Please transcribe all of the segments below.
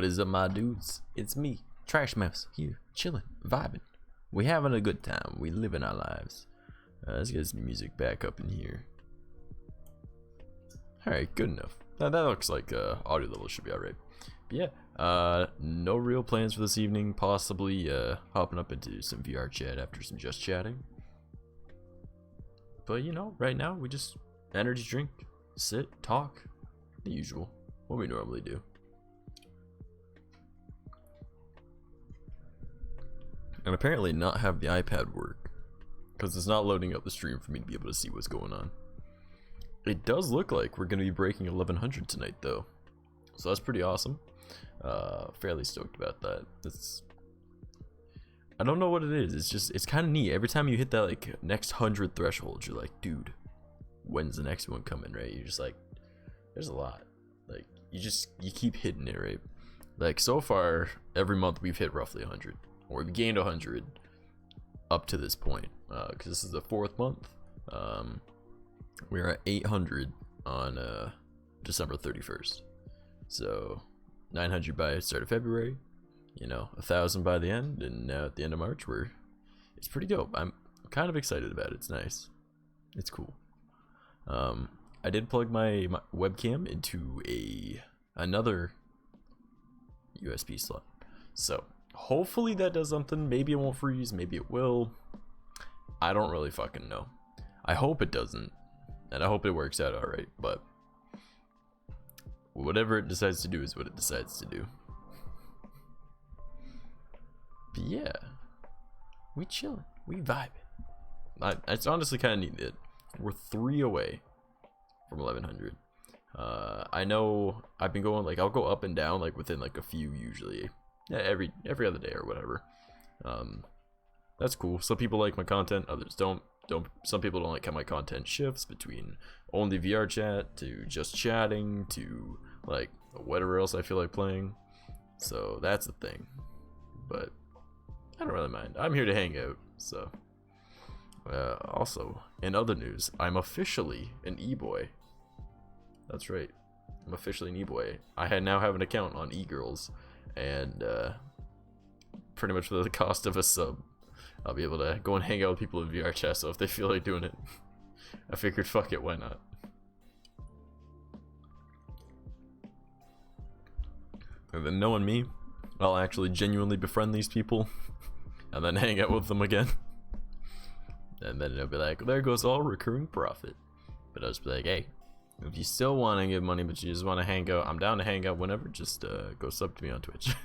What is up, my dudes? It's me, Trash Mouse, here, chilling, vibing. We having a good time. We living our lives. Let's get some music back up in here. Alright, good enough. That looks like audio level should be alright. But yeah, no real plans for this evening. Possibly hopping up into some VR chat after some just chatting. But you know, right now we just energy drink, sit, talk, the usual, what we normally do. And apparently not have the iPad work, because it's not loading up the stream for me to be able to see what's going on. It does look like we're going to be breaking 1100 tonight though, so that's pretty awesome. Fairly stoked about that. I don't know what it is, it's kind of neat. Every time you hit that like next 100 threshold, you're like, dude, when's the next one coming, right? You're just like, there's a lot. Like, you keep hitting it, right? Like, so far, every month we've hit roughly 100. Or we've gained 100 up to this point, because this is the 4th month. We're at 800 on December 31st, so 900 by the start of February, you know, 1,000 by the end, and now at the end of March it's pretty dope. I'm kind of excited about it. It's nice, it's cool. I did plug my webcam into another USB slot, so hopefully that does something. Maybe it won't freeze, maybe it will. I don't really fucking know. I hope it doesn't, and I hope it works out alright, but whatever it decides to do is what it decides to do. But yeah, we chilling, we vibing. It's honestly kind of neat that we're 3 away from 1100. I know I've been going, like, I'll go up and down like within like a few, usually. Yeah, every other day or whatever. That's cool. Some people like my content, others don't. Some people don't like how my content shifts between only VR chat to just chatting to like whatever else I feel like playing. So that's the thing. But I don't really mind. I'm here to hang out. So also, in other news, I'm officially an e-boy. That's right. I'm officially an e-boy. I now have an account on eGirls. And pretty much for the cost of a sub, I'll be able to go and hang out with people in VR chat. So if they feel like doing it, I figured, fuck it, why not? And then knowing me, I'll actually genuinely befriend these people and then hang out with them again. And then it'll be like, well, there goes all recurring profit. But I'll just be like, hey, if you still want to give money, but you just want to hang out, I'm down to hang out whenever. Just go sub to me on Twitch.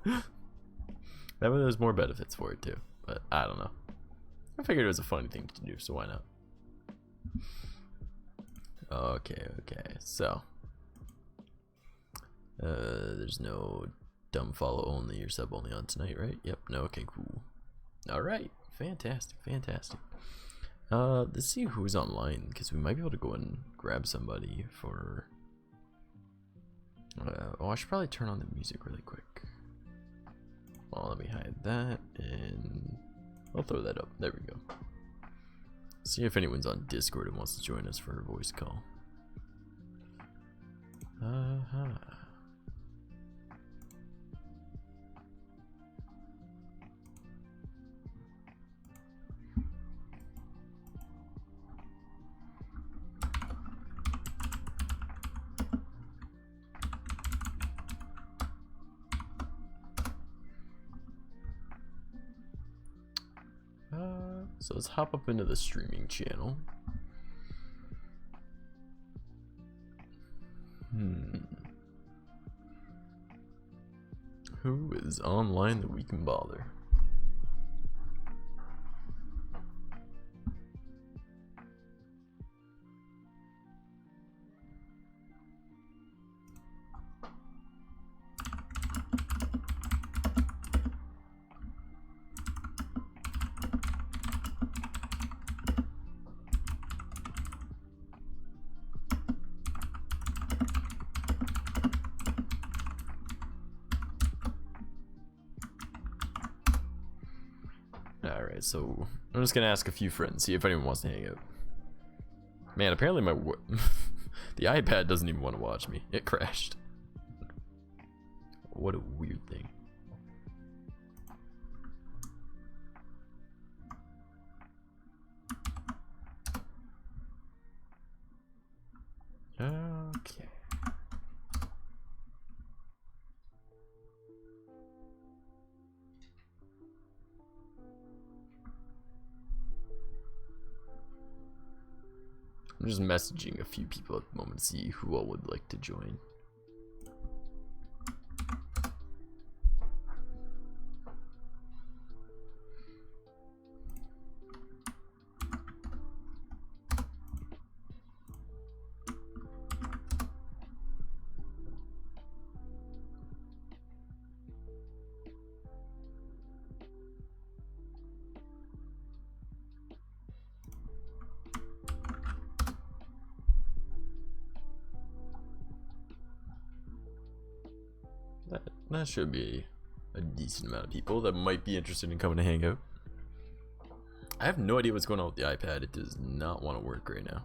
That way there's more benefits for it too. But I don't know. I figured it was a funny thing to do, so why not? Okay. So there's no dumb follow only or sub only on tonight, right? Yep. No. Okay. Cool. All right. Fantastic. Let's see who's online, because we might be able to go and grab somebody for oh, I should probably turn on the music really quick. Well, let me hide that and I'll throw that up. There we go. See if anyone's on Discord and wants to join us for a voice call. So let's hop up into the streaming channel. Who is online that we can bother? Alright, so I'm just gonna ask a few friends, see if anyone wants to hang out. Man, apparently my the iPad doesn't even want to watch me. It crashed. What a weird thing. Okay. I'm just messaging a few people at the moment to see who all would like to join. That should be a decent amount of people that might be interested in coming to hang out. I have no idea what's going on with the iPad. It does not want to work right now.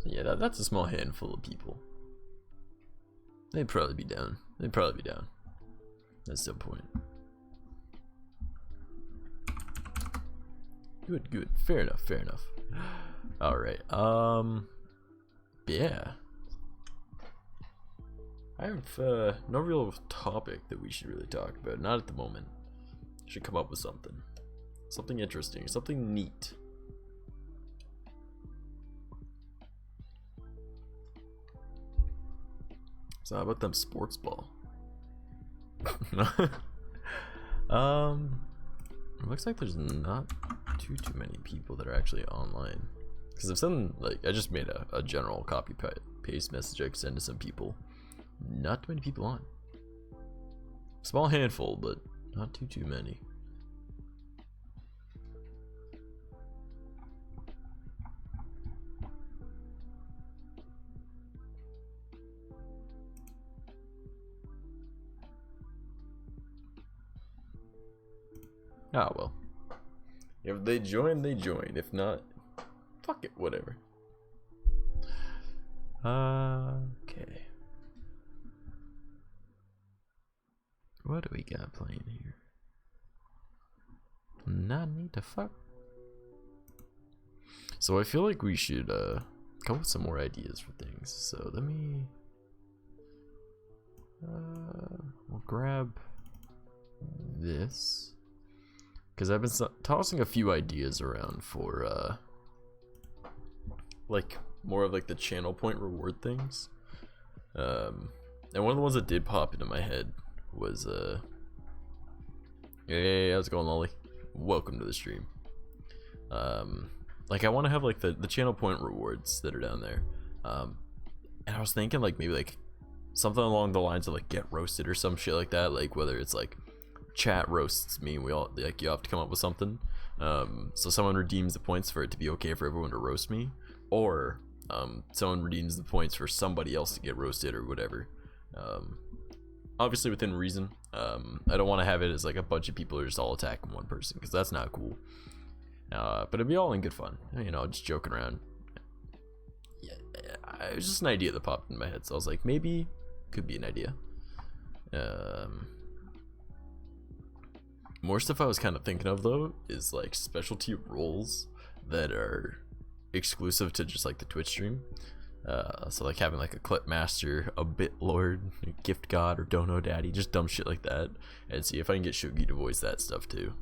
Yeah, that's a small handful of people. They'd probably be down. They'd probably be down at some point. Good. Fair enough. All right. Yeah. I have no real topic that we should really talk about. Not at the moment. Should come up with something. Something interesting. Something neat. So how about them sports ball? Looks like there's not too many people that are actually online. Because if something like I just made a general copy paste message I could send to some people. Not too many people on. Small handful, but not too many. Ah, well. If they join, they join. If not, fuck it, whatever. Okay. What do we got playing here? Not need to fuck. So I feel like we should come up with some more ideas for things. So let me we'll grab this. Because I've been tossing a few ideas around for like more of like the channel point reward things, and one of the ones that did pop into my head was hey, how's it going, Lolly? Welcome to the stream. Like I want to have like the channel point rewards that are down there, and I was thinking like maybe like something along the lines of like get roasted or some shit like that, like whether it's like chat roasts me, we all like you have to come up with something, so someone redeems the points for it to be okay for everyone to roast me, or someone redeems the points for somebody else to get roasted or whatever, obviously within reason. I don't want to have it as like a bunch of people are just all attacking one person, because that's not cool, but it'd be all in good fun, you know, just joking around. Yeah, it was just an idea that popped in my head, so I was like maybe could be an idea. More stuff I was kind of thinking of though is like specialty roles that are exclusive to just like the Twitch stream. So like having like a clip master, a bit lord, a gift god, or dono daddy, just dumb shit like that, and see if I can get Shugi to voice that stuff too.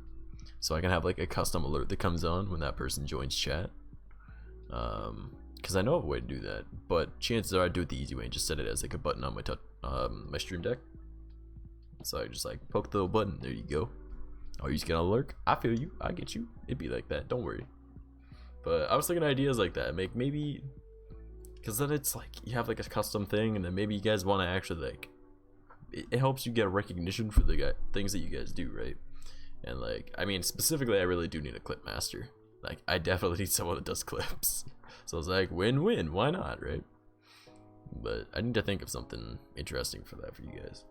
So I can have like a custom alert that comes on when that person joins chat. Because I know of a way to do that, but chances are I'd do it the easy way and just set it as like a button on my my stream deck. So I just like poke the little button, there you go. Oh, you just gonna lurk? I feel you. I get you. It'd be like that. Don't worry. But I was thinking ideas like that. Make maybe, because then it's like you have like a custom thing, and then maybe you guys want to actually like, it helps you get recognition for the things that you guys do, right? And like, I mean, specifically, I really do need a clip master. Like, I definitely need someone that does clips. So I was like, win-win, why not, right? But I need to think of something interesting for that for you guys.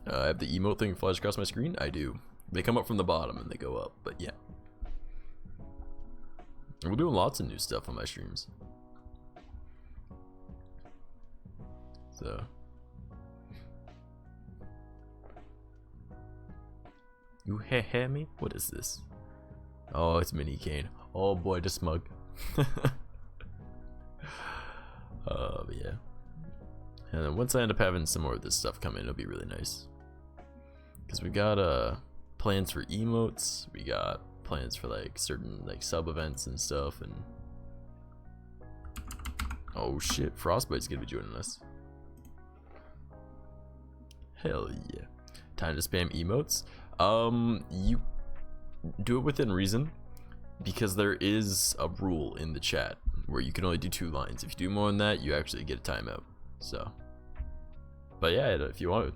I have the emote thing flash across my screen. I do. They come up from the bottom and they go up, but yeah. We're doing lots of new stuff on my streams. So. You hear me? What is this? Oh, it's Mini Kane. Oh boy, the smug. But yeah. And then once I end up having some more of this stuff come in, it'll be really nice. Because we got plans for emotes, we got plans for like certain like sub events and stuff, and oh shit, Frostbite's gonna be joining us. Hell yeah. Time to spam emotes. You do it within reason, because there is a rule in the chat where you can only do 2 lines. If you do more than that, you actually get a timeout. So, but yeah, if you want,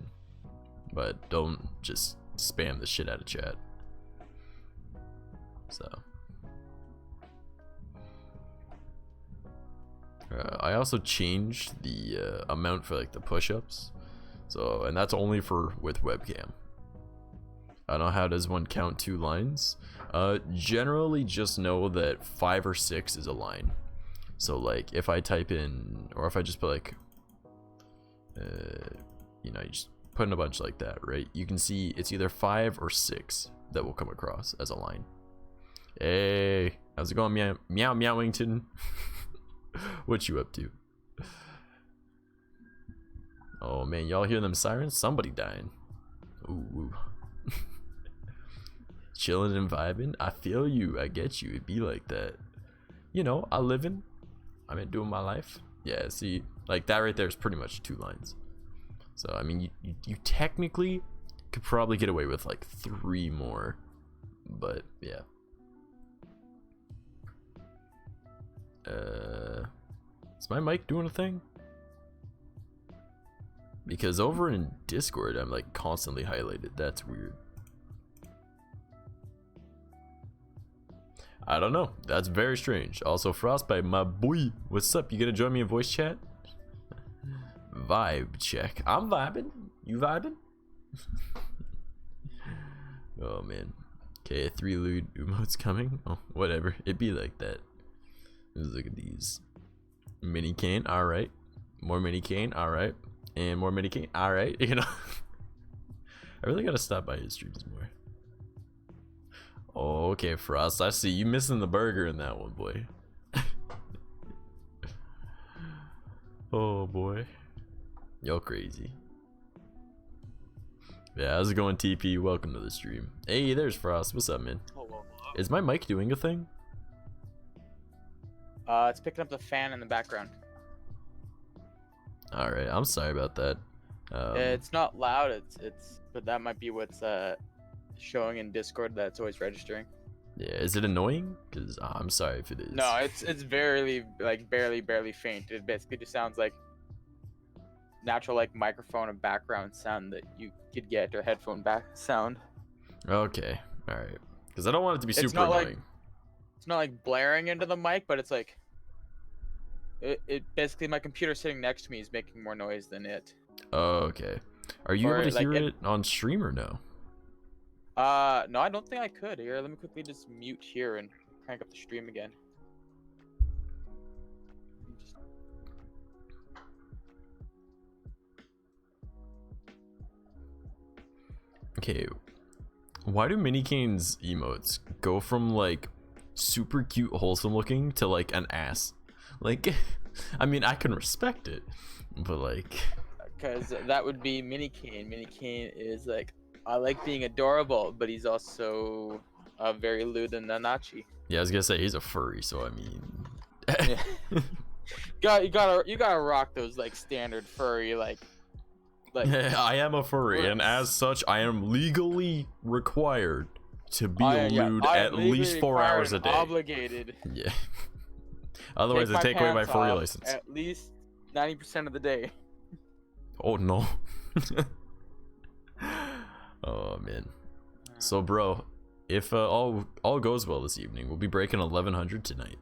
but don't just spam the shit out of chat. So, I also changed the amount for like the push-ups. So, and that's only for with webcam. I don't know, how does one count 2 lines? Generally just know that 5 or 6 is a line. So like if I type in, or if I just put like, you know, you just put in a bunch like that, right? You can see it's either 5 or 6 that will come across as a line. Hey, how's it going, Meowington? What you up to? Oh man, y'all hear them sirens? Somebody dying. Ooh. Chilling and vibing. I feel you. I get you. It be like that. You know, I living. I mean, doing my life. Yeah, see, like that right there is pretty much 2 lines. So, I mean, you technically could probably get away with like 3 more. But, yeah. Is my mic doing a thing? Because over in Discord, I'm like constantly highlighted. That's weird. I don't know. That's very strange. Also, Frostbite, my boy. What's up? You gonna join me in voice chat? Vibe check. I'm vibing. You vibing? Oh, man. Okay, 3 lewd emotes coming. Oh, whatever. It be like that. Let's look at these. Mini Kane. Alright. More Mini Kane. Alright. And more Mini Kane. Alright. You know. I really gotta stop by his streams more. Oh, okay, Frost. I see you missing the burger in that one, boy. Oh boy, y'all crazy. Yeah, how's it going, TP? Welcome to the stream. Hey, there's Frost. What's up, man? Hello. Is my mic doing a thing? It's picking up the fan in the background. All right, I'm sorry about that. It's not loud. But that might be what's showing in Discord. That's always registering. Yeah, is it annoying? Cause I'm sorry if it is. No, it's barely barely faint. It basically just sounds like natural like microphone and background sound that you could get, or headphone back sound. Okay, all right. Cause I don't want it to be super It's not annoying. like, it's not like blaring into the mic, but it's like it basically, my computer sitting next to me is making more noise than it. Oh, okay. Are you able to hear it on stream or no? No, I don't think I could. Here, let me quickly just mute here and crank up the stream again. Okay, why do Mini Kane's emotes go from like super cute, wholesome looking to like an ass? Like, I mean, I can respect it, but like, because that would be Mini Kane. Mini Kane is like, I like being adorable, but he's also very lewd and nanachi. yeah, I was gonna say he's a furry, so I mean, yeah. you gotta rock those like standard furry like. I am a furry, and as such, I am legally required to be lewd at least 4 hours a day. Obligated. Yeah. Otherwise, they take away my furry license. At least 90% of the day. Oh no. Oh man. So bro, if all goes well this evening, we'll be breaking 1100 tonight.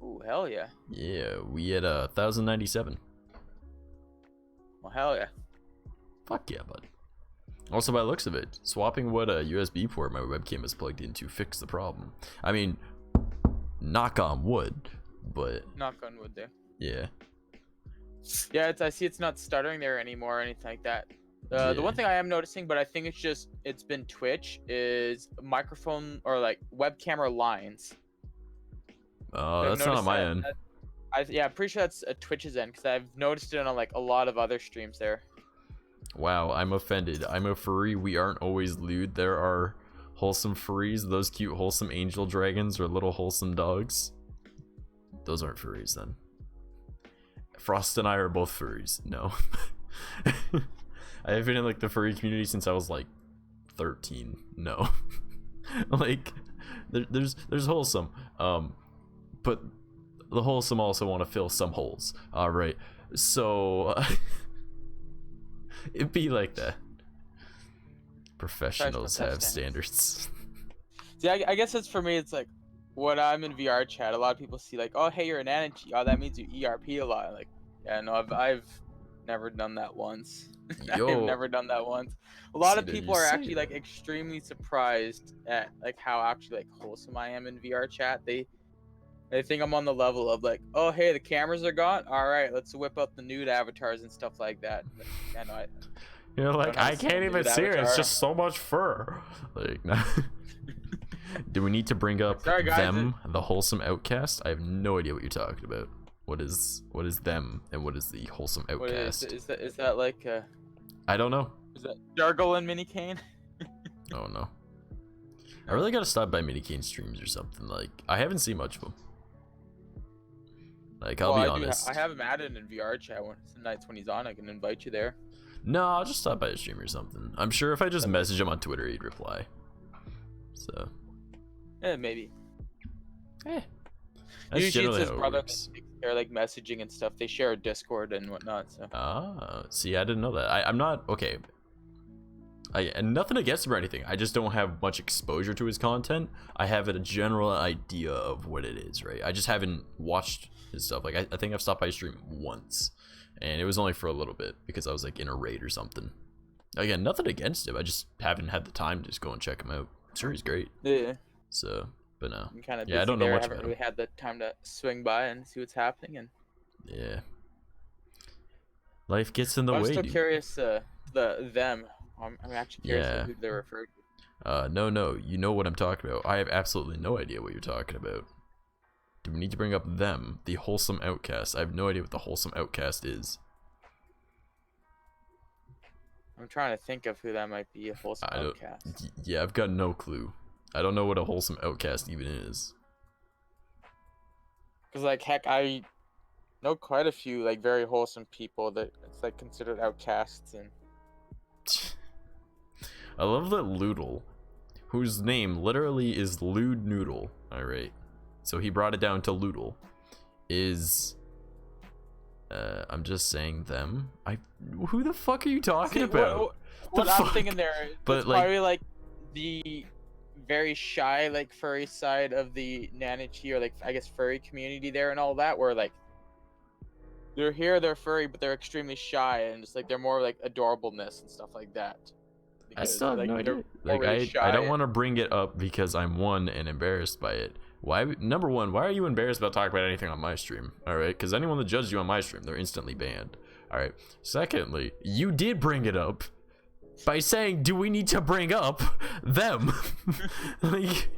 Ooh, hell yeah. Yeah, we at 1097. Well, hell yeah. Fuck yeah, bud. Also, by the looks of it, swapping what a USB port my webcam is plugged into fixed the problem. I mean, knock on wood, but Knock on wood there. yeah. Yeah, I see it's not stuttering there anymore or anything like that. The Yeah. one thing I am noticing, but I think it's been Twitch, is microphone or like web camera lines. That's not on my end. Yeah, I'm pretty sure that's a Twitch's end, because I've noticed it on like a lot of other streams there. Wow, I'm offended. I'm a furry. We aren't always lewd. There are wholesome furries. Those cute wholesome angel dragons or little wholesome dogs. Those aren't furries then. Frost and I are both furries. No. I've been in like the furry community since I was like 13. No. Like there's wholesome. But the wholesome also want to fill some holes. All right. So it'd be like that. Professionals have standards. See, I guess it's for me. It's like when I'm in VR chat, a lot of people see like, oh, hey, you're an anti. Oh, that means you ERP a lot. Like, yeah, no, I've never done that once. I've never done that once. A lot of people are actually like extremely surprised at like how actually like wholesome I am in VR chat. They think I'm on the level of like, oh, hey, the cameras are gone. All right, let's whip up the nude avatars and stuff like that. But, yeah, no, you're like, I can't even see it. It's just so much fur. Like, do we need to bring up them, the wholesome outcast? I have no idea what you're talking about. What is them and what is the wholesome outcast? Is that like I don't know. Is that Jargle and Minikane? Oh no. I really gotta stop by Minikane streams or something. Like, I haven't seen much of them. Like, I'll be honest. I have him added in VR chat. Some nights when he's on, I can invite you there. No, I'll just stop by a stream or something. I'm sure if I just message him on Twitter, he'd reply. So. Yeah, maybe. Eh. That's usually generally it's his brother that works. takes care of like messaging and stuff. They share a Discord and whatnot. So. Ah, see, I didn't know that. I'm not okay. And nothing against him or anything. I just don't have much exposure to his content. I have a general idea of what it is, right? I just haven't watched his stuff. Like, I think I've stopped by his stream once, and it was only for a little bit because I was like in a raid or something. Again, nothing against him. I just haven't had the time to just go and check him out. I'm sure he's great. Yeah. So, but no. I'm kind of yeah, I don't know much about him. I haven't really had the time to swing by and see what's happening. And yeah, life gets in the way. I'm still curious. Them. I'm actually curious who they're referred to. No, you know what I'm talking about. I have absolutely no idea what you're talking about. Do we need to bring up them, the wholesome outcast? I have no idea what the wholesome outcast is. I'm trying to think of who that might be, a wholesome outcast. Yeah, I've got no clue. I don't know what a wholesome outcast even is. Because, like, heck, I know quite a few, like, very wholesome people that it's, like, considered outcasts. And I love that Loodle, whose name literally is Lewd Noodle, alright, so he brought it down to Loodle, is, I'm just saying them. Who the fuck are you talking about? What I'm thinking there, but like, probably, like, the very shy, like, furry side of the Nanichi, or, like, I guess furry community there and all that, where, like, they're furry, but they're extremely shy, and just, like, they're more, like, adorableness and stuff like that. I still have no idea. Like, I don't want to bring it up because I'm and embarrassed by it. Why? Number one, why are you embarrassed about talking about anything on my stream? All right, because anyone that judges you on my stream, they're instantly banned. All right. Secondly, you did bring it up by saying, "Do we need to bring up them?" Like,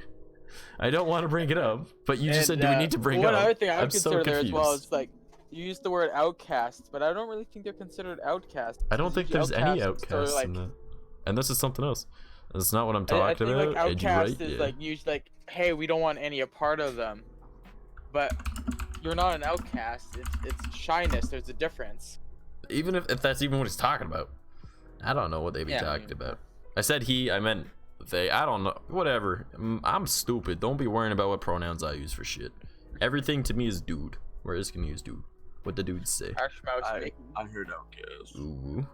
I don't want to bring it up, but you just said, "Do we need to bring up?" One other thing I would consider there as well is like, you used the word outcasts, but I don't really think they're considered outcasts. I don't think there's any outcasts in the... And this is something else. That's not what I'm talking about. Like, outcast is like usually like, hey, we don't want any a part of them. But you're not an outcast. It's shyness. There's a difference. Even if that's even what he's talking about. I don't know what they be talking about. I said he, I meant they. I don't know. Whatever. I'm stupid. Don't be worrying about what pronouns I use for shit. Everything to me is dude. Where is can use dude? What the dudes say? I heard outcast. Ooh.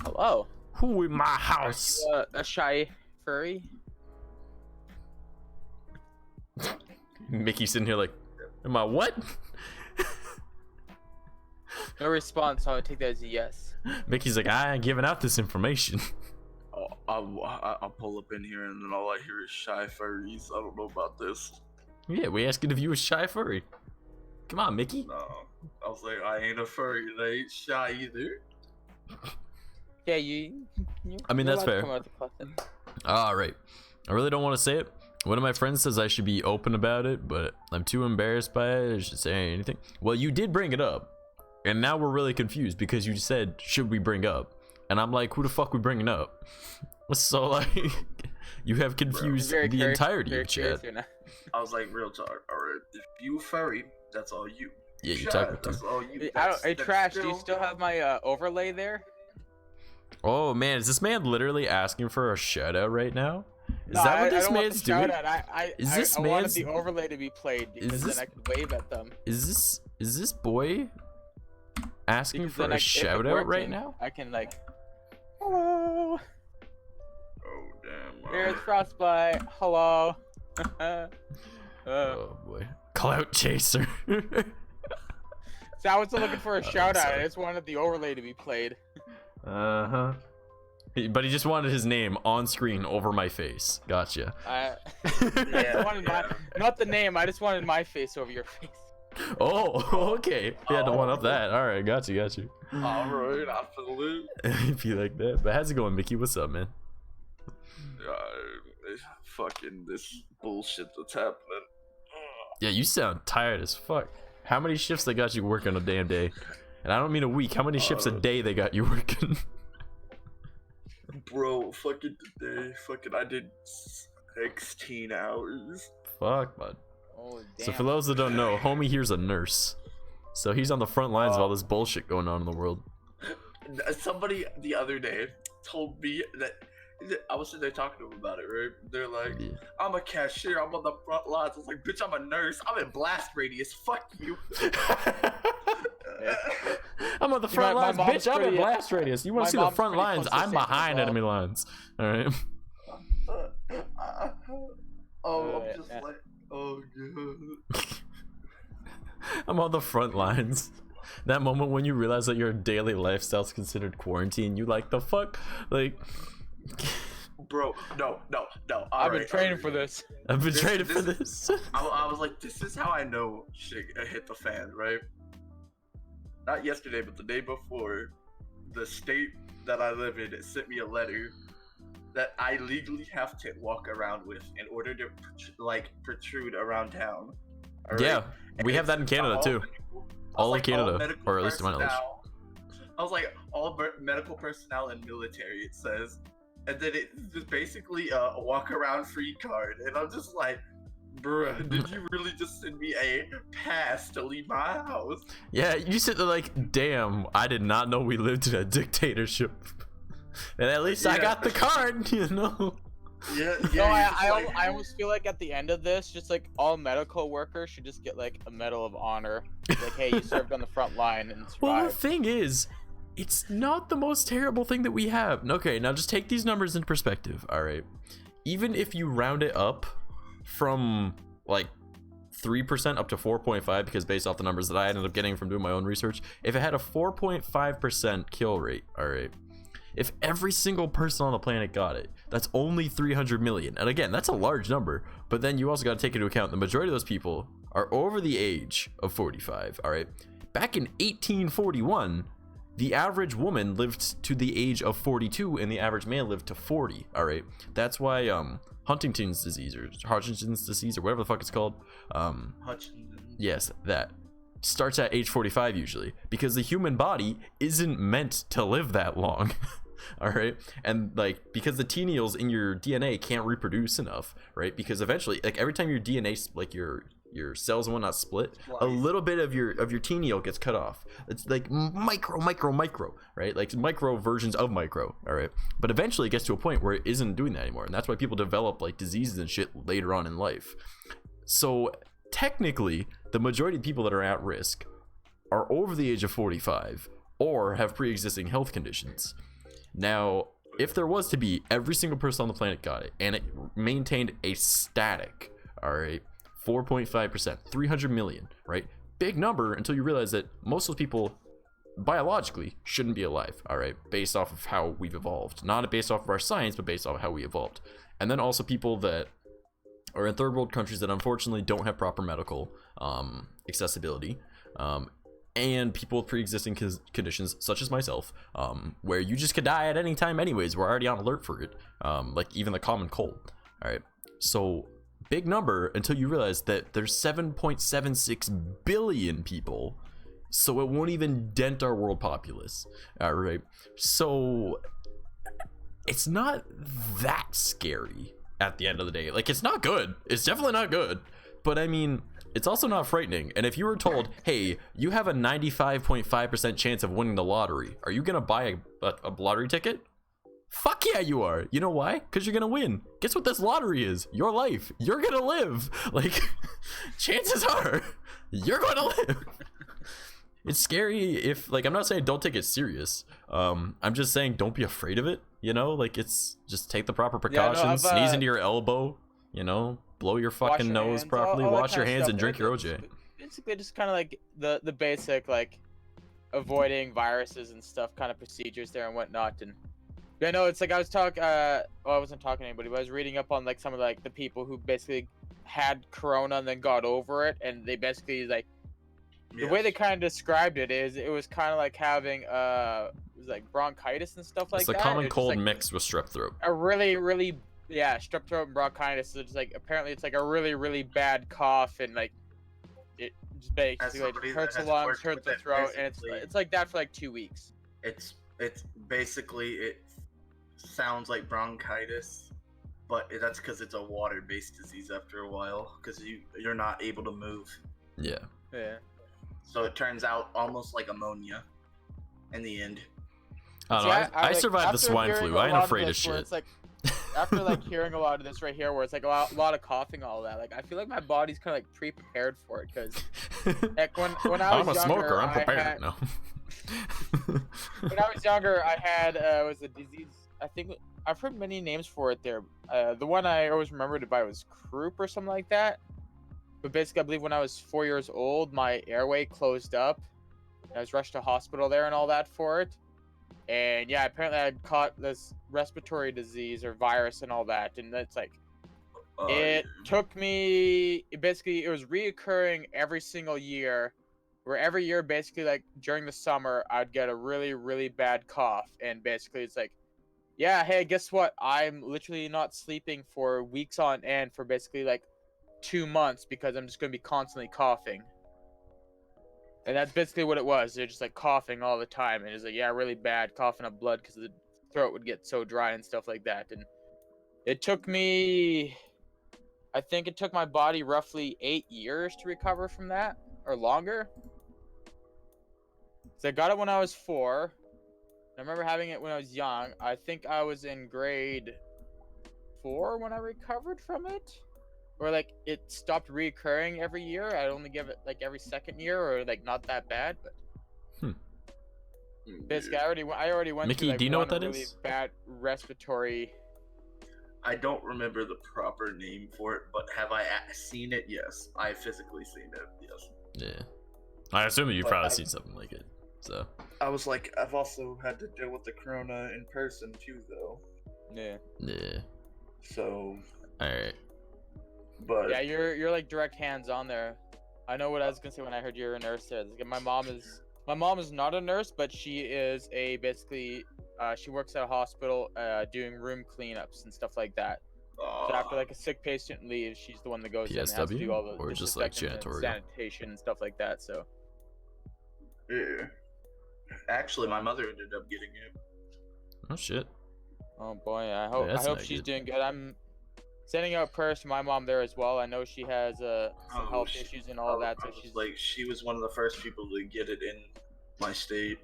Hello. Who in my house? A shy furry? Mickey sitting here like, am I what? No response, so I would take that as a yes. Mickey's like, I ain't giving out this information. Oh, I'll pull up in here and then all I hear is shy furries. I don't know about this. Yeah, we asking if you a shy furry. Come on, Mickey. No, I was like, I ain't a furry. And I ain't shy either. Yeah, you I mean, you're that's allowed to fair. come out with the question. All right. I really don't want to say it. One of my friends says I should be open about it, but I'm too embarrassed by it to say anything. Well, you did bring it up, and now we're really confused because you said, should we bring up? And I'm like, who the fuck we bringing up? So, like, you have confused the entirety of chat. I was like, real talk. All right, if you furry, that's all you. Yeah, you Shy, talk with that's all you. Hey, Trash, do you still have my overlay there? Oh, man, is this man literally asking for a shout out right now? Is No, that what I this don't want man's the shout doing? out. I wanted the overlay to be played because then I could wave at them. Is this boy asking Because for then a if it's shout out right working, now? I can like, hello. Oh damn. Here's Frostbite. Hello. Oh boy, clout chaser. So I wasn't looking for a shout out. sorry. I just wanted the overlay to be played. Uh-huh. But he just wanted his name on screen over my face. Gotcha. I wanted not the name. I just wanted my face over your face. Oh, okay. He had to one up that. All right, got you. All right, I feel it. If you like that. But how's it going, Mickey? What's up, man? Fucking this bullshit that's happening. Yeah, you sound tired as fuck. How many shifts they got you working a damn day? And I don't mean a week. How many shifts a day they got you working? Bro, fucking today, I did 16 hours. Fuck, bud. Oh, damn. So for those that don't know, homie here's a nurse. So he's on the front lines of all this bullshit going on in the world. Somebody the other day told me that I was sitting there talking to them about it, right? They're like, Yeah. I'm a cashier, I'm on the front lines. I was like, bitch, I'm a nurse. I'm in blast radius. Fuck you. I'm on the front lines, mom's bitch. I'm in pretty- blast radius. You want my to see the mom's front pretty lines? close to I'm the same behind as well. enemy lines. All right. I'm just like, oh god. I'm on the front lines. That moment when you realize that your daily lifestyle is considered quarantine, you like the fuck? Like, Bro, no. I've been training for this. I've been training for this- this. I was like, this is how I know shit hit the fan, right? Not yesterday, but the day before, the state that I live in sent me a letter that I legally have to walk around with in order to protrude around town. All Yeah, right? we And have that in it's Canada too. All of Canada, medical or at least to my knowledge. personnel. I was like, all medical personnel and military, it says. And then it's just basically a walk around free card. And I'm just like, bruh, did you really just send me a pass to leave my house? Yeah, you sit there like, damn, I did not know we lived in a dictatorship. And at least I Yeah. got the card, you know? Yeah, No, yeah. I almost feel like at the end of this, just like all medical workers should just get like a medal of honor. Like, hey, you served on the front line and survived. Well, the thing is, it's not the most terrible thing that we have. Okay, now just take these numbers in perspective, all right? Even if you round it up from like 3% up to 4.5, because based off the numbers that I ended up getting from doing my own research, if it had a 4.5% kill rate, all right, if every single person on the planet got it, that's only 300 million. And again, that's a large number, but then you also got to take into account the majority of those people are over the age of 45, all right? Back in 1841, the average woman lived to the age of 42 and the average man lived to 40, all right? That's why Huntington's disease or Hodgkin's disease or whatever the fuck it's called, Hutchinson. yes, that starts at age 45 usually, because the human body isn't meant to live that long. All right, and like because the teneals in your DNA can't reproduce enough, right? Because eventually, like every time your DNA, like your cells and whatnot split, a little bit of your teneal gets cut off. It's like micro, right? Like micro versions of micro, all right? But eventually it gets to a point where it isn't doing that anymore, and that's why people develop like diseases and shit later on in life. So technically, the majority of people that are at risk are over the age of 45 or have pre-existing health conditions. Now, if there was to be, every single person on the planet got it, and it maintained a static, all right, 4.5%, 300 million, right? Big number until you realize that most of those people biologically shouldn't be alive, all right, based off of how we've evolved. Not based off of our science, but based off of how we evolved. And then also people that are in third world countries that unfortunately don't have proper medical accessibility, and people with pre-existing conditions such as myself, where you just could die at any time anyways. We're already on alert for it, like even the common cold. All right, so big number until you realize that there's 7.76 billion people, so it won't even dent our world populace. All right, so it's not that scary at the end of the day. Like, it's not good, it's definitely not good, but I mean, it's also not frightening. And if you were told, hey, you have a 95.5% chance of winning the lottery, are you gonna buy a lottery ticket? Fuck yeah, you are. You know why? Because you're gonna win. Guess what this lottery is? Your life. You're gonna live. Like, chances are you're gonna live. It's scary. If, like, I'm not saying don't take it serious, I'm just saying don't be afraid of it, you know? Like, it's just take the proper precautions. Sneeze into your elbow, you know, blow your fucking nose properly, wash your hands, and drink your OJ. Basically just kind of like the basic, like, avoiding viruses and stuff kind of procedures there and whatnot. And yeah, no, it's like I was talking, well, I wasn't talking to anybody, but I was reading up on, like, some of, like, the people who basically had corona and then got over it, and they basically, like, the way they kind of described it is it was kind of like having it was like bronchitis and stuff like that. It's a common cold like mixed with strep throat. A really strep throat and bronchitis. So it's like apparently it's like a really bad cough, and like it just basically like, hurts the lungs, hurts the throat, and it's like that for like 2 weeks. It's basically, it sounds like bronchitis, but that's because it's a water-based disease after a while, because you're not able to move. Yeah. So it turns out almost like ammonia in the end. I survived the swine flu. I ain't afraid of shit. It's like, after like hearing a lot of this right here, where it's like a lot of coughing, all that, like I feel like my body's kind of like pre-prepared for it, because like when I was I'm a younger, smoker. I'm prepared. No. When I was younger, I had was a disease. I think I've heard many names for it there. The one I always remembered it by was croup or something like that. But basically, I believe when I was 4 years old, my airway closed up. I was rushed to hospital there and all that for it. And yeah, apparently I had caught this respiratory disease or virus and all that. And that's like, it took me, it was reoccurring every single year, where every year, basically, like during the summer, I'd get a really bad cough. And basically it's like, yeah, hey, guess what? I'm literally not sleeping for weeks on end for basically like 2 months, because I'm just going to be constantly coughing. And that's basically what it was. They're just like coughing all the time, and it's like, yeah, really bad, coughing up blood because the throat would get so dry and stuff like that. And it took me, I think it took my body roughly 8 years to recover from that, or longer. So I got it when I was 4. I remember having it when I was young. I think I was in grade 4 when I recovered from it. Or like it stopped reoccurring every year. I'd only give it like every second year, or like not that bad. But basically, I already went Mickey, through like do you know one what that really is? bad respiratory. I don't remember the proper name for it, but have I seen it? Yes, I physically seen it. Yes. Yeah, I assume you've probably seen something like it. So I was like, I've also had to deal with the corona in person too, though. Yeah. So. All right. But yeah, you're like direct hands on there. I know what I was gonna say when I heard you're a nurse there. Like, my mom is not a nurse, but she is basically she works at a hospital doing room cleanups and stuff like that. So after like a sick patient leaves, she's the one that goes in and has to do all the or just like disinfectant and sanitation and stuff like that. So yeah, actually, my mother ended up getting it. Oh shit. Oh boy, I hope she's doing good. I'm sending out prayers to my mom there as well. I know she has some health issues and all that. So she's like, she was one of the first people to get it in my state.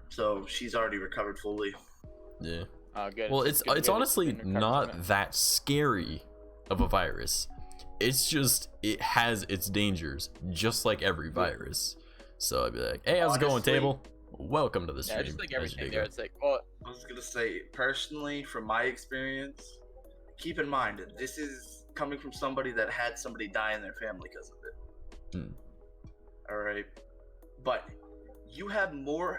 So she's already recovered fully. Yeah. Good. Well, it's honestly not that scary of a virus. It's just, it has its dangers, just like every virus. So I'd be like, hey, how's it going, table? welcome to the stream. Yeah, just like How's your everything day there. going? It's like, well, I was gonna say, personally, from my experience, keep in mind this is coming from somebody that had somebody die in their family because of it. All right, but you have a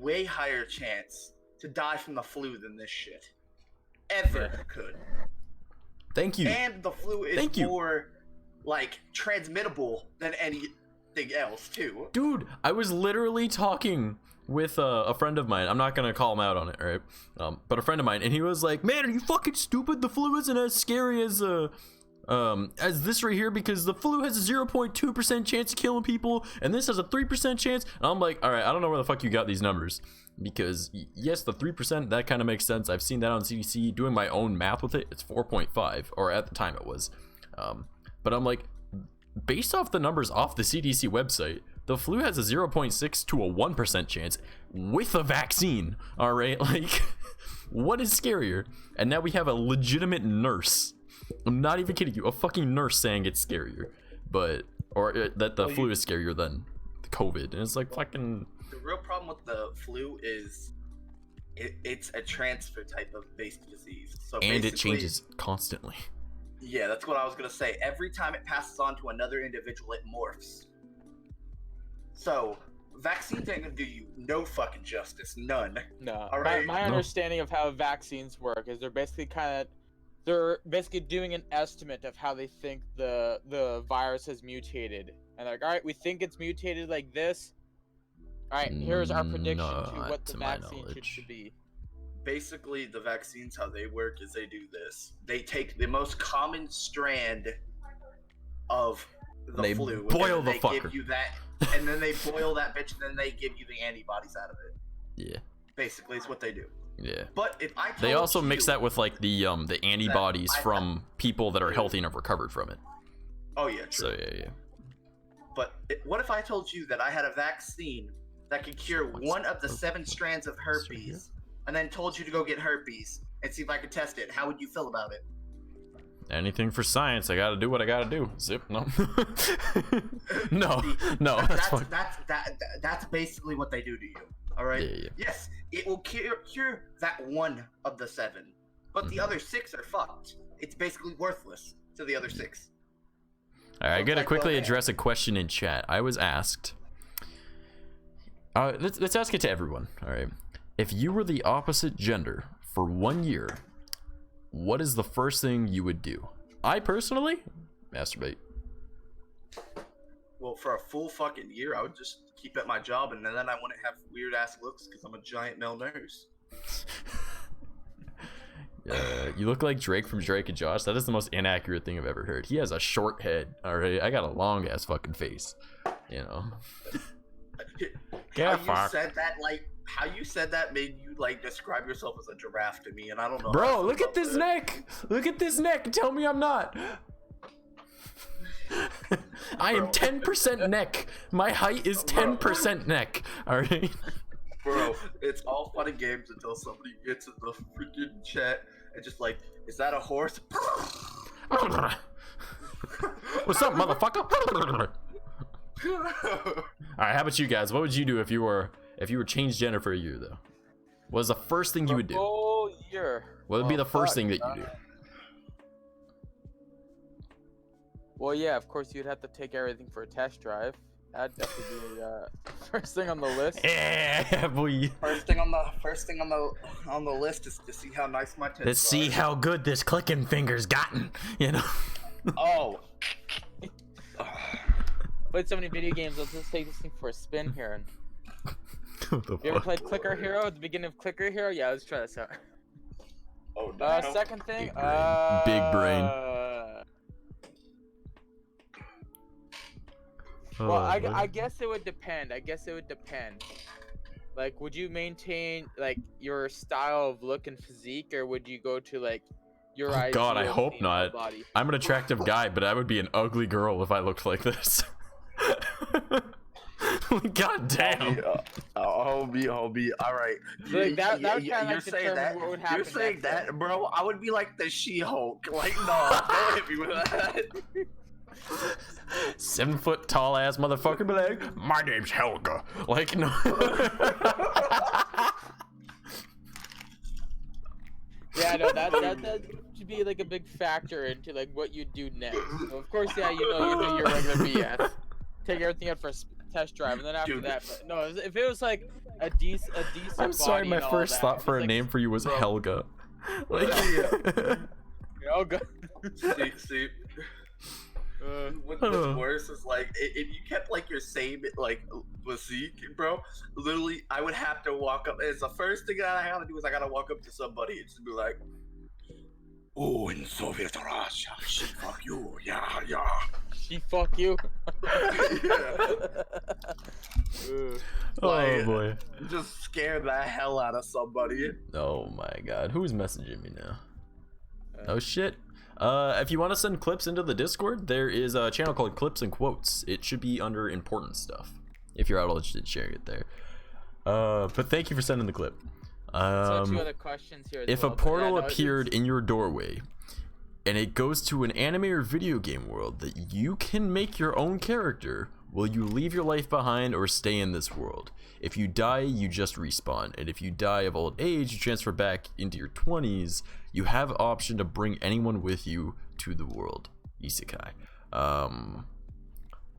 way higher chance to die from the flu than this shit ever could. Thank you. And the flu is more like transmittable than anything else too. Dude, I was literally talking with a friend of mine. I'm not gonna call him out on it, right? But a friend of mine, and he was like, "Man, are you fucking stupid? The flu isn't as scary as this right here, because the flu has a 0.2% chance of killing people, and this has a 3% chance." And I'm like, all right, I don't know where the fuck you got these numbers, because yes, the 3%, that kind of makes sense. I've seen that on CDC. Doing my own math with it, it's 4.5, or at the time it was. But I'm like, based off the numbers off the CDC website, the flu has a 0.6 to a 1% chance with a vaccine. All right, like, what is scarier? And now we have a legitimate nurse. I'm not even kidding you. A fucking nurse saying it's scarier, that the flu is scarier than COVID. And it's like fucking. The real problem with the flu is it's a transfer type of based disease. So and it changes constantly. Yeah, that's what I was gonna say. Every time it passes on to another individual, it morphs. So vaccines ain't gonna do you no fucking justice. None. No. All right. My understanding of how vaccines work is they're basically doing an estimate of how they think the virus has mutated, and they're like, all right, we think it's mutated like this. All right, here's our prediction to what the vaccine should be. Basically, the vaccines, how they work is they do this. They take the most common strand of the flu, boil and the they fucker. give you that, and then they boil that bitch, and then they give you the antibodies out of it. Yeah. Basically, it's what they do. Yeah. But if I told they also you mix that with like the antibodies from people that are healthy and have recovered from it. Oh yeah, true. So yeah. But what if I told you that I had a vaccine that could cure one of the 7 strands of herpes, and then told you to go get herpes and see if I could test it? How would you feel about it? Anything for science. I gotta do what I gotta do. Zip. No. no. That's basically what they do to you. All right. Yeah. Yes, it will cure that one of the 7, but the other 6 are fucked. It's basically worthless to the other 6. All right, I gotta quickly address a question in chat. I was asked. Let's ask it to everyone. All right. If you were the opposite gender for 1 year, what is the first thing you would do? I personally masturbate. Well, for a full fucking year, I would just keep at my job, and then I wouldn't have weird ass looks because I'm a giant male nurse. You look like Drake from Drake and Josh. That is the most inaccurate thing I've ever heard. He has a short head. All right, I got a long ass fucking face. You know. How you said that made you like describe yourself as a giraffe to me, and I don't know. Bro, look at this neck. Look at this neck. Tell me I'm not. I am 10% neck. My height is 10% neck. All right. Bro, it's all fun and games until somebody gets in the freaking chat and just like, is that a horse? What's up, motherfucker? All right, how about you guys? What would you do if you were changed gender for a year, though? What is the first thing you would do? Oh, year. What would be the first thing that you do? Well, yeah, of course you'd have to take everything for a test drive. That'd definitely be first thing on the list. Yeah, boy. First thing on the list is to see how nice my tits are. Let's see how good this clicking finger's gotten. You know. Oh. Played so many video games. Let's just take this thing for a spin here. What the You ever fuck? played Clicker Hero at the beginning of Clicker Hero? Yeah, let's try this out. Oh, no. Second thing. Big brain. Well, I guess it would depend. Like, would you maintain like your style of look and physique, or would you go to like your God, I ideal hope female not. body? I'm an attractive guy, but I would be an ugly girl if I looked like this. God damn. Homie. All right. Like, that would kinda, you're like, saying determine that. what would You're happen saying next that, bro. I would be like the She-Hulk. Like, no, don't hit me with that. 7-foot tall ass motherfucker be like, my name's Helga. Like, no. Yeah, no, that should be like a big factor into like what you do next. So of course, yeah, you do your regular BS, take everything out for a test drive, and then after that, but no, if it was like a decent I'm sorry, body my and all first that, thought for a like, name for you was Helga. Like, Helga. See, what's worse is like if you kept like your same like physique, bro. Literally, I would have to walk up. It's the first thing that I have to do is I gotta walk up to somebody and just be like, "Oh, in Soviet Russia, she fuck you, yeah." She fuck you. oh boy, just scared the hell out of somebody. Oh my god, who's messaging me now? Oh shit. If you want to send clips into the Discord, there is a channel called Clips and Quotes. It should be under important stuff if you're interested in sharing it there. But thank you for sending the clip. So 2 other questions here. If a portal appeared in your doorway and it goes to an anime or video game world that you can make your own character, will you leave your life behind or stay in this world? If you die, you just respawn, and if you die of old age, you transfer back into your 20s. You have option to bring anyone with you to the world. Isekai. Well,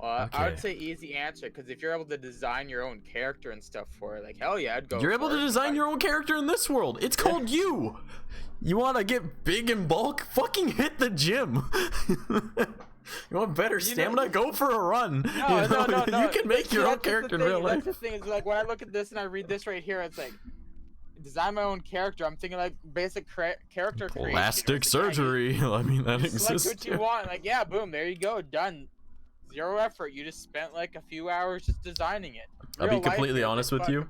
okay. I would say easy answer, because if you're able to design your own character and stuff for it, like hell yeah, I'd go. You're able to design your own character in this world. It's called you. You want to get big and bulk? Fucking hit the gym. You want better stamina? Go for a run. No. You can make your own character in real life. That's the thing, is like when I look at this and I read this right here, it's like design my own character. I'm thinking like basic character creation. Plastic surgery. I mean, that exists. Select what you want. Like, yeah, boom, there you go, done. 0 effort. You just spent like a few hours just designing it. I'll be completely honest with you.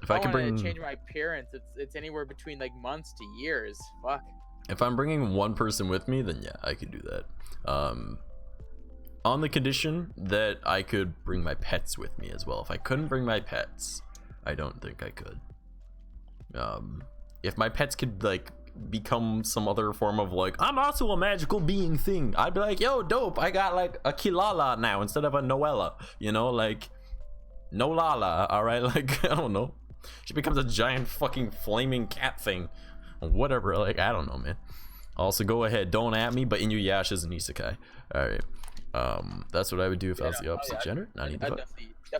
If I can change my appearance, it's anywhere between like months to years. Fuck. If I'm bringing one person with me, then yeah, I could do that. On the condition that I could bring my pets with me as well. If I couldn't bring my pets, I don't think I could. If my pets could like become some other form of like, I'm also a magical being thing, I'd be like, yo, dope, I got like a Kilala now instead of a Noella, you know, like Nolala. All right, like I don't know, she becomes a giant fucking flaming cat thing, whatever. Like I don't know, man. Also, go ahead, don't at me, but Inuyasha's an isekai. All right, that's what I would do if I was the opposite gender. Not even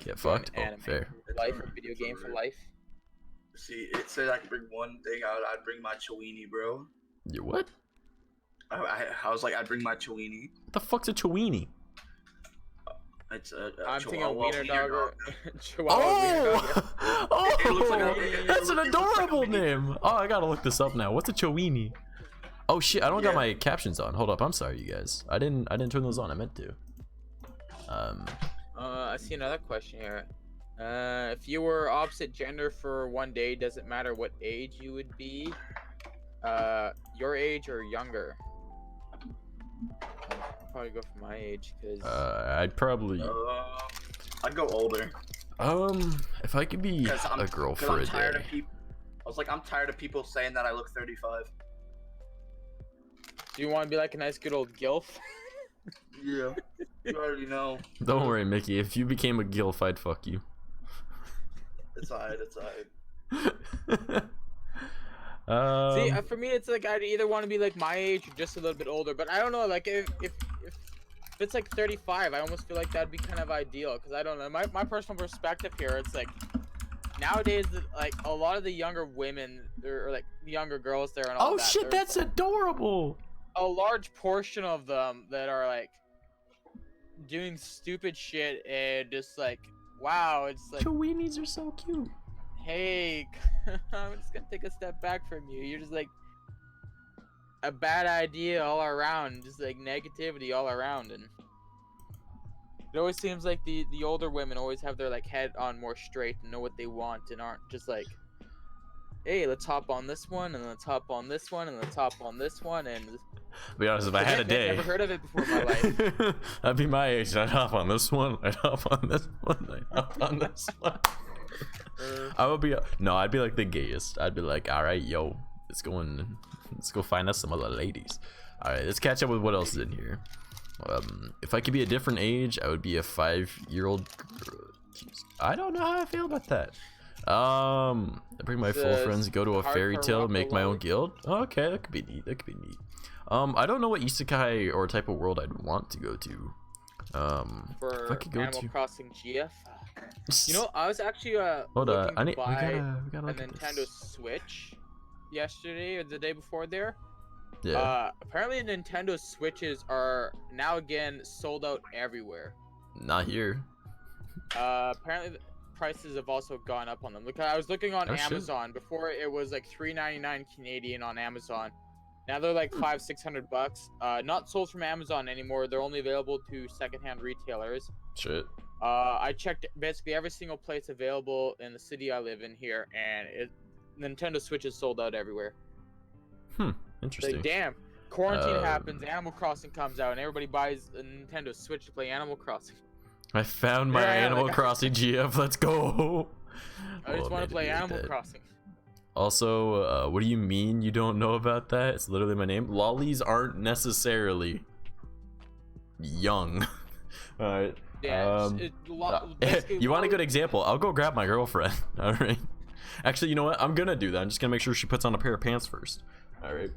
get fucked. Oh, fair. Life or video game for life. See, it said I could bring one thing. I'd bring my Chewini, bro. You what? I was like, I'd bring my Chewini. What the fuck's a Chewini? It's a I'm thinking a wiener dog. Oh, that's an adorable name. Oh, I gotta look this up now. What's a Chewini? Oh shit, I don't got my captions on. Hold up, I'm sorry, you guys. I didn't turn those on. I meant to. I see another question here. If you were opposite gender for 1 day, does it matter what age you would be? Your age or younger? I'd probably go for my age, cause I'd probably I'd go older. If I could be a girl for a day. I was like, I'm tired of people saying that I look 35. Do you want to be like a nice good old gilf? Yeah, you already know. Don't worry, Mickey. If you became a gilf, I'd fuck you. It's alright. It's alright. See, for me, it's like I'd either want to be like my age or just a little bit older. But I don't know. Like if it's like 35, I almost feel like that'd be kind of ideal. Cause I don't know. My personal perspective here, it's like nowadays, like a lot of the younger women or like younger girls there and all that. Oh shit, that's adorable. A large portion of them that are like doing stupid shit and just like, wow, it's like Cheweenies are so cute. Hey, I'm just gonna take a step back from you. You're just like a bad idea all around, just like negativity all around. And it always seems like the older women always have their like head on more straight and know what they want and aren't just like, hey, let's hop on this one and let's hop on this one and let's hop on this one. And to be honest, if I had a day, I've never heard of it before in my life. I'd be my age. I'd hop on this one. I'd hop on this one. I'd hop on this one. I would be I'd be like the gayest. I'd be like, all right, yo, let's go find us some other ladies. All right, let's catch up with what else is in here. If I could be a different age, I would be a 5-year-old. I don't know how I feel about that. I bring my full friends, go to a fairy tale, make my own guild. Oh, okay, that could be neat. That could be neat. I don't know what isekai or type of world I'd want to go to. For if I could go Animal to Crossing GF. You know, I was actually hold on, looking to buy we gotta a look at Nintendo this. Switch yesterday or the day before there. Yeah. Apparently Nintendo Switches are now again sold out everywhere. Not here. Apparently the prices have also gone up on them. Look, I was looking on Oh, shit. Amazon before. It was like $3.99 Canadian on Amazon. Now they're like $500-600. Not sold from Amazon anymore. They're only available to secondhand retailers. Shit. I checked basically every single place available in the city I live in here, and Nintendo Switch is sold out everywhere. Interesting. Like, damn, quarantine happens, Animal Crossing comes out, and everybody buys a Nintendo Switch to play Animal Crossing. I found my Animal Crossing GF. Let's go. I just want to play Animal Crossing. Also, what do you mean you don't know about that? It's literally my name. Lollies aren't necessarily young. All right. Yeah. You want a good example? I'll go grab my girlfriend. All right. Actually, you know what? I'm gonna do that. I'm just gonna make sure she puts on a pair of pants first. All right.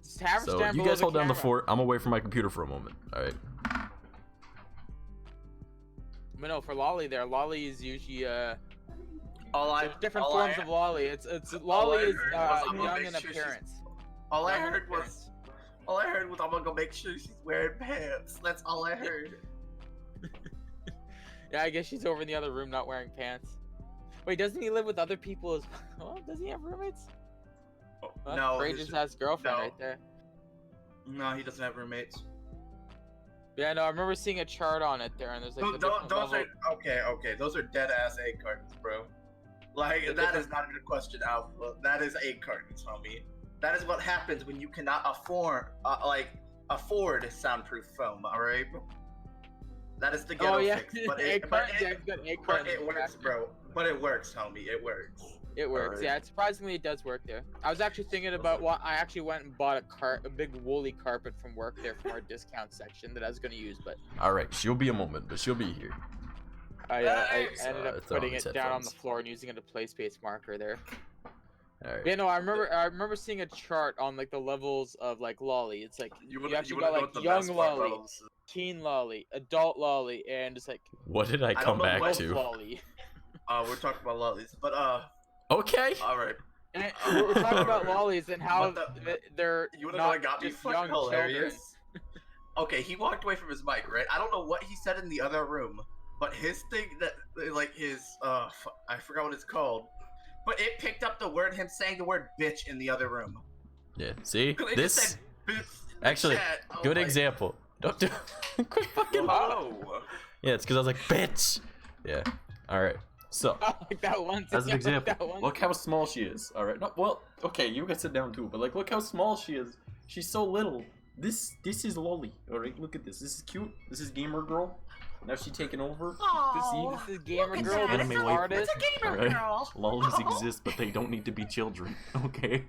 So you guys hold down the fort. I'm away from my computer for a moment. All right. But no, for Lolly there, Lolly is usually there's different all forms of Lolly. It's Lolly is young in appearance. All I heard was I'm gonna go make sure she's wearing pants. That's all I heard. Yeah, I guess she's over in the other room not wearing pants. Wait, doesn't he live with other people as well? Doesn't he have roommates? Well, No. Bray just has girlfriend right there. No, he doesn't have roommates. Yeah, no, I remember seeing a chart on it there, and there's like those are okay. Those are dead ass egg cartons, bro. Like that is not even a question, Alpha. That is egg cartons, homie. That is what happens when you cannot afford soundproof foam. All right. That is the ghetto fix. But it works, bro. But it works, homie. It works. It works. Right. Yeah, surprisingly, it does work there. I was actually thinking about I actually went and bought a big woolly carpet from work there from our discount section that I was going to use, but. All right, she'll be a moment, but she'll be here. I ended up putting it down on the floor and using it as a play space marker there. All right. Yeah, no, I remember seeing a chart on like the levels of like Lolly. It's like you actually got like young Lolly, teen Lolly, adult Lolly, and just like. What did I come back to? Lolly. We're talking about lollies, but Okay. All right. And we're talking about lollies and how they're not got me just young hilarious. children. Okay, he walked away from his mic, right? I don't know what he said in the other room, but his thing that like his I forgot what it's called, but it picked up him saying the word bitch in the other room. Yeah. See this? Actually, good example. Don't do. Quit fucking. Oh. Yeah, it's because I was like bitch. Yeah. All right. So, like that one. As an example, look how small she is. All right. No, well, okay, you can sit down too, but like, look how small she is. She's so little. This is Lolly. All right, look at this. This is cute. This is gamer girl. Now she's taking over. This is gamer girl. Anime artist. It's a gamer girl. Lollies exist, but they don't need to be children. Okay.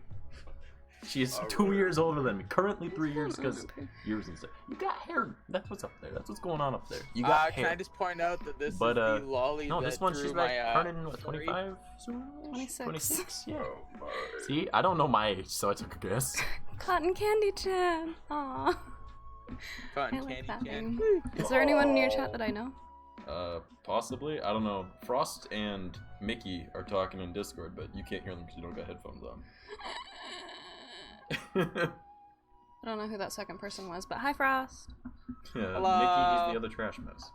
She is 2 years older than me. Currently 3 years because years and stuff. You got hair. That's what's up there. That's what's going on up there. You got hair. Can I just point out that this is the Lolly no, this one she's like turning what, 25? 26. Yeah. See, I don't know my age, so I took a guess. Cotton Candy Chan. Aww. Cotton Candy Chan. Is there anyone in your chat that I know? Possibly. I don't know. Frost and Mickey are talking in Discord, but you can't hear them because you don't got headphones on. I don't know who that second person was, but hi, Frost. Yeah, Mickey, he's the other trash mess.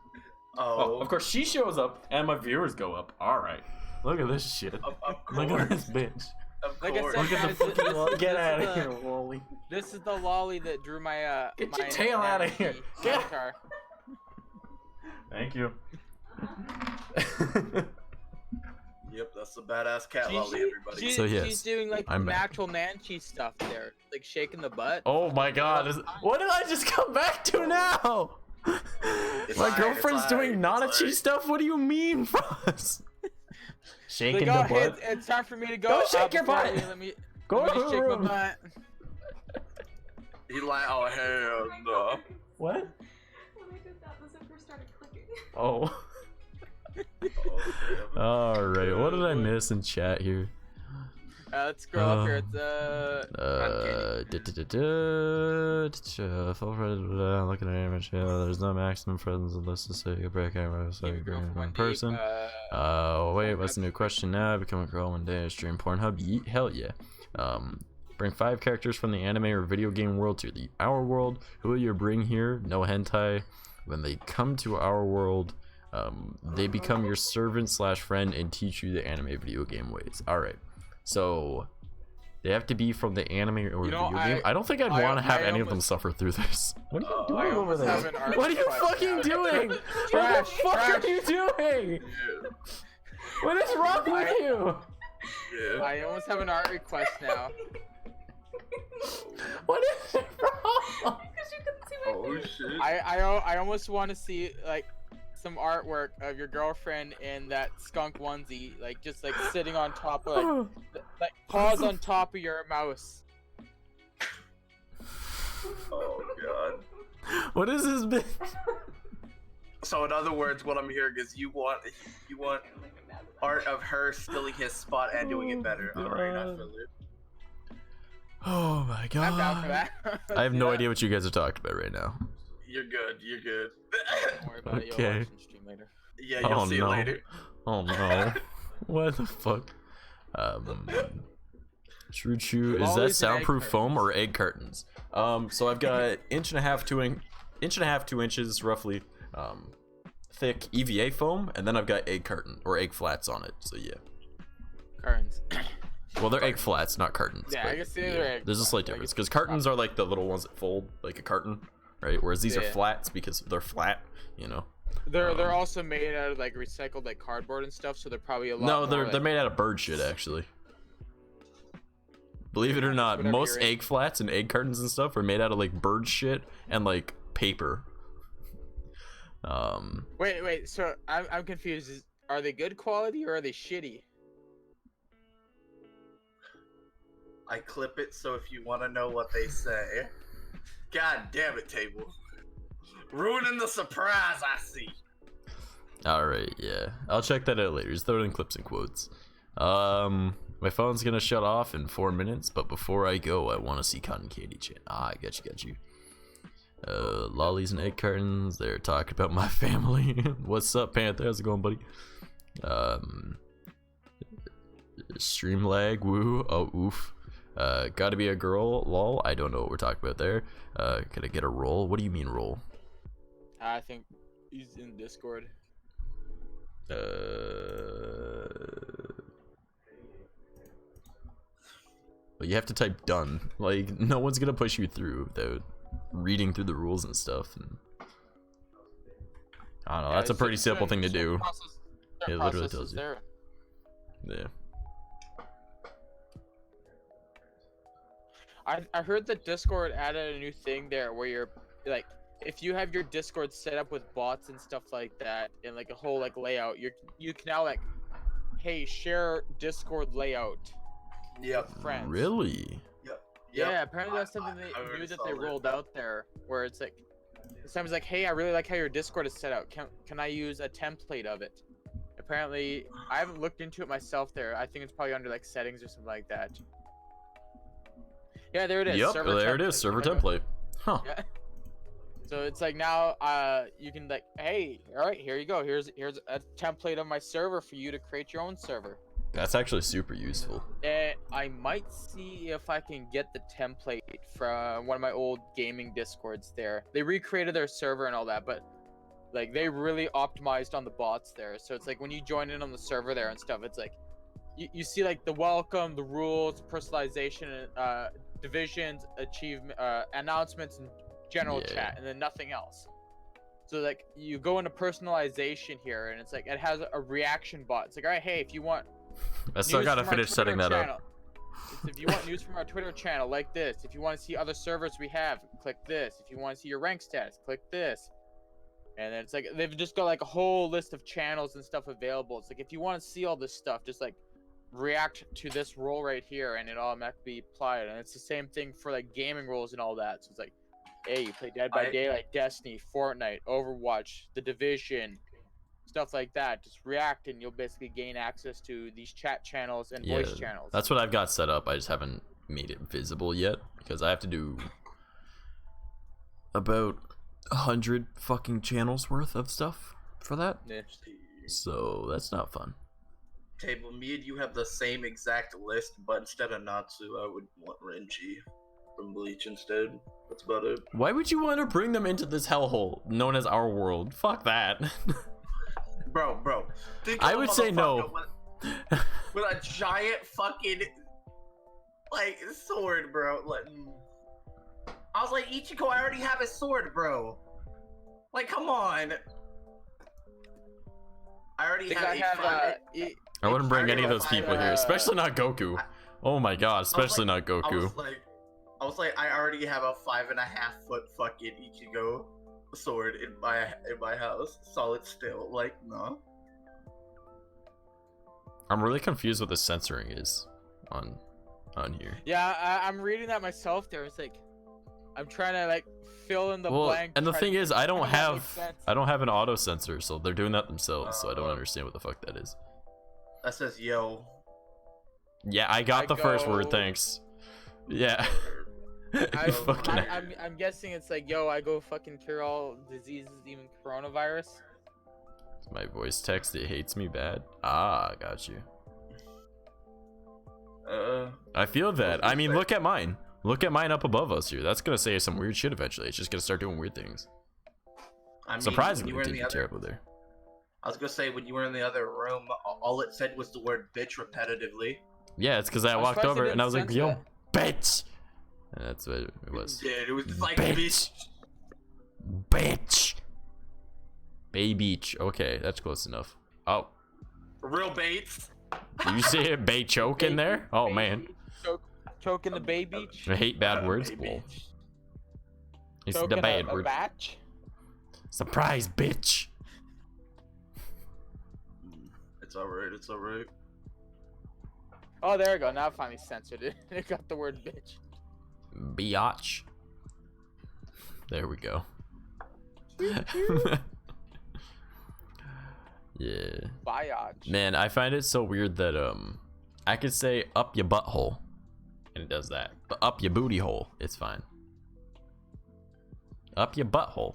Oh, of course she shows up, and my viewers go up. All right, look at this shit. Look at this bitch. Like I said, look at the fucking get out of here, Wally. This is the Lolly that drew my get my your tail out of here. Get. Thank you. Yep, that's a badass cat Lolly, everybody. So yes, she's doing like natural Nancy stuff there, like shaking the butt. Oh my god, what did I just come back to now? My girlfriend's doing Nanachi stuff? What do you mean, Frost? Shaking the butt? It's time for me to go. Go shake your butt! Go to shake my butt. He like, oh hell no. What? Oh. Oh, damn. All right. What did I miss in chat here? Let's scroll up here. It's looking at image. There's no maximum presence unless it's a break camera. So you're in person. Wait, what's the new question now? Become a girl one day. Stream Pornhub? Yeet, hell yeah. Bring 5 characters from the anime or video game world to our world. Who will you bring here? No hentai. When they come to our world, they become your servant / friend and teach you the anime video game ways. All right. So they have to be from the anime or video game. I don't think I'd want to have any of them suffer through this. What are you doing over there? What are you fucking doing? What the fuck are you doing? What is wrong with you? Yeah. I almost have an art request now. What is wrong? Oh shit. I almost want to see like some artwork of your girlfriend in that skunk onesie, like just like sitting on top of like paws on top of your mouse. Oh god. What is this bit? So in other words, what I'm hearing is you want art of her stealing his spot and doing it better. Alright, I feel it. Oh my god. I'm down for that. I have no idea what you guys are talking about right now. You're good, you're good. Don't worry about it. Okay. You'll watch the stream later. Yeah, you'll see it later. Oh no. What the fuck? True chew. Is that Always an egg soundproof foam cartons. or egg cartons? So I've got 1.5 to 2 inches roughly thick EVA foam, and then I've got egg carton or egg flats on it. So yeah. Cartons. Well, they're egg flats, not cartons. Yeah, but, I guess they're egg there's a slight flats. difference because cartons are like the little ones that fold like a carton, right? Whereas these are Yeah. flats because they're flat, you know. They're also made out of like recycled like cardboard and stuff, so they're probably a lot. No, more, they're like, made out of bird shit actually. Believe it or not, Whatever most you're in. egg flats and egg cartons and stuff are made out of like bird shit and like paper. Wait. So I'm confused. Are they good quality or are they shitty? I clip it so if you want to know what they say. God damn it, table. Ruining the surprise, I see. Alright, yeah. I'll check that out later. Just throw it in clips and quotes. My phone's gonna shut off in 4 minutes, but before I go, I want to see Cotton Candy chat. I got you. Lollies and egg cartons. They're talking about my family. What's up, Panther? How's it going, buddy? Stream lag. Woo. Oh, oof. Gotta be a girl. Lol. I don't know what we're talking about there. Can I get a roll? What do you mean roll? I think he's in Discord. But you have to type done. Like, no one's gonna push you through without reading through the rules and stuff. And I don't know. That's a pretty simple thing to do. It literally tells you. There. Yeah. I heard that Discord added a new thing there where you're like, if you have your Discord set up with bots and stuff like that, and like a whole like layout, you can now like, hey, share Discord layout. Yep. With friends. Really? Yep. Yeah, apparently that's something I already new that saw they that. rolled out there, where it's like, sometimes like, hey, I really like how your Discord is set out. Can I use a template of it? Apparently, I haven't looked into it myself there. I think it's probably under like settings or something like that. Yeah, there it is. Yep, server there it template. is. Server Okay. template. Huh. Yeah. So it's like now, you can like, hey, all right, here you go. Here's a template of my server for you to create your own server. That's actually super useful. I might see if I can get the template from one of my old gaming Discords there. They recreated their server and all that, but like they really optimized on the bots there. So it's like when you join in on the server there and stuff, it's like you see like the welcome, the rules, personalization, divisions, achievement, announcements, and general Yeah. chat, and then nothing else. So like you go into personalization here, and it's like it has a reaction bot. It's like, all right, hey, if you want I still news gotta from our finish setting that Twitter up. channel, if you want news from our Twitter channel, like this. If you want to see other servers we have, click this. If you want to see your rank stats, click this. And then it's like they've just got like a whole list of channels and stuff available. It's like if you want to see all this stuff, just like react to this role right here, and it automatically applied. And it's the same thing for like gaming roles and all that. So it's like hey, you play Dead by Daylight, Destiny, Fortnite, Overwatch, The Division, stuff like that. Just react, and you'll basically gain access to these chat channels and voice channels. That's what I've got set up. I just haven't made it visible yet because I have to do about 100 fucking channels worth of stuff for that. Yeah. So that's not fun. Table, me and you have the same exact list, but instead of Natsu, I would want Renji from Bleach instead. That's about it. Why would you want to bring them into this hellhole known as our world? Fuck that. Bro. I would say no. With a giant fucking like sword, bro. Like, I was like, Ichigo, I already have a sword, bro. Like, come on. I already I wouldn't bring any of those people here, especially not Goku. Oh my god, especially not Goku. I was like, I already have a 5.5 foot fucking Ichigo sword in my house, solid still. Like, no. I'm really confused what the censoring is on here. Yeah, I'm reading that myself. There, it's like, I'm trying to like fill in the blank. And the thing is, I don't have an auto censor, so they're doing that themselves. So I don't understand what the fuck that is. That says yo. Yeah, I got the first word. Thanks. Yeah. I'm guessing it's like, yo, I go fucking cure all diseases, even coronavirus. My voice text, it hates me bad. Ah, got you. I feel that. I mean, look at mine. Look at mine up above us here. That's gonna say some weird shit eventually. It's just gonna start doing weird things. I mean, surprisingly, it didn't do terrible there. I was gonna say, when you were in the other room, all it said was the word bitch repetitively. Yeah, it's because I walked over and I was like, yo, bitch! And that's what it was. Yeah, it was just like, bitch. Bitch! Bay Beach. Okay, that's close enough. Oh. Real Bates. Did you say a Bay choke in there? Oh, man. Choke in the Bay Beach? I hate bad words. Well, it's the bad word. Batch? Surprise, bitch! It's alright, it's alright. Oh, there we go. Now I finally censored it. It got the word bitch. Biatch. There we go. Yeah. Biatch. Man, I find it so weird that I could say up your butthole and it does that. But up your booty hole, it's fine. Up your butthole.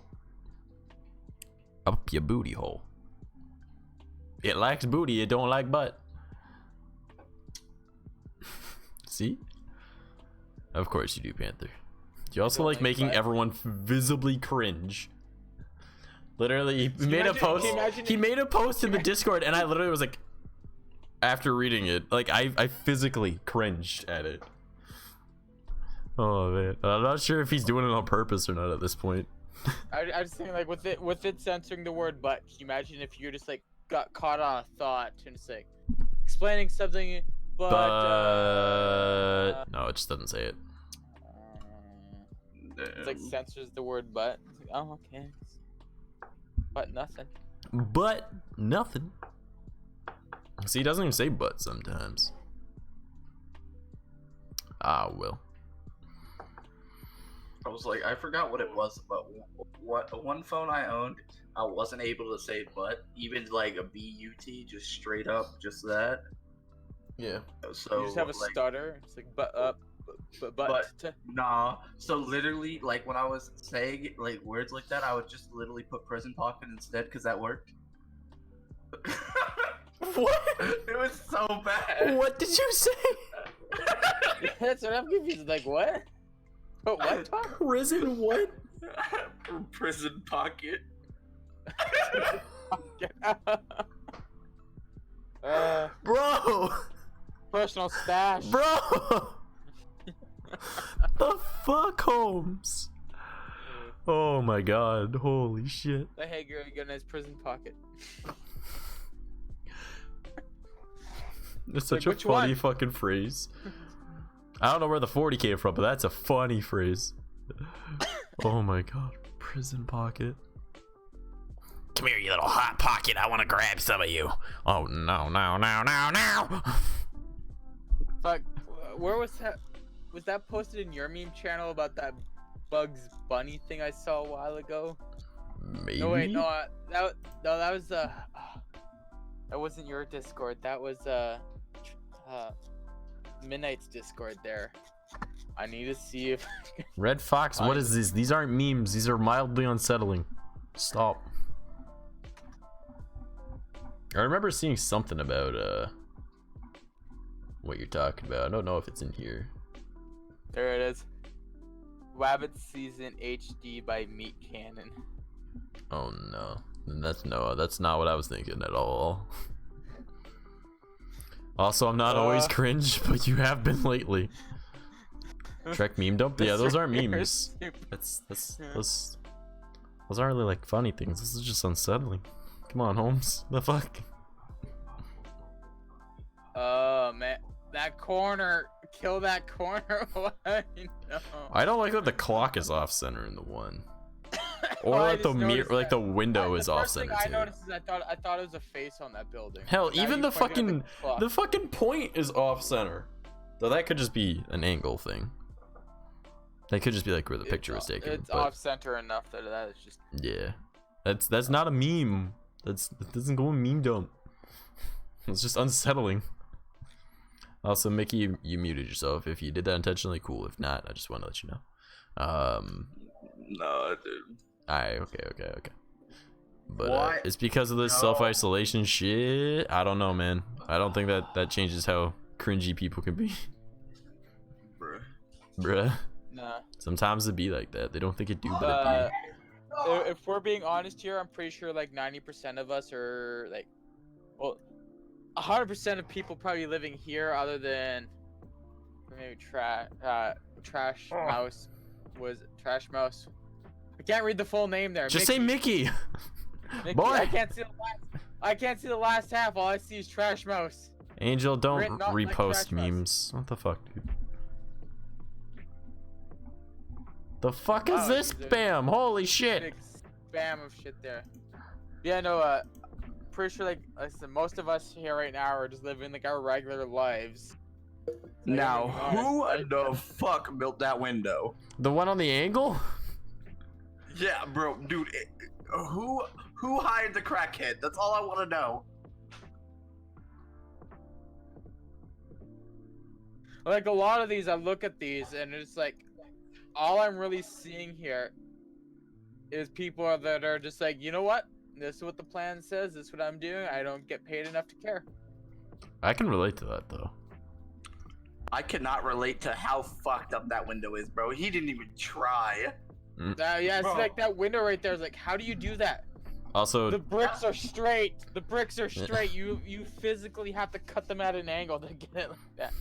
Up your booty hole. It likes booty, it don't like butt. See? Of course you do, Panther. You also like making everyone visibly cringe. Literally, he made a post. He made a post in the Discord, and I literally was like, after reading it, like I physically cringed at it. Oh man, I'm not sure if he's doing it on purpose or not at this point. I just think like with it censoring the word "but," can you imagine if you're just like got caught on a thought and it's like explaining something, but no, it just doesn't say it. It's like censors the word "but." It's like, oh, okay. But nothing. But nothing. See, he doesn't even say "but" sometimes. Ah, well. I was like, I forgot what it was, but what one phone I owned, I wasn't able to say "but," even like a B-U-T, just straight up, just that. Yeah. So you just have a stutter. It's like but nah. So literally, like when I was saying like words like that, I would just literally put prison pocket instead, because that worked. What? It was so bad. What did you say? That's what I'm confused. Like what? But what? Prison what? Prison pocket. Bro. Personal stash. Bro. The fuck, Holmes? Oh my god, holy shit. The hey girl, you got a nice prison pocket. That's such a funny fucking phrase. I don't know where the 40 came from, but that's a funny phrase. Oh my god, prison pocket. Come here, you little hot pocket. I want to grab some of you. Oh no, no, no, no, no. Fuck, where was that? Was that posted in your meme channel about that Bugs Bunny thing I saw a while ago? Maybe. No wait, no, that was that wasn't your Discord. That was Midnight's Discord there. I need to see if Red Fox, what is this? These aren't memes. These are mildly unsettling. Stop. I remember seeing something about what you're talking about. I don't know if it's in here. There it is. Wabbit Season HD by Meat Cannon. Oh no. That's not what I was thinking at all. Also, I'm not always cringe, but you have been lately. Trek meme dump? Yeah, those aren't memes. Those aren't really like funny things. This is just unsettling. Come on, Holmes. The fuck? Oh man, that corner. Kill that corner. No. I don't like that the clock is off center in the one. Or Well, like the mirror, like the window is off center The first thing too. I noticed is I thought it was a face on that building. Hell, Now even you the pointed at fucking clock. the fucking point is off center. Though that could just be an angle thing. That could just be like where the picture was taken. It's but off center enough that is just. yeah, that's not a meme. That doesn't go in meme dump. It's just unsettling. Also, Mickey, you muted yourself. If you did that intentionally, cool. If not, I just want to let you know. No, I didn't. Alright, okay. But What? it's because of this No. self-isolation shit. I don't know, man. I don't think that changes how cringy people can be. Bruh. Nah. Sometimes it be like that. They don't think it do, but it If we're being honest here, I'm pretty sure like 90% of us are like, well, 100% of people probably living here, other than maybe Trash Mouse. Was it Trash Mouse? I can't read the full name there. just say Mickey. Mickey. Boy. I can't see the last half. All I see is Trash Mouse. Angel, don't Written not like repost Trash Mouse. memes. What the fuck, dude? The fuck is Wow, this dude. spam? Holy shit. Big spam of shit there. Yeah, no, pretty sure like I said, most of us here right now are just living like our regular lives. Now, Like, who honest, the fuck built that window? The one on the angle? Yeah, bro, dude. Who hired the crackhead? That's all I want to know. Like a lot of these, I look at these and it's like, all I'm really seeing here is people that are just like, you know what? This is what the plan says. This is what I'm doing. I don't get paid enough to care. I can relate to that though. I cannot relate to how fucked up that window is, bro. He didn't even try. Yeah, it's Bro. like that window right there is like, how do you do that? Also, The bricks are straight. The bricks are straight. You physically have to cut them at an angle to get it like that.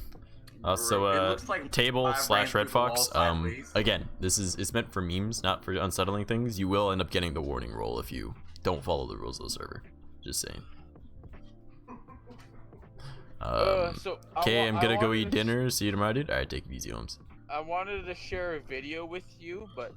Also, It looks like table I / ran Red through the Fox. wall sideways. Again, it's meant for memes, not for unsettling things. You will end up getting the warning roll if you don't follow the rules of the server. Just saying. So Okay, I'm gonna go wanted eat to dinner. See you tomorrow, dude. Alright, take it easy, Holmes. I wanted to share a video with you, but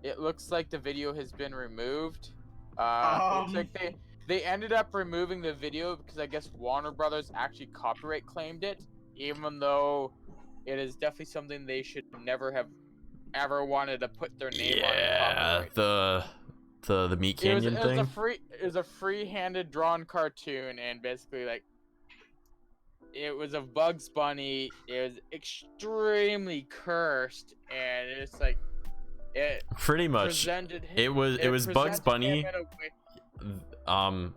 it looks like the video has been removed. Looks like they ended up removing the video because I guess Warner Brothers actually copyright claimed it, even though it is definitely something they should never have ever wanted to put their name on. And Yeah, copyright. the Meat Canyon thing. It was a free-handed drawn cartoon, and basically like it was of Bugs Bunny. It was extremely cursed, and it's like it Pretty much. presented him, It was Bugs presented Bunny. him in a way-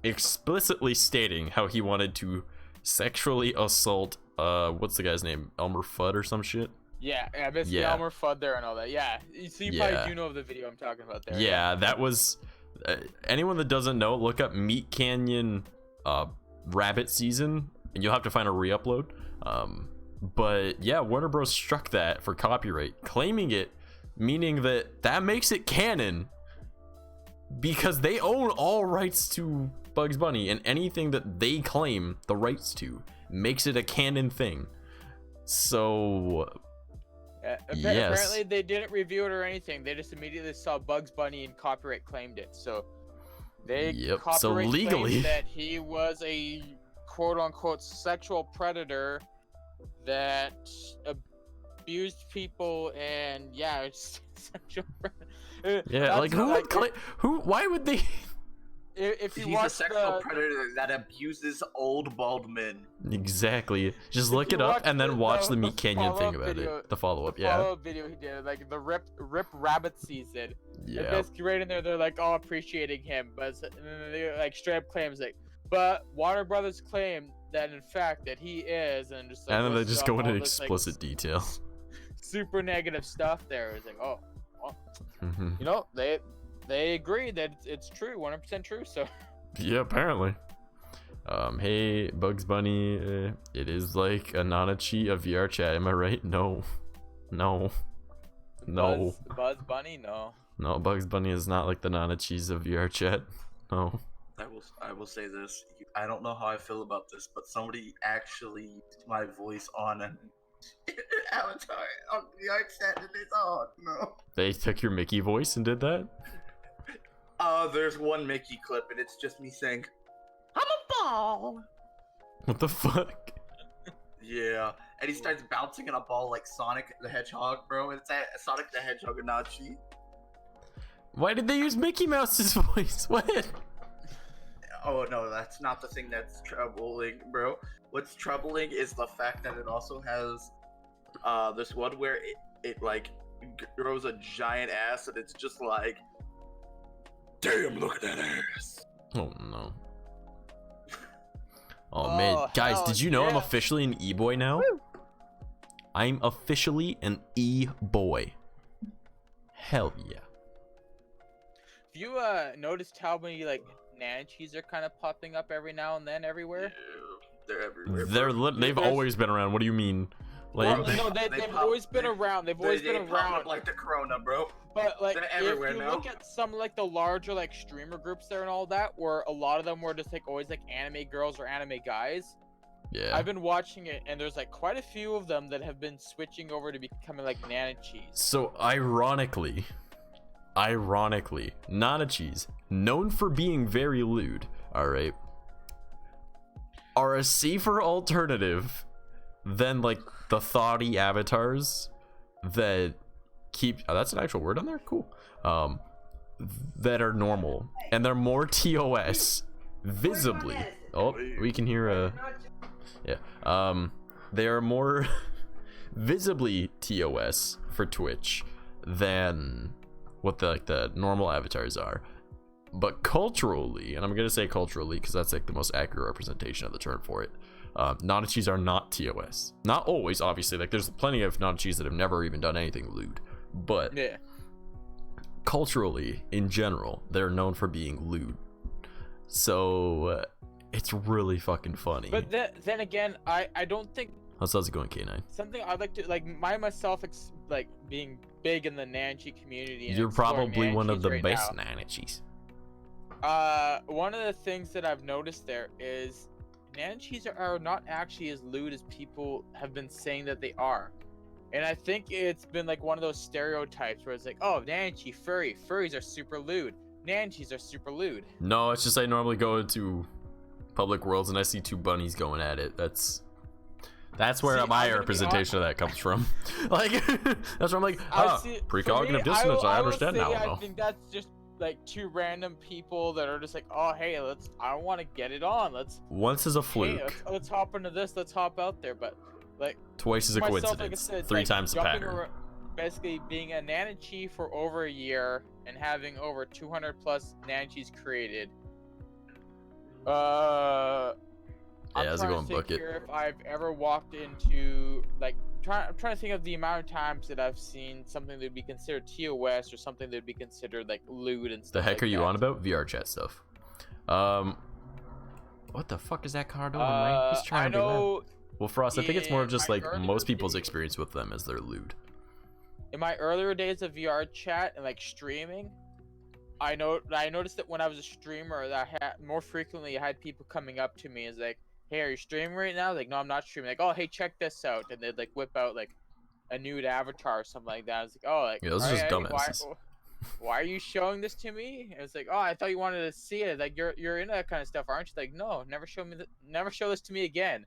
Explicitly stating how he wanted to sexually assault what's the guy's name, Elmer Fudd or some shit. Yeah, basically Yeah. Elmer Fudd there and all that. Yeah, so you Yeah. probably do know of the video I'm talking about there. Yeah, that was anyone that doesn't know, look up Meat Canyon rabbit season and you'll have to find a re-upload. But yeah, Warner Bros struck that for copyright, claiming it, meaning that makes it canon because they own all rights to Bugs Bunny, and anything that they claim the rights to makes it a canon thing. So yes. Apparently they didn't review it or anything. They just immediately saw Bugs Bunny and copyright claimed it. So they Yep, copyright so legally claimed that he was a quote unquote sexual predator that abused people, and yeah, it's sexual. Yeah, like who would who? Why would they? If you He's watch a sexual predator that abuses old bald men. Exactly. Just if look you it up watch and then watch the Meat Canyon follow-up thing about video- it. The follow-up, the yeah. follow-up video he did, like the Rip Rabbit season. And Yeah. basically right in there, they're like all appreciating him, but and then they like straight up claims like, but Warner Brothers claim that in fact that he is, and just like, And then they lists just off go into all this, like, explicit detail. super negative stuff there. It's like, oh, well, Mhm. you know, they agree that it's true, 100% true. So Yeah, apparently. Hey, Bugs Bunny, it is like a non-cheat of VR chat. Am I right? No. Buzz Bunny, no. No, Bugs Bunny is not like the non-cheese of VR chat. No. I will say this. I don't know how I feel about this, but somebody actually used my voice on an avatar on the art set, and it's on. No. They took your Mickey voice and did that? There's one Mickey clip, and it's just me saying, "I'm a ball." What the fuck? Yeah, and he starts bouncing in a ball like Sonic the Hedgehog, bro. And it's Sonic the Hedgehog and not cheat. Why did they use Mickey Mouse's voice? What? Oh no, that's not the thing that's troubling, bro. What's troubling is the fact that it also has this one where it like grows a giant ass, and it's just like, damn, look at that ass. Oh no. Oh man, guys, did you know I'm officially an e-boy now? Woo. I'm officially an e-boy. Hell yeah. Have you noticed how many like nanachees are kind of popping up every now and then everywhere? Yeah, they're everywhere. They've always been around. What do you mean? Like, Well, no, they've always been around. They've always been around. Up like the corona, bro. But like, They're if everywhere you now. look at some like the larger like streamer groups there and all that, where a lot of them were just like always like anime girls or anime guys. yeah. I've been watching it, and there's like quite a few of them that have been switching over to becoming like nanachees. So ironically, nanachees, known for being very lewd, alright, are a safer alternative than like the thoughty avatars that keep that's an actual word on there? Cool. That are normal. And they're more TOS visibly. Oh, we can hear yeah. They are more visibly TOS for Twitch than what the normal avatars are. But culturally, and I'm gonna say culturally because that's like the most accurate representation of the term for it, nanachees are not TOS. Not always, obviously. Like there's plenty of nanachees that have never even done anything lewd, but Yeah. culturally, in general, they're known for being lewd. So it's really fucking funny. But then again, I don't think How's it going, K9? something I'd like to like myself like being big in the nanchi community. And You're exploring probably one of nanachees the right best now. nanachees. One of the things that I've noticed there is nanachees are not actually as lewd as people have been saying that they are. And I think it's been like one of those stereotypes where it's like, oh, nanachi, furries are super lewd. Nanachees are super lewd. No, it's just I normally go into public worlds and I see two bunnies going at it. That's where See, my I'm gonna be representation of that comes from. Like, that's where I'm like, See, precognitive for me, dissonance. I will understand say now. I No. think that's just like two random people that are just like, oh, hey, I want to get it on. Once is a Hey, fluke, let's hop into this. Let's hop out there. But like, twice is a myself, coincidence, like I said, it's three like times the jumping pattern. basically being a nanachi for over a year and having over 200 plus nanachis created. Yeah, how's it going, Bucket? If I've ever walked into like I'm trying to think of the amount of times that I've seen something that would be considered TOS or something that would be considered like lewd and stuff. The heck like are you that. on about? VR chat stuff. What the fuck is that car doing, man? He's trying I to do that. know Well, for us, I think it's more of in just my like earlier most people's days- experience with them as they're lewd. in my earlier days of VR chat and like streaming, I noticed that when I was a streamer, that I had more frequently I had people coming up to me as like, "Hey, are you streaming right now?" Like, "No, I'm not streaming." Like, "Oh, hey, check this out," and they'd like whip out like a nude avatar or something like that. I was like, "Oh, like Yeah, those are just alright, dumbasses. Why are you showing this to me?" And it's like, "Oh, I thought you wanted to see it. Like, you're into that kind of stuff, aren't you?" Like, "No, never show this to me again."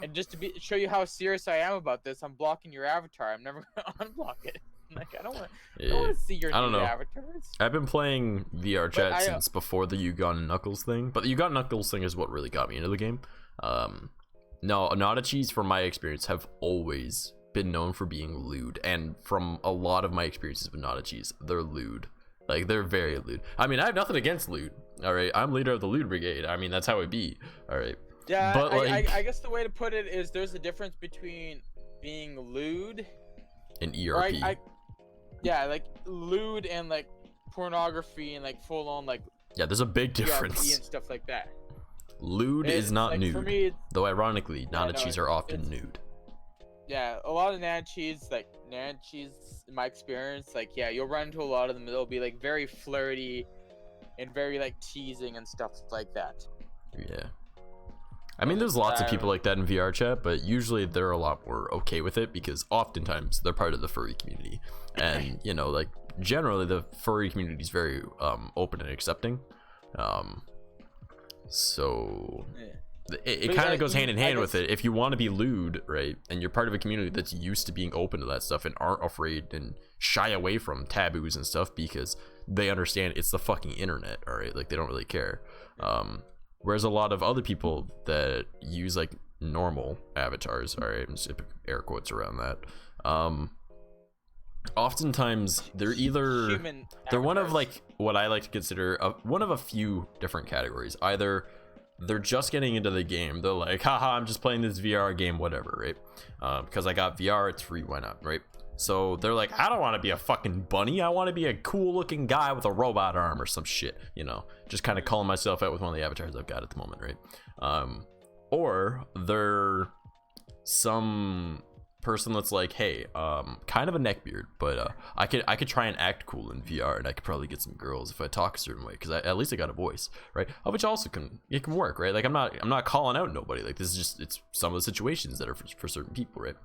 And just to show you how serious I am about this, I'm blocking your avatar. I'm never gonna unblock it. Like, I don't want to see your new avatars. I've been playing VR chat since before the You Got Knuckles thing, but the You Got Knuckles thing is what really got me into the game. No, Anodichis, from my experience, have always been known for being lewd, and from a lot of my experiences with Anodichis, they're lewd. Like, they're very lewd. I mean, I have nothing against lewd. All right, I'm leader of the lewd brigade. I mean, that's how it be. All right. Yeah, but I guess the way to put it is there's a difference between being lewd and ERP. Yeah, like lewd and like pornography and like full on like. Yeah, there's a big difference. ERP and stuff like that. Lewd is not like, nude. For me, though ironically, Nanachis are often nude. Yeah, a lot of Nanachis, in my experience, like, yeah, you'll run into a lot of them. They'll be like very flirty and very like teasing and stuff like that. Yeah. I mean, there's lots of people like that in VR chat, but usually they're a lot more okay with it because oftentimes they're part of the furry community. And, you know, like, generally the furry community is very open and accepting. So it kind of goes hand in hand with it. If you want to be lewd, right, and you're part of a community that's used to being open to that stuff and aren't afraid and shy away from taboos and stuff because they understand it's the fucking internet, all right? Like, they don't really care. Whereas a lot of other people that use like normal avatars, all right, I'm just air quotes around that. Oftentimes they're either they're one of like what I like to consider one of a few different categories. Either they're just getting into the game, they're like, haha, I'm just playing this VR game, whatever, right? Because I got VR, it's free, why not, right? So they're like, I don't want to be a fucking bunny, I want to be a cool looking guy with a robot arm or some shit, you know, just kind of calling myself out with one of the avatars I've got at the moment, right? Or they're some person that's like, hey, kind of a neckbeard, but I could try and act cool in VR, and I could probably get some girls if I talk a certain way, because at least I got a voice, right? Which also can work, right? Like, I'm not calling out nobody. Like, this is just, it's some of the situations that are for certain people, right?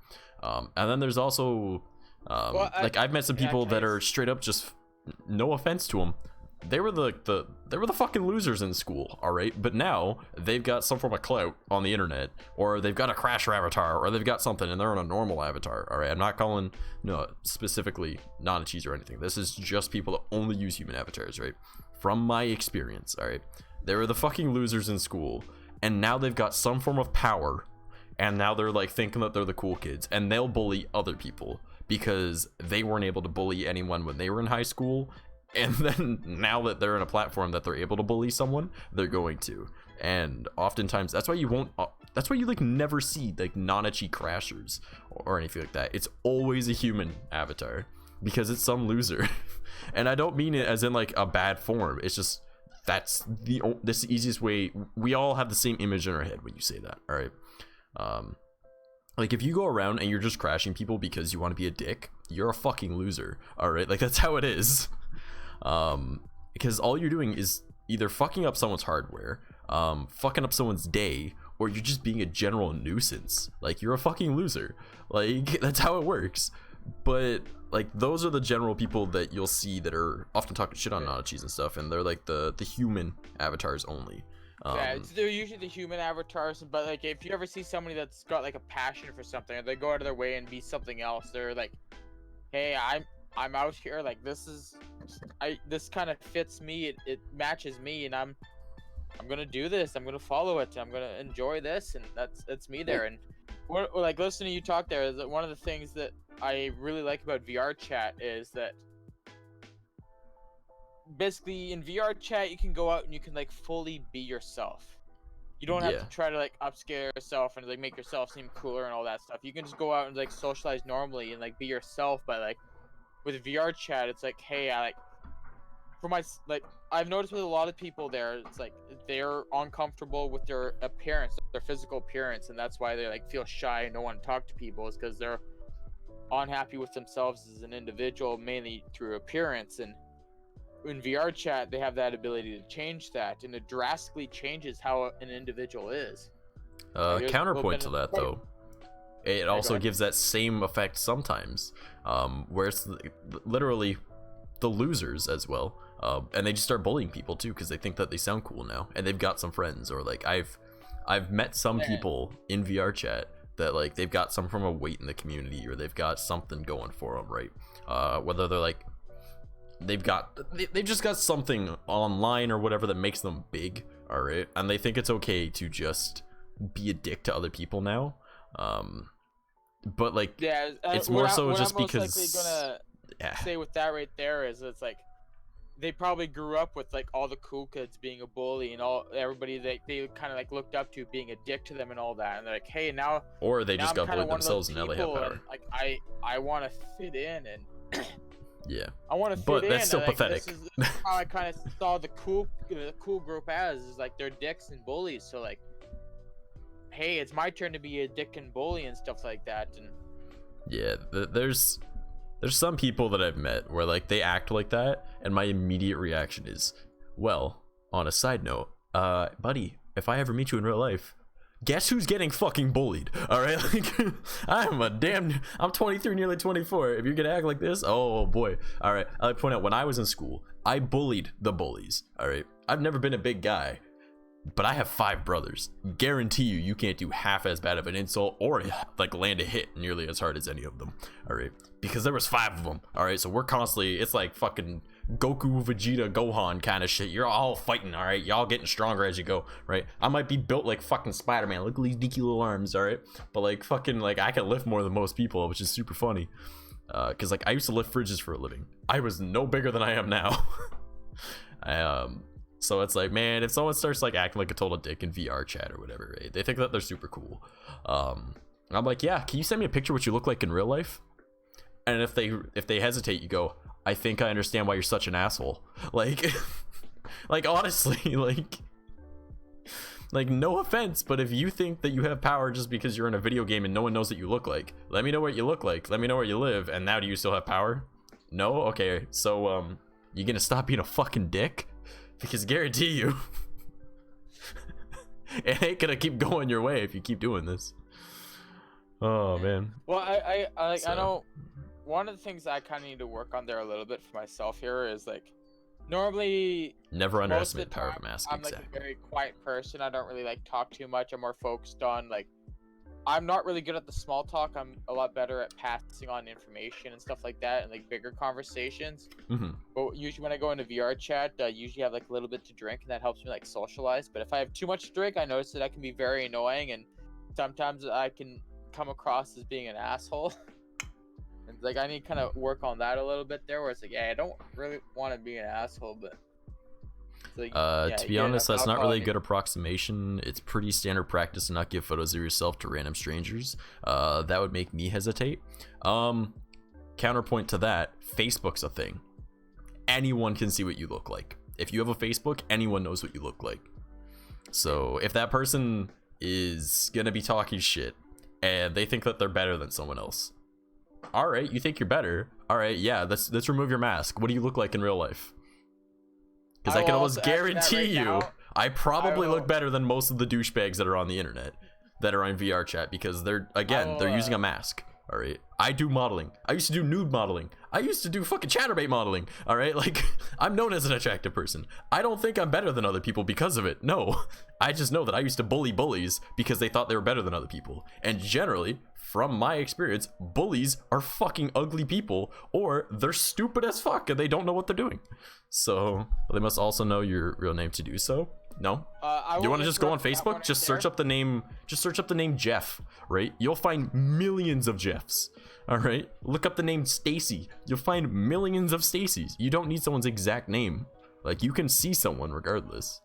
And then there's also like, I've met some people that are straight up just, no offense to them, they were the fucking losers in school, all right? But now they've got some form of clout on the internet, or they've got a crasher avatar, or they've got something and they're on a normal avatar, all right? I'm not calling specifically Nanachis or anything. This is just people that only use human avatars, right? From my experience, all right? They were the fucking losers in school, and now they've got some form of power, and now they're like thinking that they're the cool kids, and they'll bully other people because they weren't able to bully anyone when they were in high school. And then now that they're in a platform that they're able to bully someone, they're going to. And oftentimes that's why you like never see like Nanachi crashers or anything like that. It's always a human avatar because it's some loser. And I don't mean it as in like a bad form. It's just that's the easiest way. We all have the same image in our head when you say that, all right? Like, if you go around and you're just crashing people because you want to be a dick, you're a fucking loser, all right? Like, that's how it is. Because all you're doing is either fucking up someone's hardware, fucking up someone's day, or you're just being a general nuisance. Like, you're a fucking loser. Like, that's how it works. But like, those are the general people that you'll see that are often talking shit on Nanachis and stuff, and they're like the human avatars only. Yeah, they're usually the human avatars, but like, if you ever see somebody that's got like a passion for something, or they go out of their way and be something else, they're like, hey, I'm out here, like, this kind of fits me, it matches me, and I'm gonna do this, I'm gonna follow it, I'm gonna enjoy this, and that's me there. And like, listening to you talk there, is that one of the things that I really like about VR chat is that basically in VR chat you can go out and you can like fully be yourself. You don't have to try to like upscale yourself and like make yourself seem cooler and all that stuff. You can just go out and like socialize normally and like be yourself. But like with VR chat, it's like, hey, I've noticed with a lot of people there, it's like they're uncomfortable with their appearance, their physical appearance, and that's why they like feel shy and don't want to talk to people, is because they're unhappy with themselves as an individual, mainly through appearance. And in VR chat, they have that ability to change that, and it drastically changes how an individual is. Counterpoint to that, though, it also gives that same effect sometimes, where it's literally the losers as well, and they just start bullying people too because they think that they sound cool now, and they've got some friends, or like I've I've met some people in VR chat that like they've got some from a weight in the community, or they've got something going for them, right? Whether they're like they've just got something online or whatever that makes them big, all right, and they think it's okay to just be a dick to other people now. But like, yeah, it's more so just I'm because most likely gonna say with that right there is it's like they probably grew up with like all the cool kids being a bully and everybody that they kind of like looked up to being a dick to them and all that, and they're like, hey, now, or they just I'm got bullied themselves and now they have power. And, like I want to fit in and yeah, I want to fit but in. that's still and, like, pathetic. This is how I kind of saw the cool group as is like they're dicks and bullies. So like, hey, it's my turn to be a dick and bully and stuff like that. And yeah, there's some people that I've met where like they act like that, and my immediate reaction is, well, on a side note, buddy, if I ever meet you in real life, guess who's getting fucking bullied? All right, like I'm 23, nearly 24. If you're gonna act like this, oh boy. All right, I point out when I was in school, I bullied the bullies. All right, I've never been a big guy, but I have 5 brothers. Guarantee you can't do half as bad of an insult or like land a hit nearly as hard as any of them. All right, because there was 5 of them. All right, so we're constantly, it's like fucking Goku, Vegeta, Gohan kind of shit. You're all fighting. All right, y'all getting stronger as you go. Right, I might be built like fucking Spider-Man. Look at these geeky little arms. All right, but like fucking like I can lift more than most people, which is super funny. Because like I used to lift fridges for a living. I was no bigger than I am now. So it's like, man, if someone starts like acting like a total dick in VR chat or whatever, right? They think that they're super cool. I'm like, yeah, can you send me a picture of what you look like in real life? And if they hesitate, you go, I think I understand why you're such an asshole. Like, like honestly, like no offense, but if you think that you have power just because you're in a video game and no one knows what you look like, let me know what you look like. Let me know where you live. And now do you still have power? No? Okay. So, you gonna stop being a fucking dick? Because guarantee you, it ain't gonna keep going your way if you keep doing this. Oh man. Well, I know one of the things I kind of need to work on there a little bit for myself here is like, normally never underestimate the power of a mask. I'm like a very quiet person. I don't really like talk too much. I'm more focused on like, I'm not really good at the small talk. I'm a lot better at passing on information and stuff like that and like bigger conversations. Mm-hmm. But usually when I go into VR chat, I usually have like a little bit to drink, and that helps me like socialize. But if I have too much to drink, I notice that I can be very annoying, and sometimes I can come across as being an asshole. And like I need to kind of work on that a little bit there, where it's like, yeah, I don't really want to be an asshole, but like, to be honest, that's not really a good approximation. It's pretty standard practice to not give photos of yourself to random strangers. That would make me hesitate. Counterpoint to that, Facebook's a thing. Anyone can see what you look like. If you have a Facebook, anyone knows what you look like. So if that person is gonna be talking shit and they think that they're better than someone else, all right, you think you're better, all right, yeah, let's remove your mask. What do you look like in real life? Because I can almost guarantee you, I probably look better than most of the douchebags that are on the internet, that are on VR chat, because they're using a mask. All right, I do modeling. I used to do nude modeling. I used to do fucking chatterbait modeling. All right, like I'm known as an attractive person. I don't think I'm better than other people because of it. No, I just know that I used to bully bullies because they thought they were better than other people. And generally, from my experience, bullies are fucking ugly people, or they're stupid as fuck and they don't know what they're doing. So they must also know your real name to do so. No? Do you want to just go on Facebook? Just search up the name. Just search up the name Jeff, right? You'll find millions of Jeffs. All right. Look up the name Stacy. You'll find millions of Stacys. You don't need someone's exact name. Like you can see someone regardless.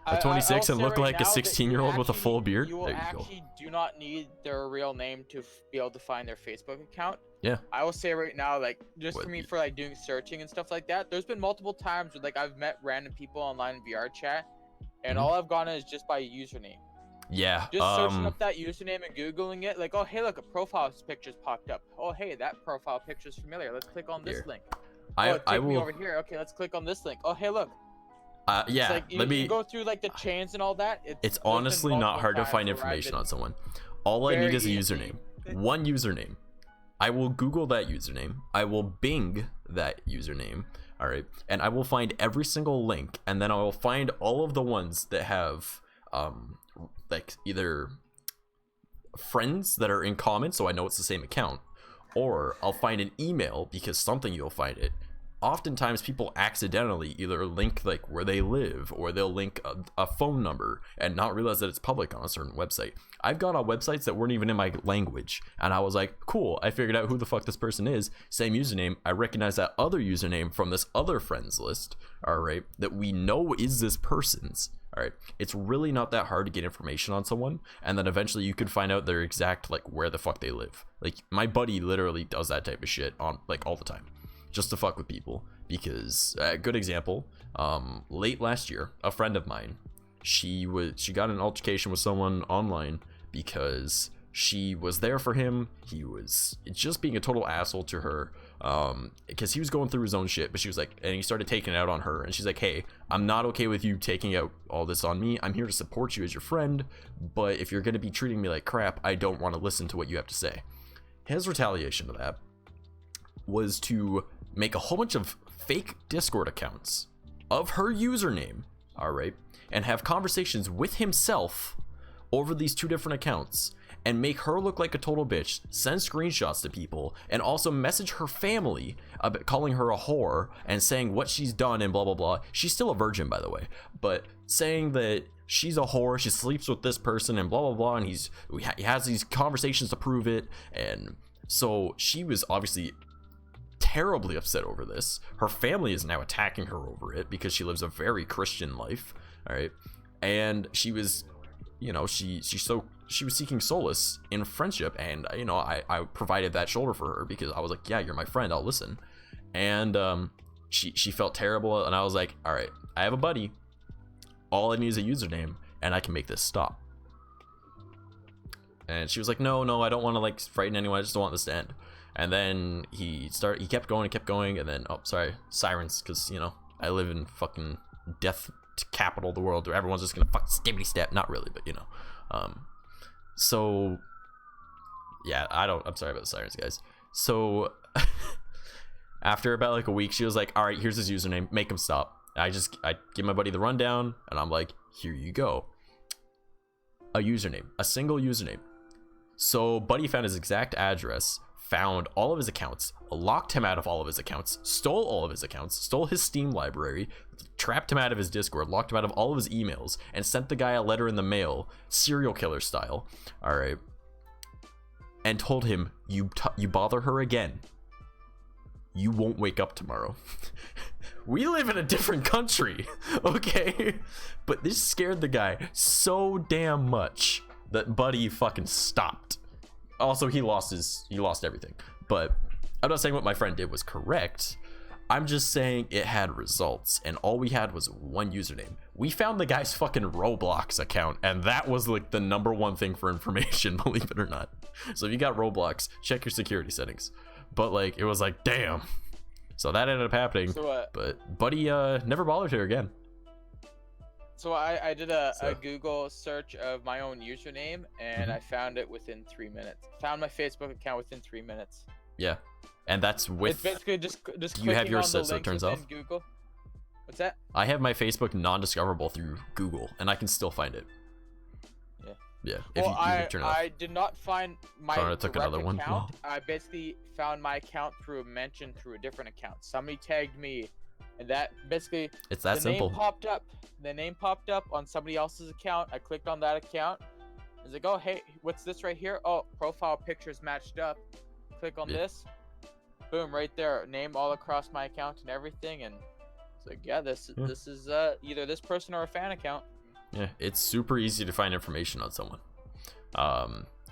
At 26 and look like a 16-year-old with a full beard. You will actually do not need their real name to be able to find their Facebook account. Yeah. I will say right now, like, just for me, for like doing searching and stuff like that, there's been multiple times where like I've met random people online in VR chat, and all I've gotten is just by username. Yeah. Just searching up that username and Googling it, like, oh hey, look, a profile picture's popped up. Oh hey, that profile picture's familiar. Let's click on this link. I will. Me over here. Okay, let's click on this link. Oh hey, look. Yeah, like you go through like the chains and all that. It's honestly not hard to find information on someone. All I need is a username. One username. I will Google that username. I will Bing that username. All right. And I will find every single link. And then I will find all of the ones that have like either friends that are in common, so I know it's the same account, or I'll find an email because something you'll find it. Oftentimes people accidentally either link like where they live, or they'll link a phone number and not realize that it's public on a certain website. I've gone on websites that weren't even in my language, and I was like, cool, I figured out who the fuck this person is, same username, I recognize that other username from this other friends list, all right, that we know is this person's. All right, it's really not that hard to get information on someone, and then eventually you could find out their exact like where the fuck they live. Like my buddy literally does that type of shit on like all the time, just to fuck with people. Because a good example, late last year, a friend of mine, she got in an altercation with someone online because she was there for him. He was just being a total asshole to her, because he was going through his own shit, but she was like, and he started taking it out on her, and she's like, hey, I'm not okay with you taking out all this on me. I'm here to support you as your friend, but if you're going to be treating me like crap, I don't want to listen to what you have to say. His retaliation to that was to make a whole bunch of fake Discord accounts of her username, all right, and have conversations with himself over these two different accounts, and make her look like a total bitch, send screenshots to people, and also message her family about calling her a whore and saying what she's done and blah blah blah. She's still a virgin, by the way, but saying that she's a whore, she sleeps with this person and blah blah blah, and he has these conversations to prove it. And so she was obviously terribly upset over this. Her family is now attacking her over it because she lives a very Christian life, all right, and she was, you know, she was seeking solace in friendship, and you know, I provided that shoulder for her because I was like, yeah, you're my friend, I'll listen. And she felt terrible, and I was like, all right, I have a buddy, all I need is a username and I can make this stop. And she was like, no, I don't want to like frighten anyone, I just don't want this to end. And then he kept going, and then, oh sorry, sirens, because you know, I live in fucking death capital of the world where everyone's just gonna fucking skibbity step. Not really, but you know. So yeah, I'm sorry about the sirens, guys. So after about like a week, she was like, all right, here's his username, make him stop. I give my buddy the rundown, and I'm like, here you go, a username, a single username. So buddy found his exact address, found all of his accounts, locked him out of all of his accounts, stole all of his accounts, stole his Steam library, trapped him out of his Discord, locked him out of all of his emails, and sent the guy a letter in the mail, serial killer style, all right, and told him, you bother her again, you won't wake up tomorrow. We live in a different country, okay? But this scared the guy so damn much that buddy fucking stopped. Also, he lost everything. But I'm not saying what my friend did was correct. I'm just saying it had results, and all we had was one username. We found the guy's fucking Roblox account, and that was like the number one thing for information, believe it or not. So if you got Roblox, check your security settings. But like, it was like, damn. So that ended up happening. So, but buddy never bothered her again. So I did a Google search of my own username, and I found it within 3 minutes. Found my Facebook account within 3 minutes. Yeah, and that's with. It's basically just. Do you have yours set so it turns off? Google. What's that? I have my Facebook non-discoverable through Google, and I can still find it. Yeah. Yeah. If you turn it off. I did not find my took another one. account. I basically found my account through a mention through a different account. Somebody tagged me, and that basically. It's that simple. The name popped up on somebody else's account. I clicked on that account. I was like, oh, hey, what's this right here? Oh, profile pictures matched up. Click on this. Boom, right there. Name all across my account and everything. And it's like, yeah, this is either this person or a fan account. Yeah, it's super easy to find information on someone.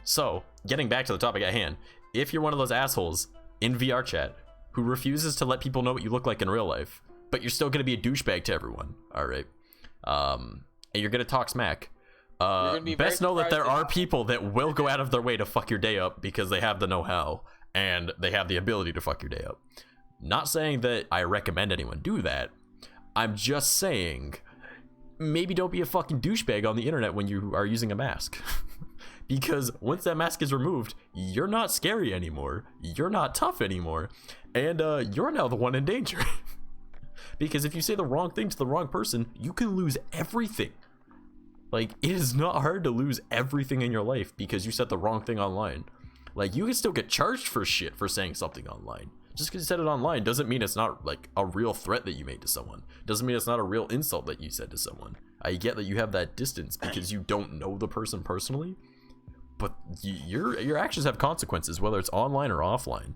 So, getting back to the topic at hand. If you're one of those assholes in VR chat who refuses to let people know what you look like in real life, but you're still going to be a douchebag to everyone, all right? And you're gonna talk smack. Best know that there are people that will go out of their way to fuck your day up because they have the know-how and they have the ability to fuck your day up. Not saying that I recommend anyone do that. I'm just saying maybe don't be a fucking douchebag on the internet when you are using a mask. Because once that mask is removed, you're not scary anymore, you're not tough anymore, and you're now the one in danger. Because if you say the wrong thing to the wrong person, you can lose everything. Like, it is not hard to lose everything in your life because you said the wrong thing online. Like, you can still get charged for shit for saying something online. Just because you said it online doesn't mean it's not, like, a real threat that you made to someone. Doesn't mean it's not a real insult that you said to someone. I get that you have that distance because you don't know the person personally, but your actions have consequences, whether it's online or offline.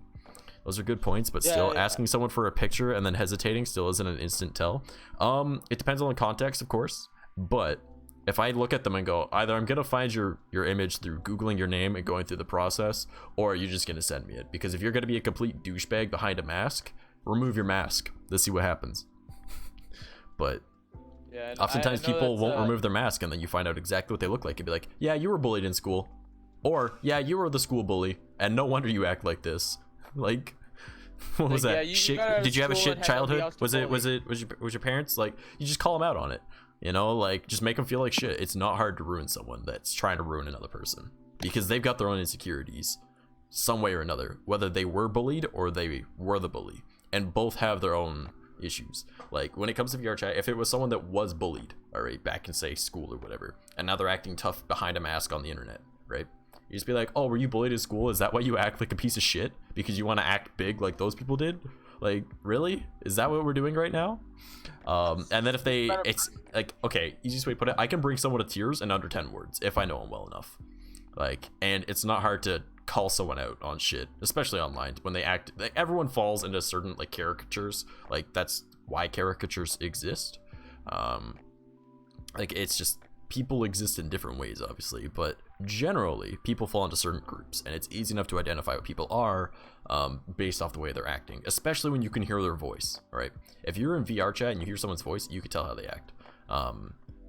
Those are good points, but still, asking someone for a picture and then hesitating still isn't an instant tell. It depends on the context, of course, but if I look at them and go, either I'm gonna find your image through Googling your name and going through the process, or you're just gonna send me it. Because if you're gonna be a complete douchebag behind a mask, remove your mask. Let's see what happens. But yeah, oftentimes people won't remove their mask, and then you find out exactly what they look like and be like, yeah, you were bullied in school, or yeah, you were the school bully, and no wonder you act like this. Like, what was that? Did you have a shit childhood? Was your parents like? You just call them out on it. You know, like, just make them feel like shit. It's not hard to ruin someone that's trying to ruin another person because they've got their own insecurities some way or another, whether they were bullied or they were the bully, and both have their own issues. Like, when it comes to VR chat, if it was someone that was bullied, all right, back in, say, school or whatever, and now they're acting tough behind a mask on the internet, right? You just be like, oh, were you bullied in school? Is that why you act like a piece of shit? Because you want to act big like those people did? Like, really? Is that what we're doing right now? And then if it's like, okay, easiest way to put it, I can bring someone to tears in under 10 words if I know them well enough. Like, and it's not hard to call someone out on shit, especially online, when they act, like, everyone falls into certain, like, caricatures. Like, that's why caricatures exist. Like, it's just, people exist in different ways, obviously, but generally people fall into certain groups, and it's easy enough to identify what people are based off the way they're acting, especially when you can hear their voice. Right? If you're in VR chat and you hear someone's voice, you can tell how they act.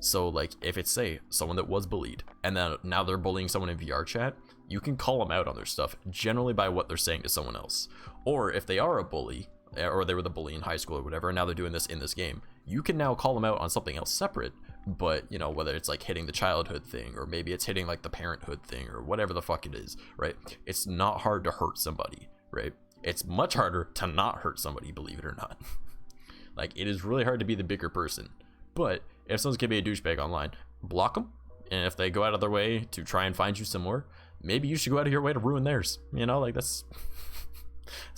So, like, if it's, say, someone that was bullied and then now they're bullying someone in VR chat, you can call them out on their stuff generally by what they're saying to someone else. Or if they are a bully, or they were the bully in high school or whatever, and now they're doing this in this game, you can now call them out on something else separate. But, you know, whether it's like hitting the childhood thing, or maybe it's hitting like the parenthood thing, or whatever the fuck it is, right? It's not hard to hurt somebody, right? It's much harder to not hurt somebody, believe it or not. Like, it is really hard to be the bigger person. But if someone's gonna be a douchebag online, block them. And if they go out of their way to try and find you some more, maybe you should go out of your way to ruin theirs. You know, like, that's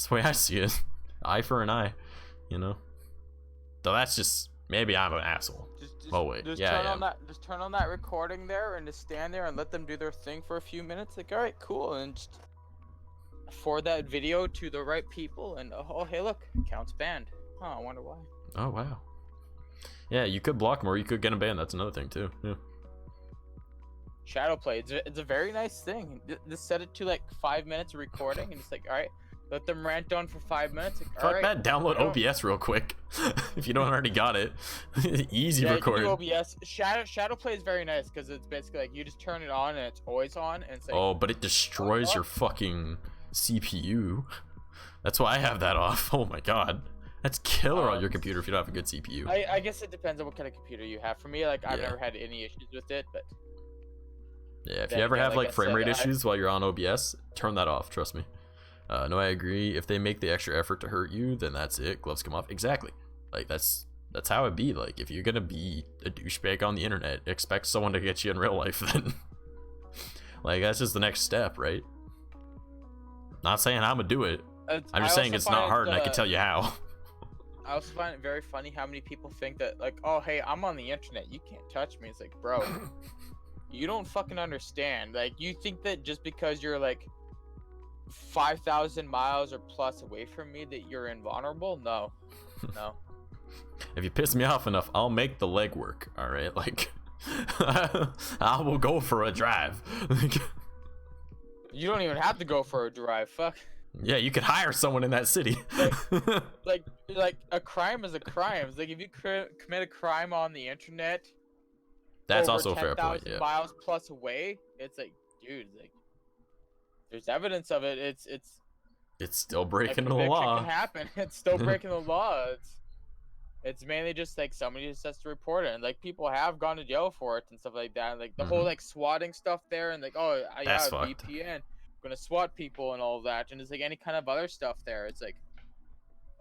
the way I see it. Eye for an eye, you know? Though that's just, maybe I'm an asshole. Oh wait, just yeah, just turn on that recording there and just stand there and let them do their thing for a few minutes. Like, all right, cool, and just forward that video to the right people. And oh, hey, look, account's banned. Oh, I wonder why. Oh wow. Yeah, you could block them or you could get them banned. That's another thing too. Yeah. Shadow play. It's a very nice thing. Just set it to like 5 minutes of recording, and it's like, all right, let them rant on for 5 minutes. Like, fuck that, download OBS real quick if you don't already got it. Easy record. OBS. Shadow play is very nice because it's basically like you just turn it on and it's always on, and it's like, oh, but it destroys your fucking CPU. That's why I have that off. Oh my god, that's killer on your computer if you don't have a good CPU. I guess it depends on what kind of computer you have. For me, like, I've never had any issues with it, but yeah, if you ever have like frame rate issues while you're on OBS, turn that off. Trust me. No, I agree. If they make the extra effort to hurt you, then that's it. Gloves come off. Exactly. Like, that's how it be. Like, if you're gonna be a douchebag on the internet, expect someone to get you in real life. Then, like, that's just the next step, right? Not saying I'm gonna do it. I'm just saying it's not hard, and I can tell you how. I also find it very funny how many people think that, like, oh, hey, I'm on the internet, you can't touch me. It's like, bro, you don't fucking understand. Like, you think that just because you're like 5,000 miles or plus away from me that you're invulnerable? No. If you piss me off enough, I'll make the legwork. All right, like, I will go for a drive. You don't even have to go for a drive. Fuck. Yeah, you could hire someone in that city. like a crime is a crime. It's like, if you commit a crime on the internet, that's over also a fair point. Yeah. miles plus away, it's like, dude, like, there's evidence of it. It's still breaking the law. It can happen. It's still breaking the law. It's mainly just like somebody just has to report it, and like people have gone to jail for it and stuff like that. And, like, the whole like swatting stuff there, and like, oh, I have a VPN, I'm gonna swat people and all of that, and it's like any kind of other stuff there. It's like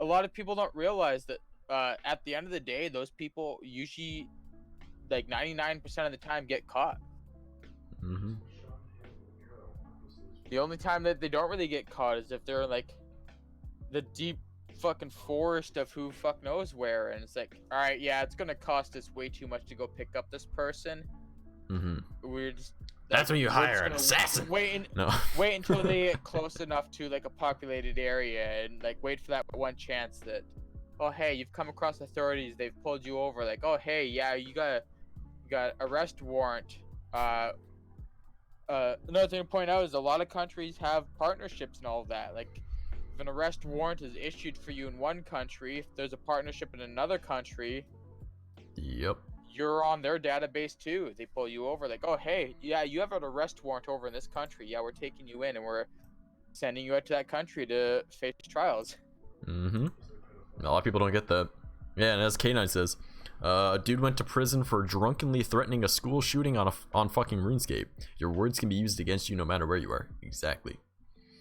a lot of people don't realize that at the end of the day, those people usually like 99% of the time get caught. Mm-hmm. The only time that they don't really get caught is if they're like the deep fucking forest of who fuck knows where, and it's like, all right, yeah, it's gonna cost us way too much to go pick up this person. Mm-hmm. We're just That's when you we're hire just an gonna assassin. No. Wait until they get close enough to like a populated area, and like wait for that one chance that, oh hey, you've come across authorities, they've pulled you over, like, oh hey, yeah, you got arrest warrant. Another thing to point out is a lot of countries have partnerships and all of that. Like, if an arrest warrant is issued for you in one country, if there's a partnership in another country, Yep. you're on their database too. They pull you over, like, oh hey, yeah, you have an arrest warrant over in this country. Yeah, we're taking you in and we're sending you out to that country to face trials. Mm-hmm. A lot of people don't get that. Yeah, and as K9 says, a dude went to prison for drunkenly threatening a school shooting on fucking RuneScape. Your words can be used against you no matter where you are. Exactly.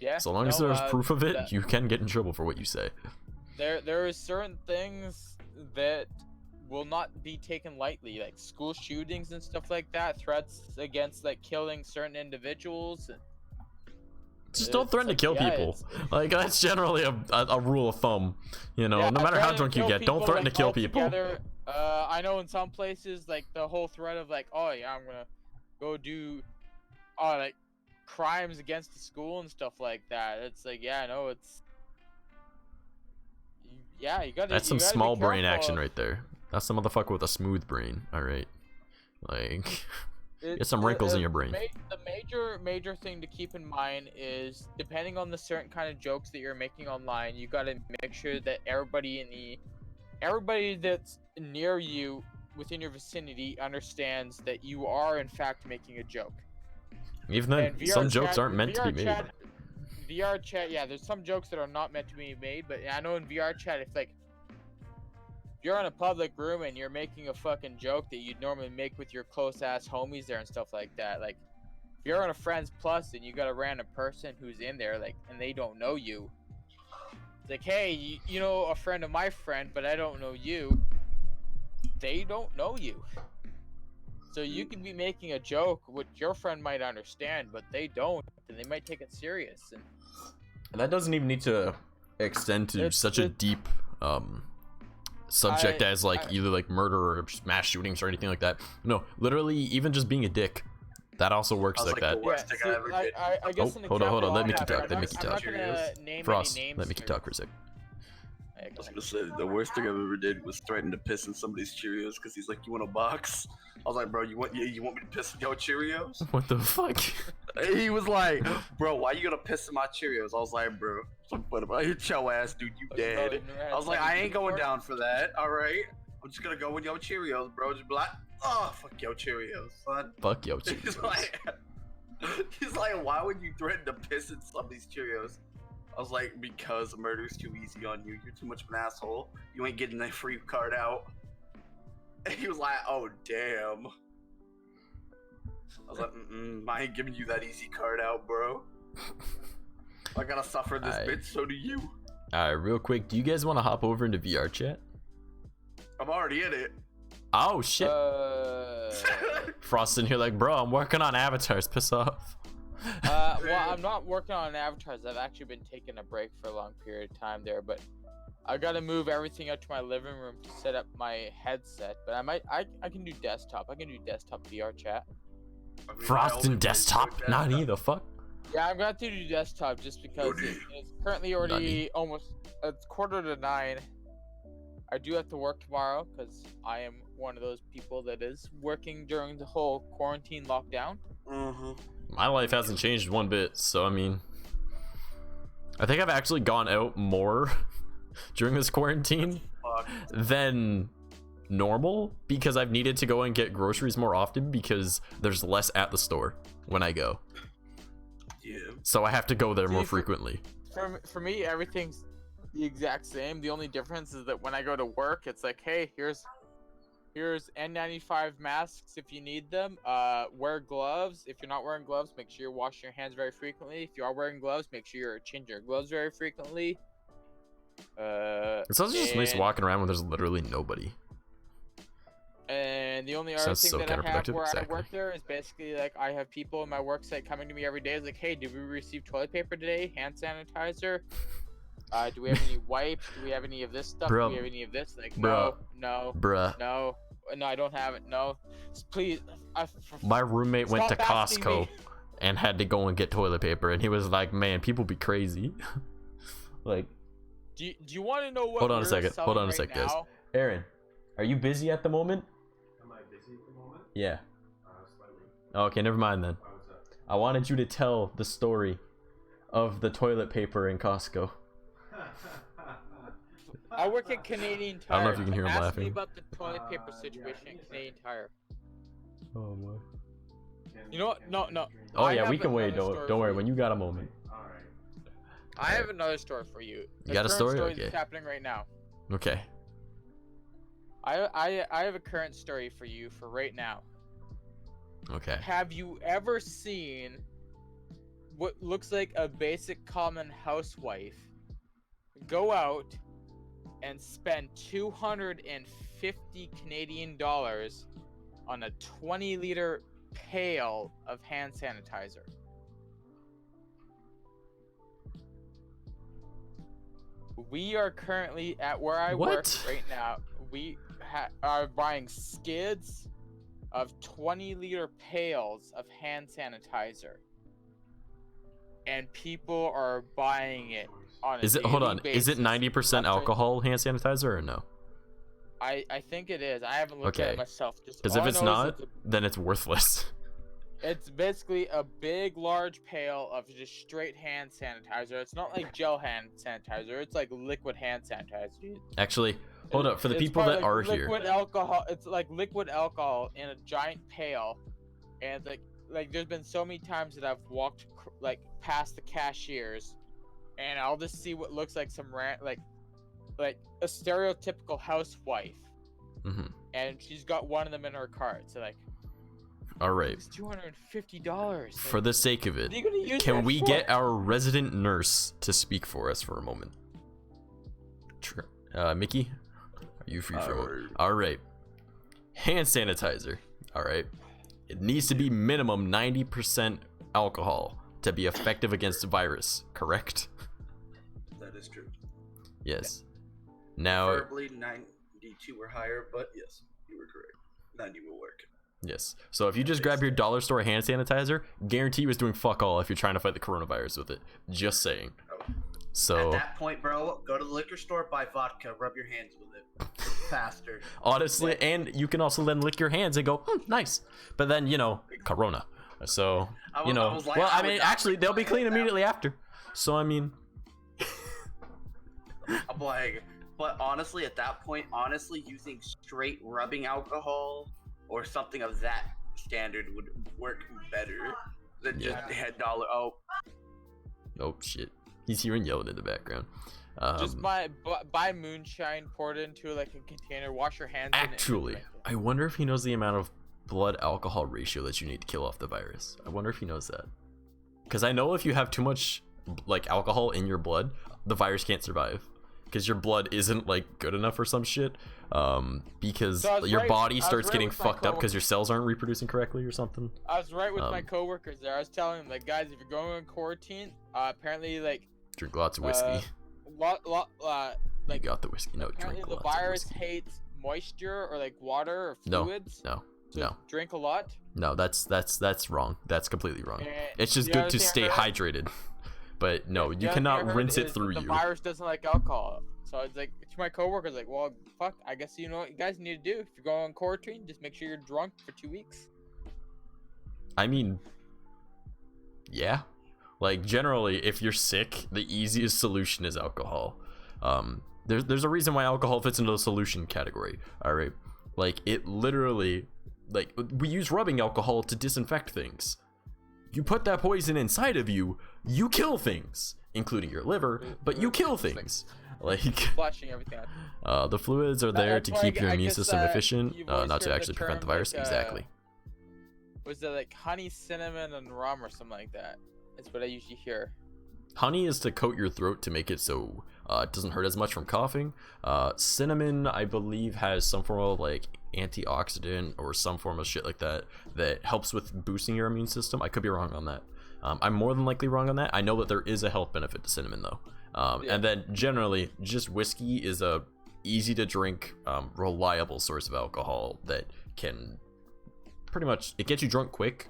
Yeah. So long as there's proof of it, you can get in trouble for what you say. There is certain things that will not be taken lightly, like school shootings and stuff like that, threats against like killing certain individuals. Just don't threaten to kill people. Like, that's generally a rule of thumb. You know, no matter how drunk you get, don't threaten to kill people. I know in some places, like, the whole threat of, like, oh, yeah, I'm gonna go do, like, crimes against the school and stuff like that. It's like, yeah, no, it's... Yeah, you gotta... That's some small brain action right there. That's some motherfucker with a smooth brain, alright? Like... Get some wrinkles in your brain. The major thing to keep in mind is, depending on the certain kind of jokes that you're making online, you gotta make sure that everybody that's near you within your vicinity understands that you are in fact making a joke. Even then, some jokes aren't meant to be made. VR chat, yeah, there's some jokes that are not meant to be made, but I know in VR chat, if like you're in a public room and you're making a fucking joke that you'd normally make with your close ass homies there and stuff like that, like if you're on a friends plus and you got a random person who's in there, like, and they don't know you, it's like, hey, you know a friend of my friend, but I don't know you. They don't know you, so you can be making a joke which your friend might understand, but they don't, and they might take it serious. And that doesn't even need to extend to such a deep subject as like either like murder or mass shootings or anything like that. No, literally even just being a dick, that also works like that. I guess hold on, let Mickey talk. Frost, let Mickey talk for a sec. I was gonna say, the worst thing I ever did was threaten to piss in somebody's Cheerios because he's like, you want a box? I was like, bro, you want me to piss in your Cheerios? What the fuck? He was like, bro, why you gonna piss in my Cheerios? I was like, bro, what about hit your ass, dude, you dead. I was like, I ain't going down for that, alright? I'm just gonna go with your Cheerios, bro. Just be like, oh, fuck your Cheerios, son. Fuck your Cheerios. He's like, why would you threaten to piss in somebody's Cheerios? I was like, because murder's too easy on you. You're too much of an asshole. You ain't getting that free card out. And he was like, oh, damn. I was like, I ain't giving you that easy card out, bro. I gotta suffer this bitch, so do you. Alright, real quick, do you guys want to hop over into VR chat? I'm already in it. Oh, shit. Frost in here like, bro, I'm working on avatars, piss off. Well, I'm not working on avatars. I've actually been taking a break for a long period of time there, but I gotta move everything out to my living room to set up my headset. But I can do desktop. I can do desktop VR chat. Frost in desktop? Nani, the fuck? Yeah, I'm gonna have to do desktop just because it's currently already almost, it's 8:45. I do have to work tomorrow because I am one of those people that is working during the whole quarantine lockdown. My life hasn't changed one bit, so I mean, I think I've actually gone out more during this quarantine than normal because I've needed to go and get groceries more often because there's less at the store when I go. Yeah. So I have to go there more frequently. For me, everything's the exact same. The only difference is that when I go to work, it's like, hey, here's N95 masks if you need them. Wear gloves. If you're not wearing gloves, make sure you're washing your hands very frequently. If you are wearing gloves, make sure you're changing your gloves very frequently. It's also just nice walking around when there's literally nobody. And the only other Sounds thing so that I have counterproductive, where exactly. I work there is basically like I have people in my work site coming to me every day. It's like, hey, did we receive toilet paper today? Hand sanitizer? Do we have any wipes? Do we have any of this stuff? Bro. Do we have any of this? Like, Bro. no, Bruh. no, I don't have it. No, please. My roommate went to Stop asking Costco me. and had to go and get toilet paper, and he was like, "Man, people be crazy." Like, Do you want to know what? hold on a we're second. Hold selling on a right sec, guys. now? Aaron, are you busy at the moment? Am I busy at the moment? Yeah. Slightly. Okay, never mind then. Why was that? I wanted you to tell the story of the toilet paper in Costco. I work at Canadian Tire. I don't know if you can hear him Ask laughing. me about the toilet paper situation at Canadian Tire. Oh boy. You know what? No. Oh I yeah, we have can wait. another story Don't for worry. you. When you got a moment. Alright. I have another story for you. You got a story? Story Okay. that's happening right now. Okay. I have a current story for you for right now. Okay. Have you ever seen what looks like a basic common housewife go out and spend 250 Canadian dollars on a 20-liter pail of hand sanitizer? We are currently at where I work What? right now. We are buying skids of 20-liter pails of hand sanitizer, and people are buying it on a Is it? Hold daily on. Is it basis. 90% Left, right. alcohol hand sanitizer or no? I think it is. I haven't looked at Okay. it myself. Just Because all if I it's know is not, then it's worthless. it's basically a big, large pail of just straight hand sanitizer. It's not like gel hand sanitizer. It's like liquid hand sanitizer. Dude. Actually, hold up. For the It's people probably that like are here, liquid alcohol. It's like liquid alcohol in a giant pail, and like there's been so many times that I've walked like past the cashiers, and I'll just see what looks like some like a stereotypical housewife, Mhm. and she's got one of them in her cart. So like, All right. it's $250. For the sake of it, What are you gonna use can that we for? get our resident nurse to speak for us for a moment? Sure. Mickey, are you free for a moment? All right. Hand sanitizer. All right. It needs to be minimum 90% alcohol to be effective against the virus. Correct? That is true. Yes. Now. Preferably 92 or higher, but yes, you were correct. 90 will work. Yes. So if you just grab your dollar store hand sanitizer, guarantee you was doing fuck all if you're trying to fight the coronavirus with it. Just saying. Oh. So At that point, bro, go to the liquor store, buy vodka, rub your hands with it. Faster. honestly, and you can also then lick your hands and go, nice. But then, corona. So, I was like, well, I I would mean, not actually, they'll be clean recommend that. immediately after. So, I mean, I'm like, but honestly, at that point, using straight rubbing alcohol or something of that standard would work better than just Yeah. head dollar. Oh, oh shit. He's hearing yelling in the background. Just buy moonshine, pour it into like a container, wash your hands. Actually, in it, and I wonder if he knows the amount of blood alcohol ratio that you need to kill off the virus. I wonder if he knows that. Because I know if you have too much like alcohol in your blood, the virus can't survive. Because your blood isn't like good enough or some shit. Because So I was your right- body I was starts right getting with my fucked up because coworker. your cells aren't reproducing correctly or something. I was right with my Um, coworkers there. I was telling them like, guys, if you're going on quarantine, apparently like Drink lots of whiskey. you like you got the whiskey. No, apparently drink the lots virus of whiskey. hates moisture or like water or No, fluids. No, So no, drink a lot. no. That's wrong. That's completely wrong. And It's just the good other to thing I stay heard- hydrated. But no, the you other thing I cannot heard rinse it is through the you. virus doesn't like alcohol. So it's like to my coworkers, like, well, fuck. I guess you know what you guys need to do if you're going on quarantine. Just make sure you're drunk for 2 weeks. I mean, yeah. Like generally, if you're sick, the easiest solution is alcohol. There's a reason why alcohol fits into the solution category. All right, like it literally, like we use rubbing alcohol to disinfect things. You put that poison inside of you, you kill things, including your liver, but you kill things. Like Flushing everything out. the fluids are there That's to why keep your I immune guess, system efficient, you've always not to heard the actually prevent the term, virus. like, Exactly. Was it like honey, cinnamon, and rum or something like that? That's what I usually hear. Honey is to coat your throat to make it so It doesn't hurt as much from coughing. Cinnamon, I believe, has some form of like antioxidant or some form of shit like that that helps with boosting your immune system. I could be wrong on that. I'm more than likely wrong on that. I know that there is a health benefit to cinnamon though. And then generally, just whiskey is a easy to drink, reliable source of alcohol that can pretty much, it gets you drunk quick.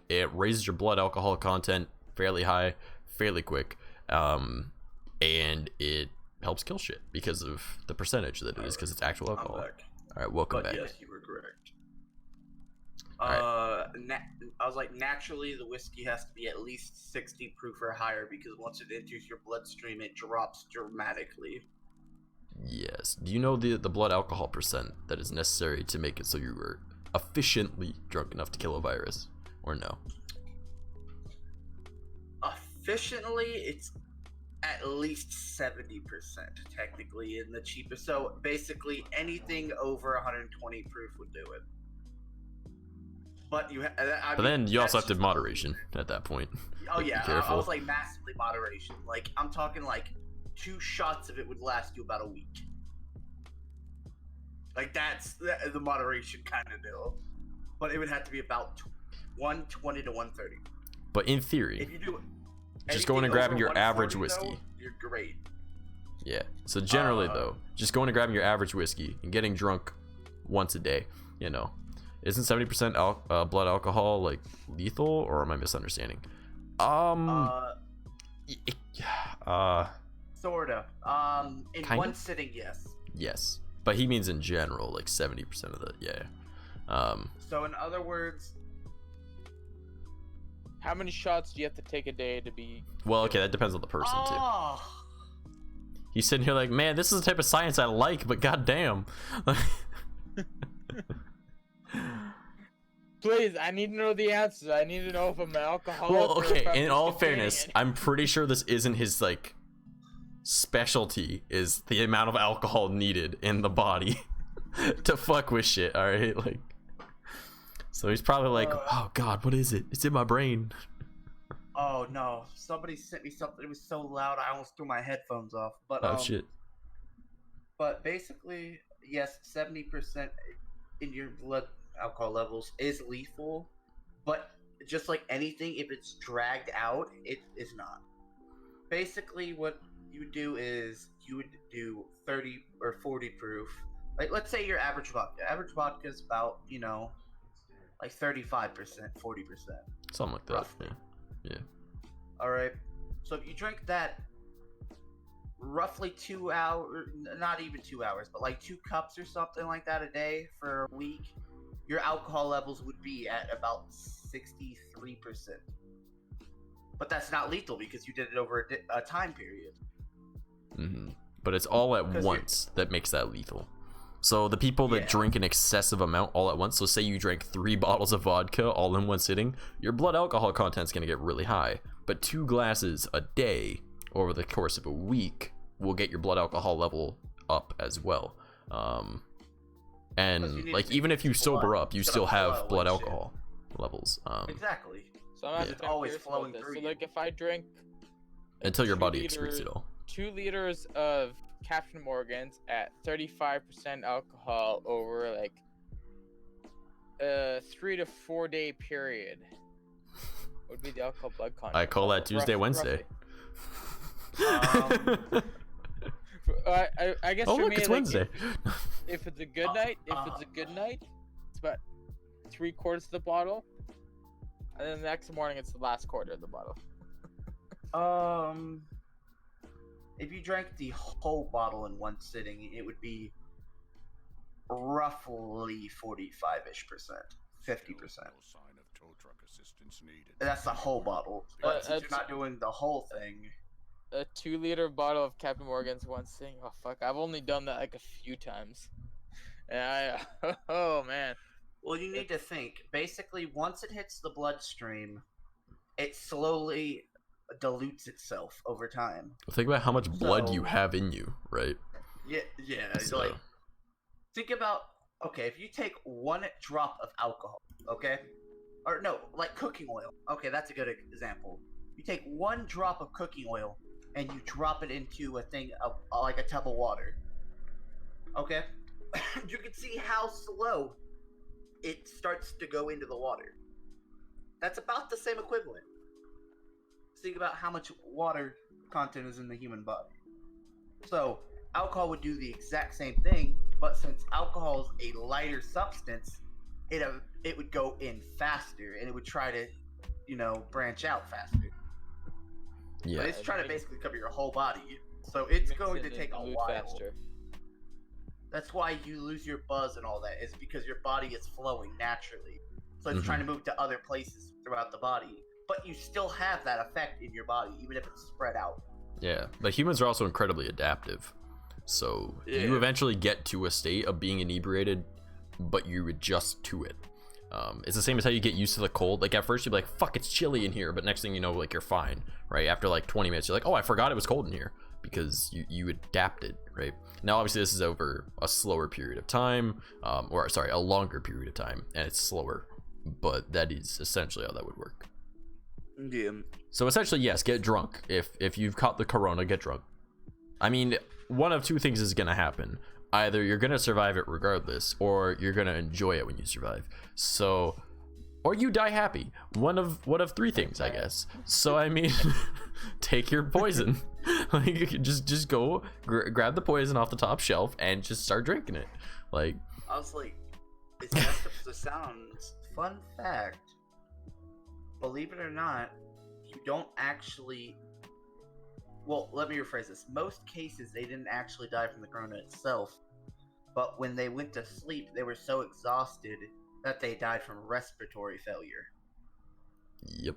It raises your blood alcohol content fairly high, fairly quick, and it helps kill shit because of the percentage that it is, because it's actual alcohol. All right, welcome back. Yes, you were correct. I was like, naturally, the whiskey has to be at least 60 proof or higher, because once it enters your bloodstream, it drops dramatically. Yes. Do you know the blood alcohol percent that is necessary to make it so you were efficiently drunk enough to kill a virus, or no? Efficiently, it's at least 70% technically in the cheapest. So basically, anything over 120 proof would do it. But but then you also have to moderation at that point. Oh like, yeah, I was like massively moderation. Like I'm talking like 2 shots of it would last you about a week. Like that's the moderation kind of deal. But it would have to be about 120 to 130. But in theory, if you do just going and grabbing your average whiskey, though, you're great. Yeah. So generally though, just going and grabbing your average whiskey and getting drunk once a day, you know, isn't 70% blood alcohol like lethal, or am I misunderstanding? Sorta. In kind one of? sitting, yes. Yes, but he means in general, like 70% of the So in other words, how many shots do you have to take a day to be? Well, okay, that depends on the person too. He's sitting here like, man, this is the type of science I like, but goddamn. Please, I need to know the answers. I need to know if I'm alcoholic. Well, or okay, if I'm in just all containing fairness, it. I'm pretty sure this isn't his like specialty, is the amount of alcohol needed in the body to fuck with shit. All right, like, so he's probably like, oh god, what is it? It's in my brain. Oh no! Somebody sent me something. It was so loud, I almost threw my headphones off. But Oh shit. But basically, yes, 70% in your blood alcohol levels is lethal. But just like anything, if it's dragged out, it is not. Basically, what you do is you would do 30 or 40 proof. Like, let's say your average vodka. Average vodka is about, you know, like 35%, 40%. Something like that. Roughly. Yeah. All right. So if you drink that roughly 2 hours, not even 2 hours, but like 2 cups or something like that a day for a week, your alcohol levels would be at about 63%. But that's not lethal because you did it over a time period. Mm-hmm. But it's all at once that makes that lethal. So the people that drink an excessive amount all at once, so say you drank 3 bottles of vodka all in one sitting, your blood alcohol content's gonna get really high. But 2 glasses a day over the course of a week will get your blood alcohol level up as well. And like even if you sober up, you still have blood alcohol levels. Exactly. So I'm It's always flowing through So you. like if I drink Until your 2 body liters- excretes it all. 2 liters of Captain Morgan's at 35% alcohol over like a 3 to 4 day period would be the alcohol blood content. I call that Tuesday, Wednesday. I guess Oh for look, me, it's like, Wednesday. if it's a good night, it's about 3/4 of the bottle, and then the next morning it's the last quarter of the bottle. If you drank the whole bottle in one sitting, it would be roughly 45-ish%, 50%. That's the whole bottle. But since you're not doing the whole thing, A 2-liter bottle of Captain Morgan's one sitting. Oh fuck! I've only done that like a few times, and oh man. well, you need to think. Basically, once it hits the bloodstream, it slowly dilutes itself over time. Think about how much blood So- you have in you, right? Yeah. So- Like, think about, okay, if you take 1 drop of alcohol, okay, or no, like cooking oil. Okay, that's a good example. You take 1 drop of cooking oil, and you drop it into a thing of like a tub of water. Okay, you can see how slow it starts to go into the water. That's about the same equivalent. Think about how much water content is in the human body. So alcohol would do the exact same thing, but since alcohol is a lighter substance, it would go in faster, and it would try to, branch out faster. Yeah. But it's trying to basically cover your whole body, so it's going to take a while. Faster. That's why you lose your buzz and all that, is because your body is flowing naturally. So it's trying to move to other places throughout the body, but you still have that effect in your body, even if it's spread out. Yeah, but humans are also incredibly adaptive. So you eventually get to a state of being inebriated, but you adjust to it. It's the same as how you get used to the cold. Like at first you're like, fuck, it's chilly in here, but next thing you know, like you're fine, right? After like 20 minutes, you're like, oh, I forgot it was cold in here, because you adapted, right? Now, obviously this is over a slower period of time, a longer period of time, and it's slower, but that is essentially how that would work. Yeah. So essentially, yes, get drunk. If you've caught the corona, get drunk. I mean, one of two things is gonna happen. Either you're gonna survive it regardless, or you're gonna enjoy it when you survive. So, or you die happy. One of three things, I guess. So I mean, take your poison. Like, you can just go grab the poison off the top shelf and just start drinking it. Like, I was like, it's messed up as it sounds. Fun fact. Believe it or not, you don't actually... Well, let me rephrase this. Most cases, they didn't actually die from the corona itself. But when they went to sleep, they were so exhausted that they died from respiratory failure. Yep.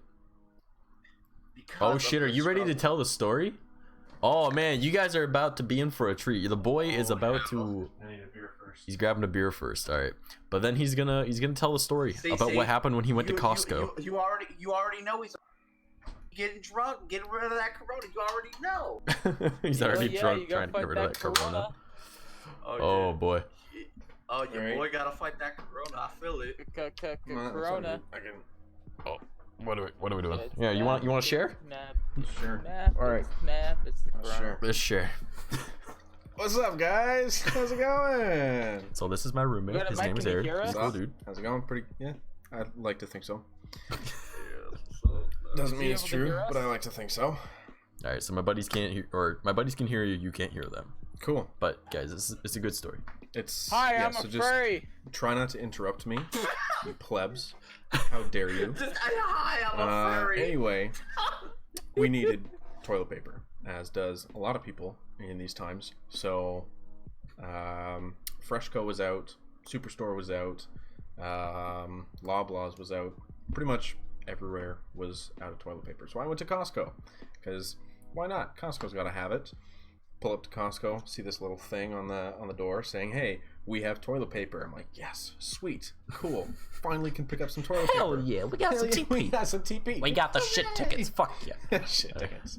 Oh shit, are you ready to tell the story? Oh man, you guys are about to be in for a treat. The boy is about to... I need a beer first. He's grabbing a beer first, all right. But then he's gonna tell the story about what happened when he went to Costco. You already know he's getting drunk, getting rid of that corona. You already know. He's already drunk, trying to get rid of that corona. Oh boy. Oh, your boy gotta fight that corona. I feel it. Corona. Oh, what are we doing? Yeah, you want to share? Sure. All right. It's the corona. Sure. Let's share. What's up, guys? How's it going? So this is my roommate. His name is Eric. He's a cool dude. How's it going? Pretty. Yeah, I'd like to think so. Yeah, Doesn't mean it's true, but I like to think so. All right, so my buddies can't hear, or my buddies can hear you. You can't hear them. Cool. But guys, it's a good story. It's I'm a furry. Try not to interrupt me, you plebs. How dare you? Hi, I'm a furry. Anyway, we needed toilet paper, as does a lot of people in these times. So, Freshco was out, Superstore was out, Loblaws was out. Pretty much everywhere was out of toilet paper. So I went to Costco, because why not? Costco's got to have it. Pull up to Costco, see this little thing on the door saying, "Hey, we have toilet paper." I'm like, "Yes, sweet, cool. Finally can pick up some toilet paper." Hell yeah, we got some TP. We got some TP. We got the shit tickets. Fuck yeah. Shit tickets.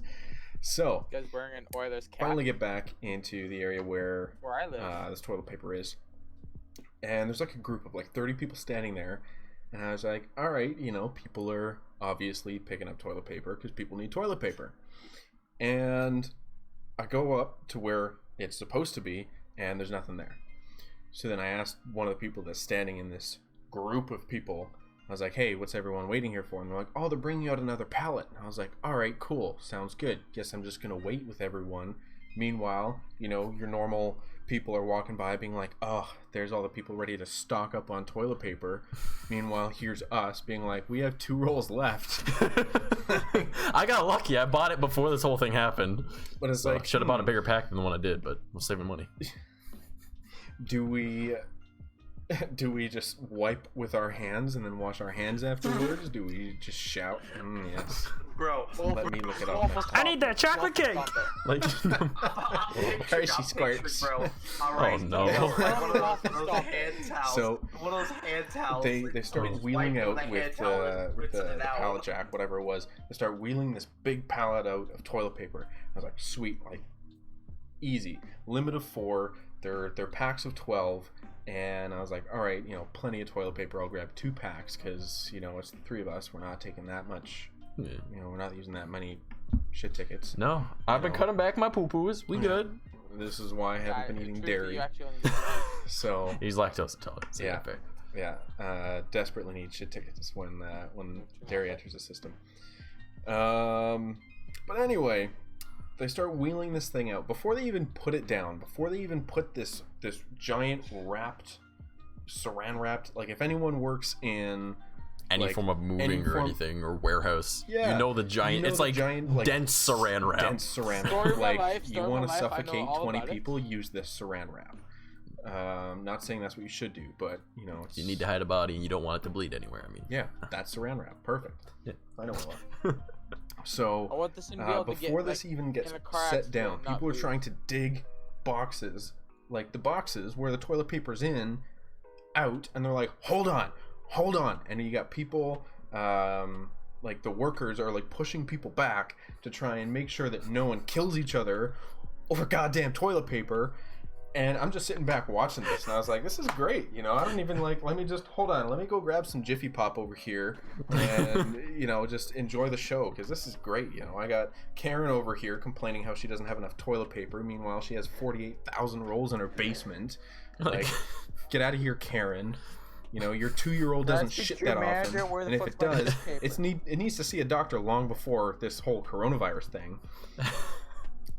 So, You guys wearing an Oilers cap? finally get back into the area where I live. this toilet paper is. And there's like a group of like 30 people standing there. And I was like, all right, people are obviously picking up toilet paper because people need toilet paper. And I go up to where it's supposed to be, and there's nothing there. So then I asked one of the people that's standing in this group of people, I was like, hey, what's everyone waiting here for? And they're like, oh, they're bringing out another pallet. And I was like, all right, cool. Sounds good. Guess I'm just going to wait with everyone. Meanwhile, your normal people are walking by being like, oh, there's all the people ready to stock up on toilet paper. Meanwhile, here's us being like, we have 2 rolls left. I got lucky. I bought it before this whole thing happened. But it's So like, should have bought a bigger pack than the one I did, but we'll save money. do we just wipe with our hands and then wash our hands afterwards? Do we just shout? Yes. Bro, Let me look it up next I need that chocolate cake. Like, Hershey squirts. Bro. All right. Oh, no. One of those hand towels. So, one of those hand towels. They start just wheeling wipe out the hand with towel and the rinsing it out. pallet jack, whatever it was. They start wheeling this big pallet out of toilet paper. I was like, sweet, like easy. Limit of 4. They're packs of 12. And I was like, all right, plenty of toilet paper. I'll grab 2 packs because, it's the 3 of us. We're not taking that much. yeah. We're not using that many shit tickets. No, I've been cutting back my poo-poos. We good. This is why I haven't been eating dairy. So he's lactose intolerant. So yeah, yeah. Desperately need shit tickets when dairy enters the system. But anyway, they start wheeling this thing out before they even put it down. Before they even put this giant saran wrapped. Like if anyone works in any form of moving or anything or warehouse, you know the giant. It's like giant, dense saran wrap. Dense saran wrap. Like you want to suffocate 20 people, use this saran wrap. Not saying that's what you should do, but you know you need to hide a body and you don't want it to bleed anywhere. I mean, yeah, that's saran wrap. Perfect. Yeah, I know a lot. So before this even gets set down, people are trying to dig boxes, like the boxes where the toilet paper's in, out, and they're like, hold on, and you got people like the workers are like pushing people back to try and make sure that no one kills each other over goddamn toilet paper. And I'm just sitting back watching this, and I was like, this is great, you know. I don't even like, let me go grab some Jiffy Pop over here and you know, just enjoy the show, because this is great, you know. I got Karen over here complaining how she doesn't have enough toilet paper. Meanwhile, she has 48,000 rolls in her basement. Like, get out of here, Karen. You know, your 2-year-old doesn't shit that often, and if it does, it needs to see a doctor long before this whole coronavirus thing.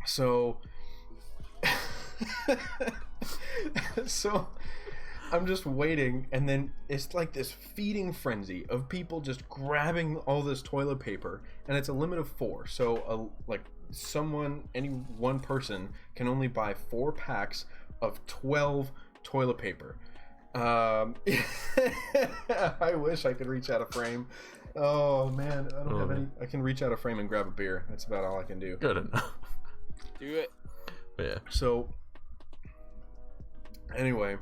So so I'm just waiting, and then it's like this feeding frenzy of people just grabbing all this toilet paper, and it's a limit of 4. So any one person can only buy 4 packs of 12 toilet paper. I wish I could reach out a frame. Oh man, I don't have any. I can reach out a frame and grab a beer. That's about all I can do. Good enough. Do it. Yeah. So anyway,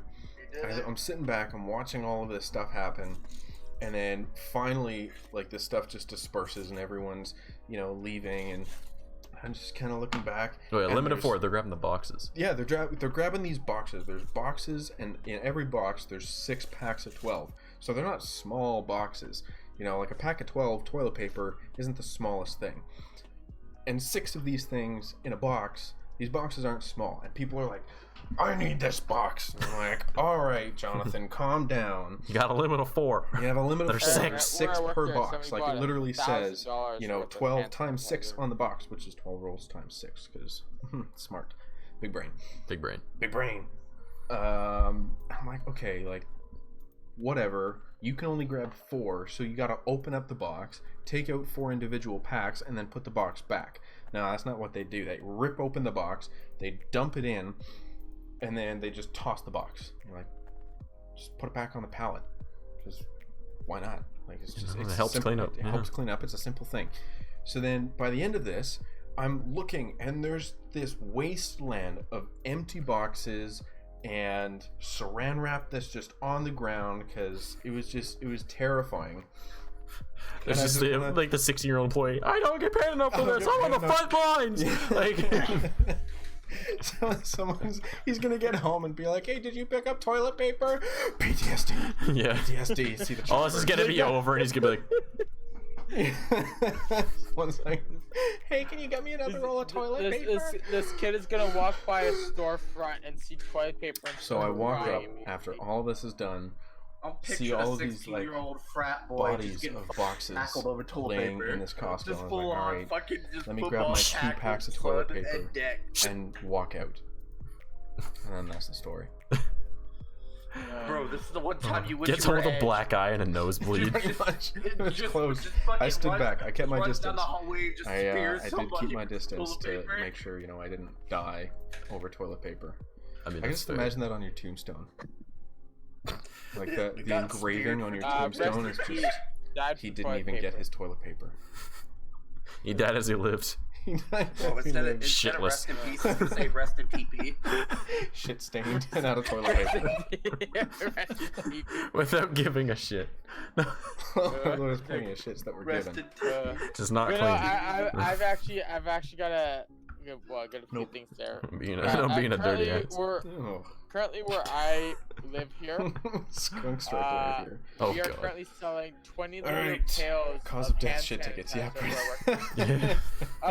I'm sitting back, I'm watching all of this stuff happen, and then finally, like, this stuff just disperses and everyone's, you know, leaving, and I'm just kind of looking back. Oh yeah, limit of 4. They're grabbing the boxes. Yeah, they're grabbing these boxes. There's boxes, and in every box there's 6 packs of 12. So they're not small boxes. You know, like a pack of 12 toilet paper isn't the smallest thing. And 6 of these things in a box, these boxes aren't small. And people are like, I need this box. And I'm like, all right, Jonathan, calm down. You got a limit of 4. You have a limit of 4. 6. 6 per box. Like, it literally says, you know, 12 times 6 on the box, which is 12 rolls times 6, because smart. Big brain. Big brain. Big brain. I'm like, okay, like, whatever. You can only grab 4, so you gotta open up the box, take out 4 individual packs, and then put the box back. Now, that's not what they do. They rip open the box, they dump it in, and then they just toss the box. You're like, just put it back on the pallet, because why not? Like, it's just, it helps clean up. It helps clean up. It's a simple thing. So then by the end of this, I'm looking, and there's this wasteland of empty boxes and saran wrap that's just on the ground, because it was terrifying. It's just like the 16-year-old employee. I don't get paid enough for this. I'm on the front lines. Like, he's gonna get home and be like, "Hey, did you pick up toilet paper?" PTSD. Yeah. PTSD. See the oh, this is gonna be over, and he's gonna be like. One second. Hey, can you get me another roll of toilet paper? This kid is gonna walk by a storefront and see toilet paper. And so I walk up after all this is done. I'll see all of these 16-year-old frat boy bodies just of boxes over toilet laying paper. in this Costco. Just I was full like, all on right, fucking just let me grab my 2 packs of toilet paper and walk out. And then that's the story. Bro, this is the one time you wish gets you were home with a Edge. black eye and a nosebleed. Pretty much. It was close. I stood back. I kept my distance. I did keep my distance to make sure, you know, I didn't die over toilet paper. I mean, I just imagine that on your tombstone. Like the engraving on your tombstone is just he didn't even get his toilet paper. He died as he lived. Instead of rest in peace, you say rest in TP. Shit stained and out of toilet paper. Without giving a shit. There's plenty of shits that were given. Just not clean. I've actually got a few things there. Being a dirty ass. Currently where I live here. Skunk strike live here. Oh We are god. currently selling 20 All little right. pails Cause of of death hand shit tickets. Yeah. sanitizer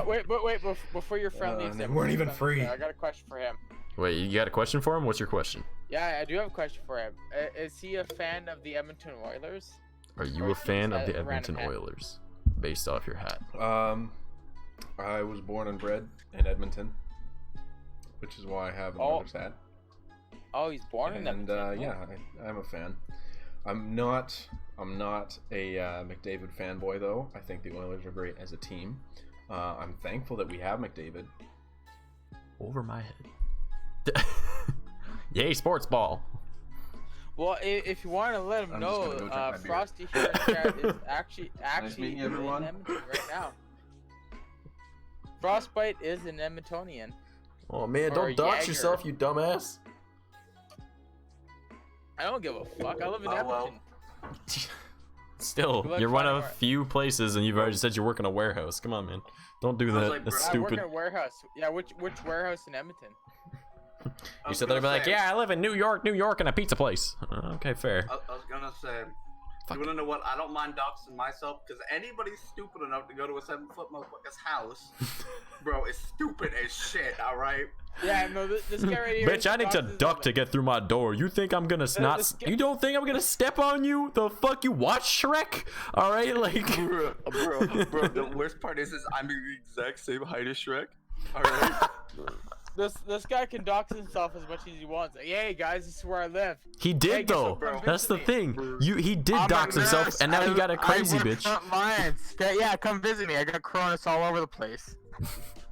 where we're- wait, before your friend leaves. And they him, weren't before even your friend leaves, free. I got a question for him. Wait, you got a question for him? What's your question? Yeah, I do have a question for him. Is he a fan of the Edmonton Oilers? Are you a fan of the Random Edmonton hat. Oilers? Based off your hat. I was born and bred in Edmonton, which is why I have a mother's hat. Oh, he's born in And Edmonton. yeah, I'm a fan. I'm not a McDavid fanboy though. I think the Oilers are great as a team. I'm thankful that we have McDavid. Over my head. Yay, sports ball. Well, if you want to let him I'm just know, gonna go drink my beer. Frosty here in chat is actually meeting in everyone. Edmonton right now. Frostbite is an Edmontonian. Oh man, Or don't dox Jagger. yourself, you dumbass. I don't give a fuck. I live in Oh, well. Edmonton. Still, Good luck you're one finding of work. few places, and you've already said you work in a warehouse. Come on, man. Don't do I was that. like, That's bro, I work stupid. in a warehouse. Yeah, which warehouse in Edmonton? I You was said they'd be gonna like, say- yeah, I live in New York, and a pizza place. Okay, fair. I was gonna say, Fuck. you wanna know what? I don't mind doxing myself because anybody stupid enough to go to a 7-foot motherfucker's house, bro, is stupid as shit. All right. Yeah, no, this guy right here. Bitch, I need to doxes duck to everything. get through my door. You think I'm gonna not? this guy- You don't think I'm gonna step on you? The fuck you watch Shrek? All right, like. bro. The worst part is I'm the exact same height as Shrek. All right. This guy can dox himself as much as he wants. Like, hey guys, this is where I live. He Hey, did guess though. what, bro? That's the Visit me. thing. He did I'm dox a himself, nurse. and now he got a crazy I work bitch. front lines. Yeah, come visit me. I got coronas all over the place.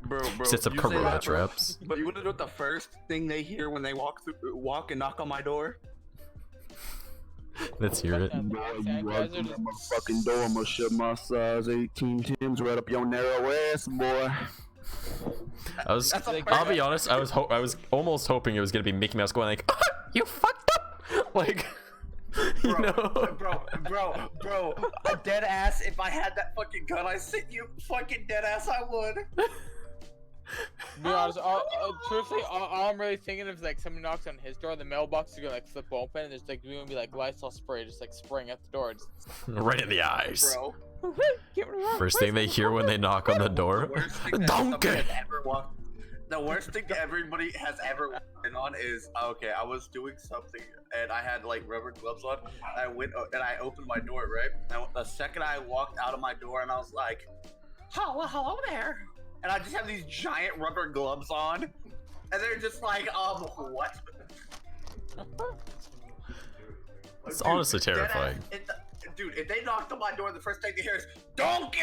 Bro, Sets up you say corona that, bro. traps. But you wanna know what the first thing they hear when they walk and knock on my door? Let's hear it. Fucking door, I'm gonna shove my size 18 Tims right up your narrow ass, boy. That's a I'll be honest. I was almost hoping it was gonna be Mickey Mouse going like, "You fucked up," like, you know. Bro, a dead ass. If I had that fucking gun, I sent you fucking dead ass. I would. To be honest, truthfully, all I'm really thinking of is like somebody knocks on his door, the mailbox is gonna like flip open, and there's like gonna be like Lysol spray just like spraying at the door. Just, Right in the eyes. Bro. First thing they hear when they knock on the door. Worst thing that Donkey. somebody has ever walked- The worst thing everybody has ever walked in on is okay. I was doing something and I had like rubber gloves on. I went and I opened my door, right? And the second I walked out of my door, and I was like, "Hello there," and I just have these giant rubber gloves on, and they're just like, what? It's Dude, honestly dead ass- terrifying. Dude, if they knocked on my door, the first thing they hear is "Donkey."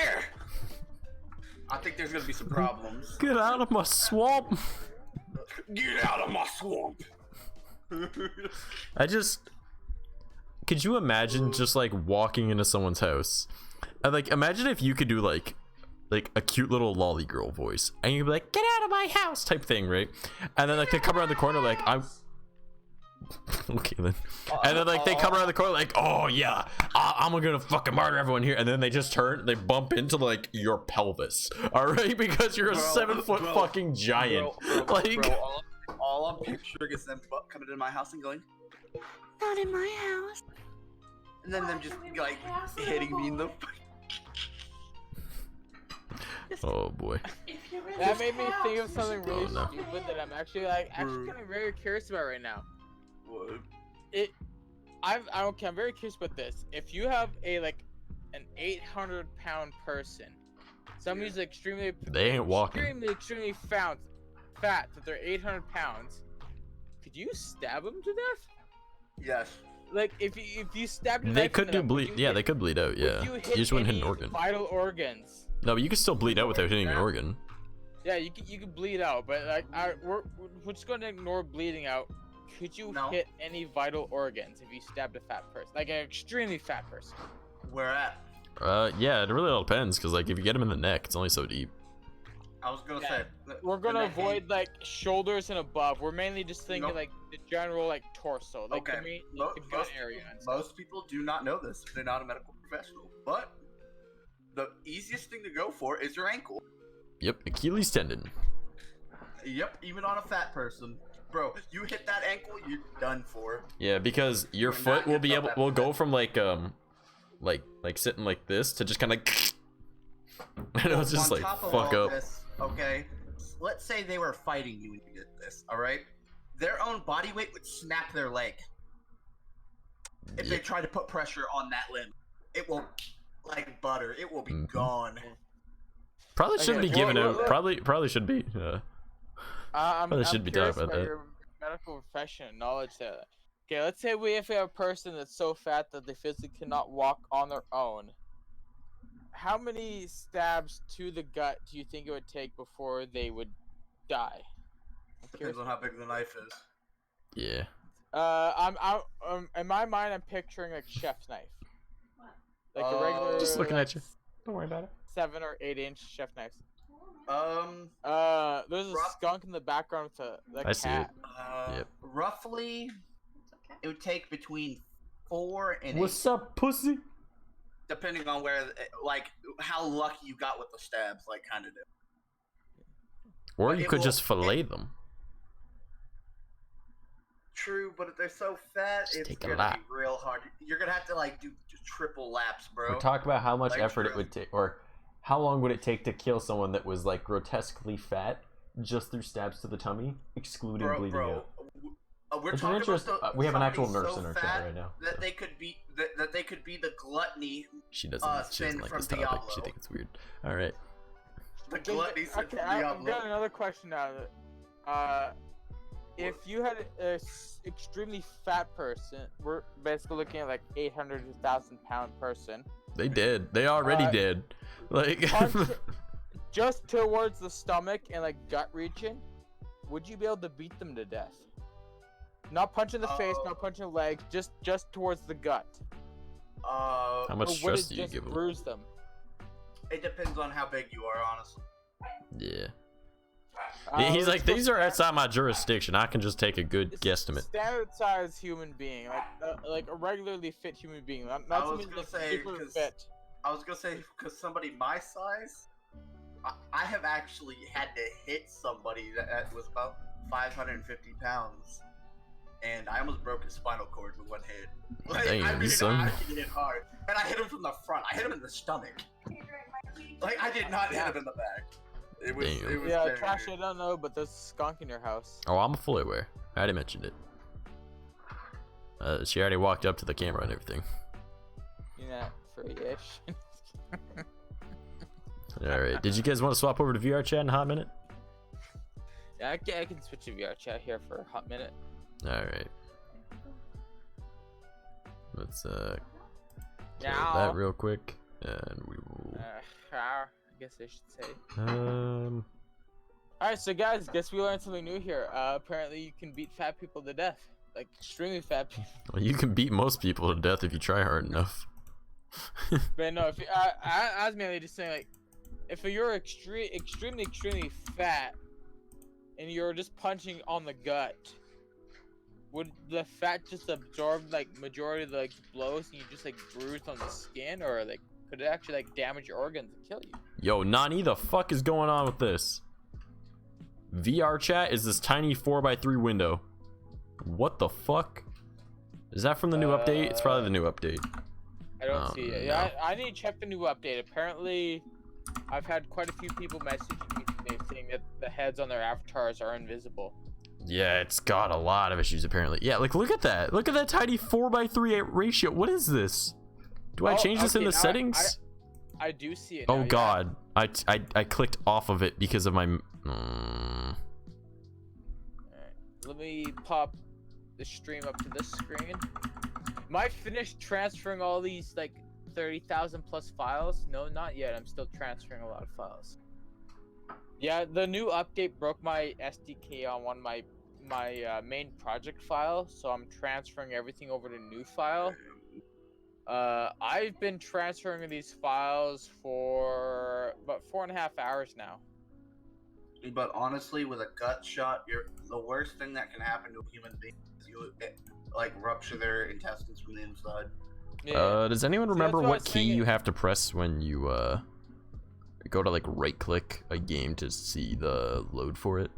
I think there's gonna be some problems. Get out of my swamp. Get out of my swamp. Could you imagine just like walking into someone's house, and like imagine if you could do like a cute little lolly girl voice, and you'd be like, "Get out of my house," type thing, right? And then like they come around the corner like, "I'm." Okay then. And then like they come around the corner like, "Oh yeah, I'm gonna fucking murder everyone here," and then they just they bump into like your pelvis, all right, because you're a 7-foot fucking giant. Like, all I'm picturing is them coming into my house and going, "Not in my house," and then them just like hitting me in the. oh boy. that made me think of something really Oh, no. stupid that I'm actually kind of very curious about right now. I'm very curious about this. If you have an 800-pound person, somebody who's extremely They ain't walking. extremely fat that they're 800 pounds, could you stab them to death? Yes. Like if you stab They could do bleed. Yeah, they could bleed out. Yeah, you just wouldn't hit an organ. Vital organs. No, but you can still bleed out without hitting an organ. Yeah, you can bleed out, but like we're just gonna ignore bleeding out. Could you No. hit any vital organs if you stabbed a fat person, like an extremely fat person? Where at? Yeah, it really all depends, because like if you get him in the neck, it's only so deep. I was gonna Yeah. say. We're gonna the neck avoid like shoulders and above. We're mainly just thinking Nope. like the general like torso, like Okay. the main, Mo- like, the gut most- area. And stuff. Most people do not know this. They're not a medical professional. But the easiest thing to go for is your ankle. Yep, Achilles tendon. Yep, even on a fat person. Bro, you hit that ankle, you're done for. Yeah, because your You're foot not will be gonna able feel will that go from like sitting like this to just kind of I know it's just On like top of fuck all up. this, okay, let's say they were fighting you when you did this, alright? Their own body weight would snap their leg. If they Yeah. try to put pressure on that limb, it will, like butter, it will be Mhm. gone. Probably shouldn't be Okay, given well, out. Probably should be. I'm should be curious talking about that. your medical profession and knowledge there. Okay, let's say if we have a person that's so fat that they physically cannot walk on their own. How many stabs to the gut do you think it would take before they would die? Depends on how big the knife is. Yeah. In my mind, I'm picturing like chef's knife, like a regular. Just looking like, at you. Don't worry about it. 7 or 8 inch chef knives. There's a Rough- skunk in the background with a I see it. cat. Yep. Roughly, it would take between 4 and 8. What's up, pussy? Depending on where, like, how lucky you got with the stabs, like, kind of. Or But you it could will- just fillet them. True, but if they're so fat, Just it's take a gonna lap. be real hard. You're gonna have to like do just triple laps, bro. Or talk about how much Like, effort it true. would take, or how long would it take to kill someone that was like grotesquely fat just through stabs to the tummy, excluding bleeding out. We're It's talking an interest. about We have an actual somebody nurse so in our fat chat right now. that so. they could be that they could be the gluttony, She doesn't. She Sin doesn't like from this topic. Diablo. She thinks it's weird. All right. the gluttony sin Okay, from I've Diablo. got another question out of it. If you had an extremely fat person, we're basically looking at like 800 to 1,000 pound person, They did. They already did. Like. punch just towards the stomach and like gut region, would you be able to beat them to death? Not punch in the face, not punch in the legs, just towards the gut. How much Or would stress it do you just give them? bruise them? It depends on how big you are, honestly. Yeah. Let's He's like, go these are outside my jurisdiction. I can just take a good guesstimate. Standard size human being, like a regularly fit human being, not I was somebody gonna like say, super 'cause- fit. I was gonna say because somebody my size, I have actually had to hit somebody that was about 550 pounds, and I almost broke his spinal cord with one hit. Like, Damn, I mean, son. I actually hit hard, and I hit him from the front. I hit him in the stomach. Like I did not hit him in the back. It was. Damn. It was Yeah, very Trash, I weird. don't know, but there's a skunk in your house. Oh, I'm fully aware. I already mentioned it. She already walked up to the camera and everything. You know, free-ish. All right. Did you guys want to swap over to VR chat in a hot minute? Yeah, I can switch to VR chat here for a hot minute. All right. Let's kill Yeah. that real quick, and we will. I guess I should say. Alright, so guys, guess we learned something new here. Apparently you can beat fat people to death. Like, extremely fat people. Well, you can beat most people to death if you try hard enough. But no, if you, I was mainly just saying, like, if you're extremely fat, and you're just punching on the gut, would the fat just absorb, like, majority of the, like, blows and you just, like, bruise on the skin? Or, like, could it actually, like, damage your organs and kill you? Yo, Nani, the fuck is going on with this? VR chat is this tiny 4x3 window. What the fuck? Is that from the new update? It's probably the new update. I don't Oh, see it. no. Yeah, I need to check the new update. Apparently, I've had quite a few people message me today saying that the heads on their avatars are invisible. Yeah, it's got a lot of issues apparently. Yeah, like look at that. Look at that tiny 4x3 ratio. What is this? Do I change this in the settings? I do see it. Oh now, yeah. god. I clicked off of it because of my Alright, let me pop the stream up to this screen. Am I finished transferring all these like 30,000 plus files? No, not yet. I'm still transferring a lot of files. Yeah, the new update broke my SDK on one of my main project file, so I'm transferring everything over to new file. I've been transferring these files for about 4.5 hours now. But honestly, with a gut shot, the worst thing that can happen to a human being is you like rupture their intestines from the inside. Yeah. does anyone See, remember that's what I what was key thinking. you have to press when you go to like right click a game to see the load for it?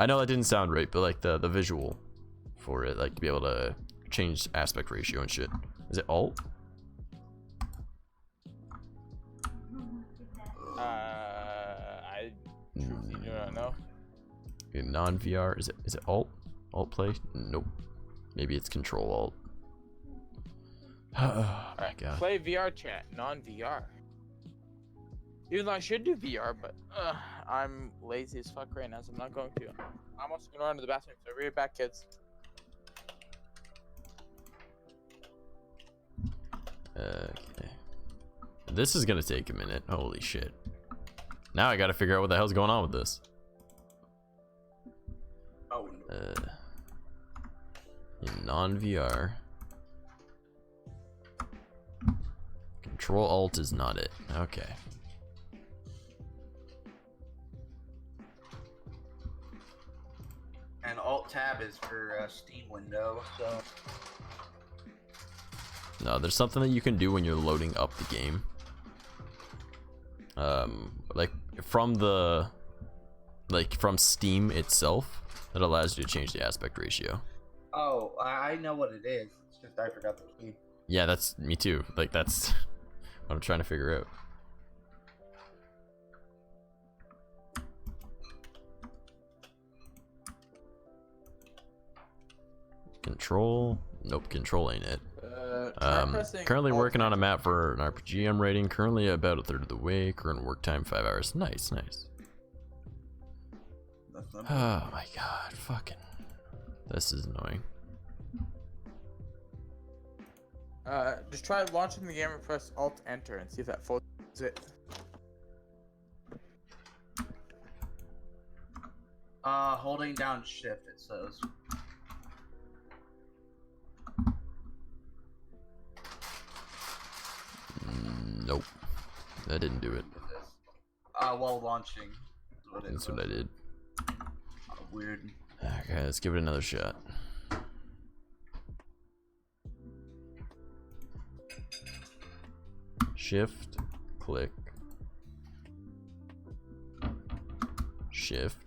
I know that didn't sound right, but like the visual for it, like to be able to change aspect ratio and shit. Is it alt? I truthfully do not know. In non-VR, is it alt? Alt play? Nope. Maybe it's control alt. Oh my god. Play VR chat, non-VR. Even though I should do VR, but I'm lazy as fuck right now, so I'm not going to. I'm also gonna run to the bathroom, so I'll be right back, kids. Okay. This is gonna take a minute. Holy shit. Now I gotta figure out what the hell's going on with this. Oh no. In non-VR. Control alt is not it. Okay. And Alt Tab is for Steam window. So No, there's something that you can do when you're loading up the game. Like from Steam itself, that allows you to change the aspect ratio. oh, I know what it is. It's just I forgot the key. Yeah, that's me too. Like that's what I'm trying to figure out. Control? Nope, control ain't it. Currently working on a map for an RPG I'm writing. Currently about a third of the way. Current work time 5 hours. Nice, nice. That's not Oh my god, fucking. This is annoying. Just try launching the game and press Alt Enter and see if that folds it. Holding down Shift, it says. Nope. That didn't do it. While launching. That's what I did. Weird. Okay, let's give it another shot. Shift, click. Shift.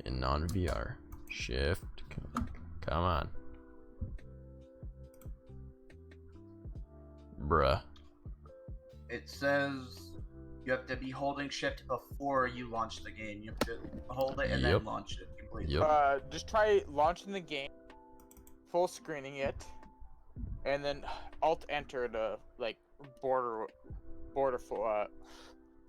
In non-VR. Shift, click. Come on. Bruh. It says you have to be holding Shift before you launch the game. You have to hold it and Yep. then launch it completely. Yep. Just try launching the game, full screening it, and then Alt Enter to like border full.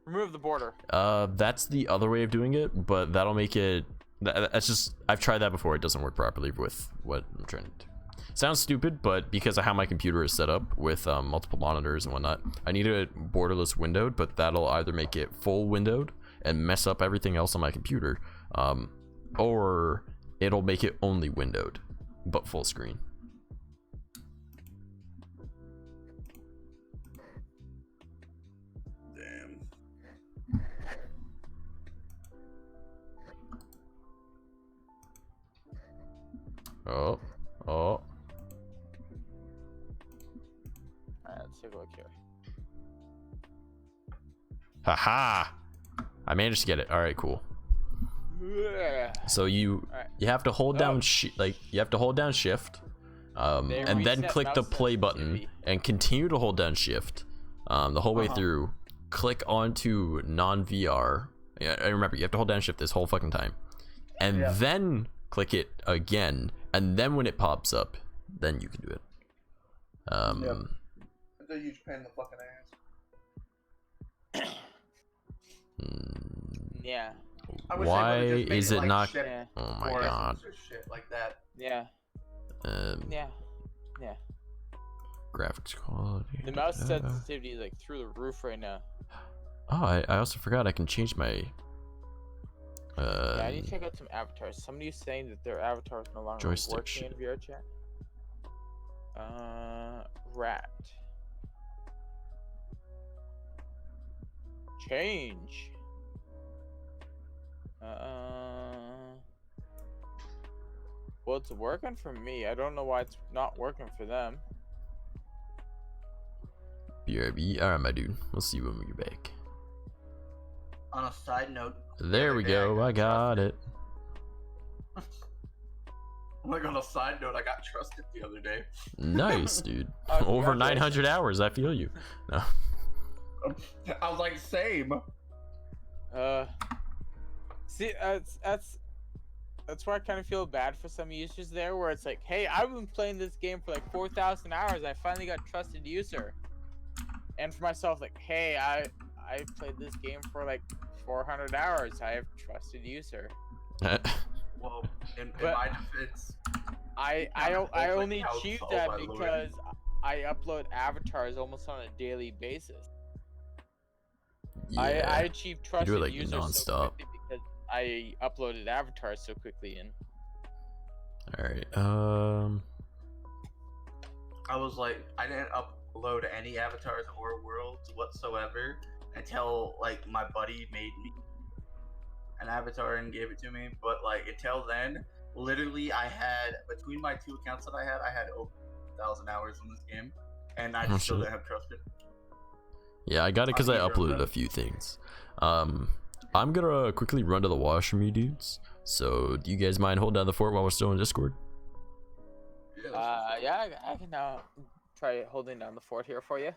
Remove the border. That's the other way of doing it, but that'll make it. That's just. I've tried that before. It doesn't work properly with what I'm trying to do. Sounds stupid, but because of how my computer is set up with multiple monitors and whatnot, I need it borderless windowed, but that'll either make it full windowed and mess up everything else on my computer, or it'll make it only windowed, but full screen. damn. Oh. Alright, let's take a look here. Haha! I managed to get it. All right, cool. So you have to hold down you have to hold down Shift, and then click the play button and continue to hold down Shift the whole way through. Click onto non-VR. Yeah, I remember you have to hold down Shift this whole fucking time, and then click it again, and then when it pops up, then you can do it. It's a huge pain in the fucking ass. Yeah. I wish Why they would've just made is it like not? Shift Yeah. Oh my fluorescence god. or shit like that. Yeah. Yeah. Graphics quality. The mouse sensitivity is like through the roof right now. Oh, I also forgot I can change my. Yeah, I need to check out some avatars. Somebody's saying that their avatar is no longer Joystick working in VR chat. Rat. Change. Well, it's working for me. I don't know why it's not working for them. BRB. Alright, my dude. We'll see when we get back. On a side note, There we other day I go. got I got it. Like on a side note, I got trusted the other day. Nice, dude. Oh, Over congratulations. 900 hours. I feel you. No. I was like, same. See, that's why I kind of feel bad for some users there, where it's like, hey, I've been playing this game for like 4,000 hours. I finally got trusted user. And for myself, like, hey, I played this game for like 400 hours. I have trusted user. Well, in But my defense, I like only how achieved solved that by Lord. because I upload avatars almost on a daily basis. I Yeah. achieved trusted do it, like, users so non-stop. quickly because I uploaded avatars so quickly. And All right. I was like, I didn't upload any avatars or worlds whatsoever until like my buddy made me an avatar and gave it to me. But like until then, literally, I had between my two accounts that I had over 1,000 hours in this game, and I Oh, still shit. didn't have trusted. Yeah, I got it because I I'll keep uploaded that. a few things. I'm gonna quickly run to the washroom, you dudes. So, do you guys mind holding down the fort while we're still in Discord? yeah, I can now try holding down the fort here for you.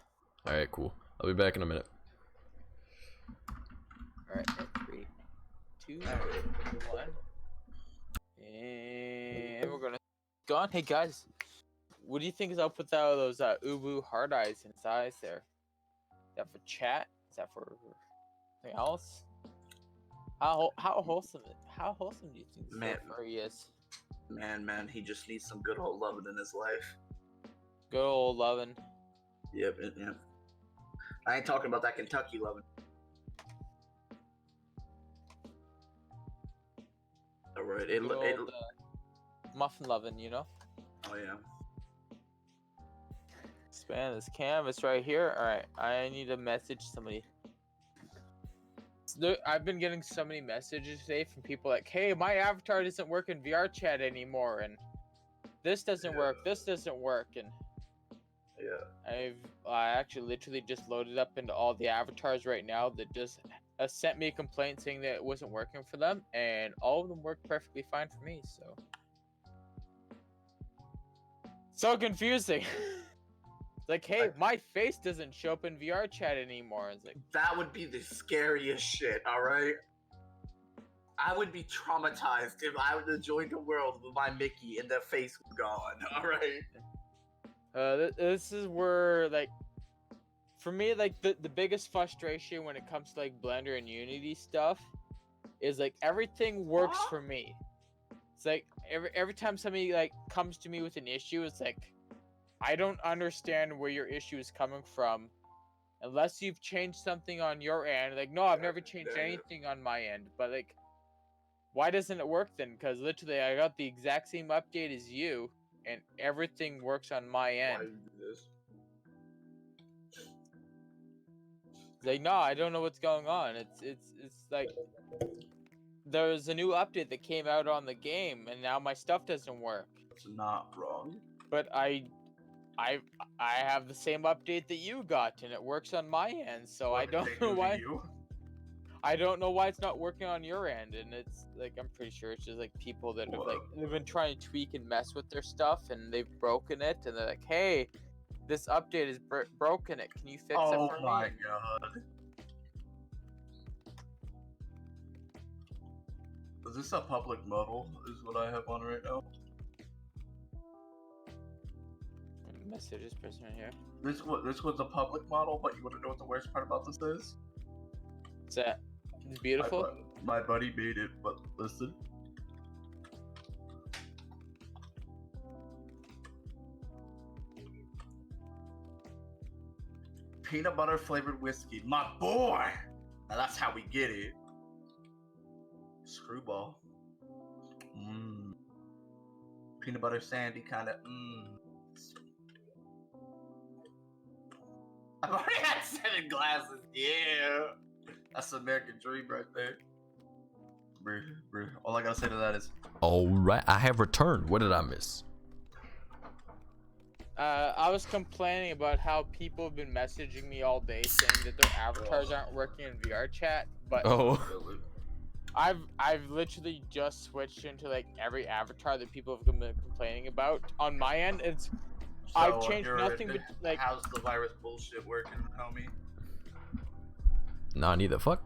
All right, cool. I'll be back in a minute. All right, 3, 2, 1, and we're gonna go on. Hey guys, what do you think is up with all those Ubu hard eyes in his eyes there? Is that for chat? Is that for something else? How wholesome? How wholesome do you think this Man. little furry is? Man, he just needs some good old loving in his life. Good old lovin'. Yep. I ain't talking about that Kentucky loving. All right, Good old muffin lovin', you know. oh yeah. Span this canvas right here. All right, I need to message somebody. I've been getting so many messages today from people like, hey, my avatar doesn't work in VR chat anymore, and this doesn't work, this doesn't work, and Yeah. I actually literally just loaded up into all the avatars right now that just sent me a complaint saying that it wasn't working for them, and all of them work perfectly fine for me. So confusing. It's like, hey, my face doesn't show up in VR chat anymore. It's like, That would be the scariest shit, alright? I would be traumatized if I would have joined a world with my Mickey and the face was gone, alright? this is where, like, for me, like, the biggest frustration when it comes to, like, Blender and Unity stuff is, like, everything works for me. It's like, every time somebody, like, comes to me with an issue, it's like, I don't understand where your issue is coming from unless you've changed something on your end. Like, no, I've never changed anything on my end. But, like, why doesn't it work then? Because literally I got the exact same update as you, and everything works on my end. Why you do this? It's like, no, I don't know what's going on. It's like, there's a new update that came out on the game, and now my stuff doesn't work. It's not wrong. But I have the same update that you got, and it works on my end. So I don't know why. I don't know why it's not working on your end, and it's like, I'm pretty sure it's just like people that have like they've been trying to tweak and mess with their stuff, and they've broken it, and they're like, hey, this update is broken. It can you fix it for me? Oh my god. Is this a public model? Is what I have on right now. Messages person right here. This was a public model, but you want to know what the worst part about this is? What's that? It's beautiful. My buddy made it, but listen. Peanut butter flavored whiskey, my boy. Now that's how we get it. Screwball. Peanut butter sandy kind of. I've already had 7 glasses. Yeah. That's the American dream right there. Bruh. All I gotta say to that is, All right, I have returned. What did I miss? I was complaining about how people have been messaging me all day saying that their avatars aren't working in VR chat, but I've literally just switched into like every avatar that people have been complaining about. On my end, it's I've changed nothing but like. How's the virus bullshit working, homie? Nah, neither. Fuck.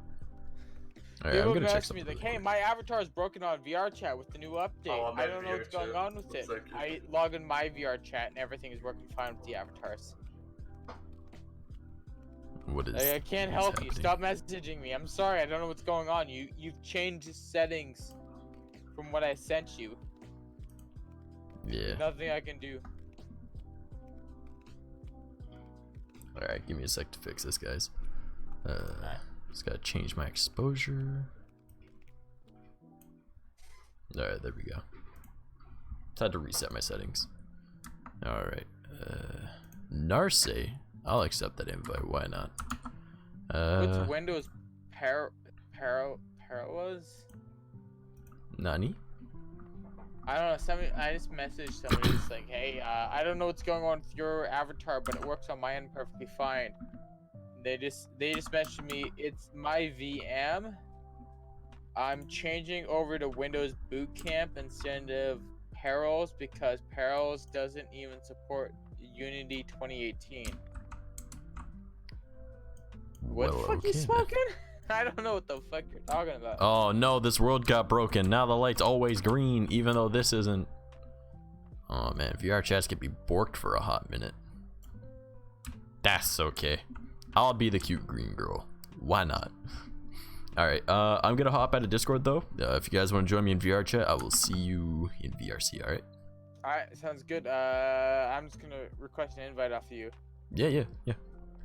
Alright, I'm People gonna check message me something. like, really "Hey, quick. my avatar is broken on VR chat with the new update. Oh, I'm I in don't know VR what's going chat. on with One it." second. I log in my VR chat and everything is working fine with the avatars. What is? Like, I can't what is help you. happening? Stop messaging me. I'm sorry. I don't know what's going on. You've changed settings from what I sent you. Yeah. There's nothing I can do. Alright, give me a sec to fix this, guys. Just gotta change my exposure. Alright, there we go. Just had to reset my settings. Alright. Narce. I'll accept that invite, why not? What's Windows Parawas? Nani? I don't know. I just messaged somebody. It's like, hey, I don't know what's going on with your avatar, but it works on my end perfectly fine. They just messaged me. It's my VM. I'm changing over to Windows Boot Camp instead of Perils because Perils doesn't even support Unity 2018. What the fuck you smoking? I don't know what the fuck you're talking about. Oh no, this world got broken. Now the light's always green, even though this isn't. Oh man, VR chats can be borked for a hot minute. That's okay. I'll be the cute green girl. Why not? Alright, I'm gonna hop out of Discord though. If you guys want to join me in VR chat, I will see you in VRC, alright? Alright, sounds good. I'm just gonna request an invite off of you. Yeah.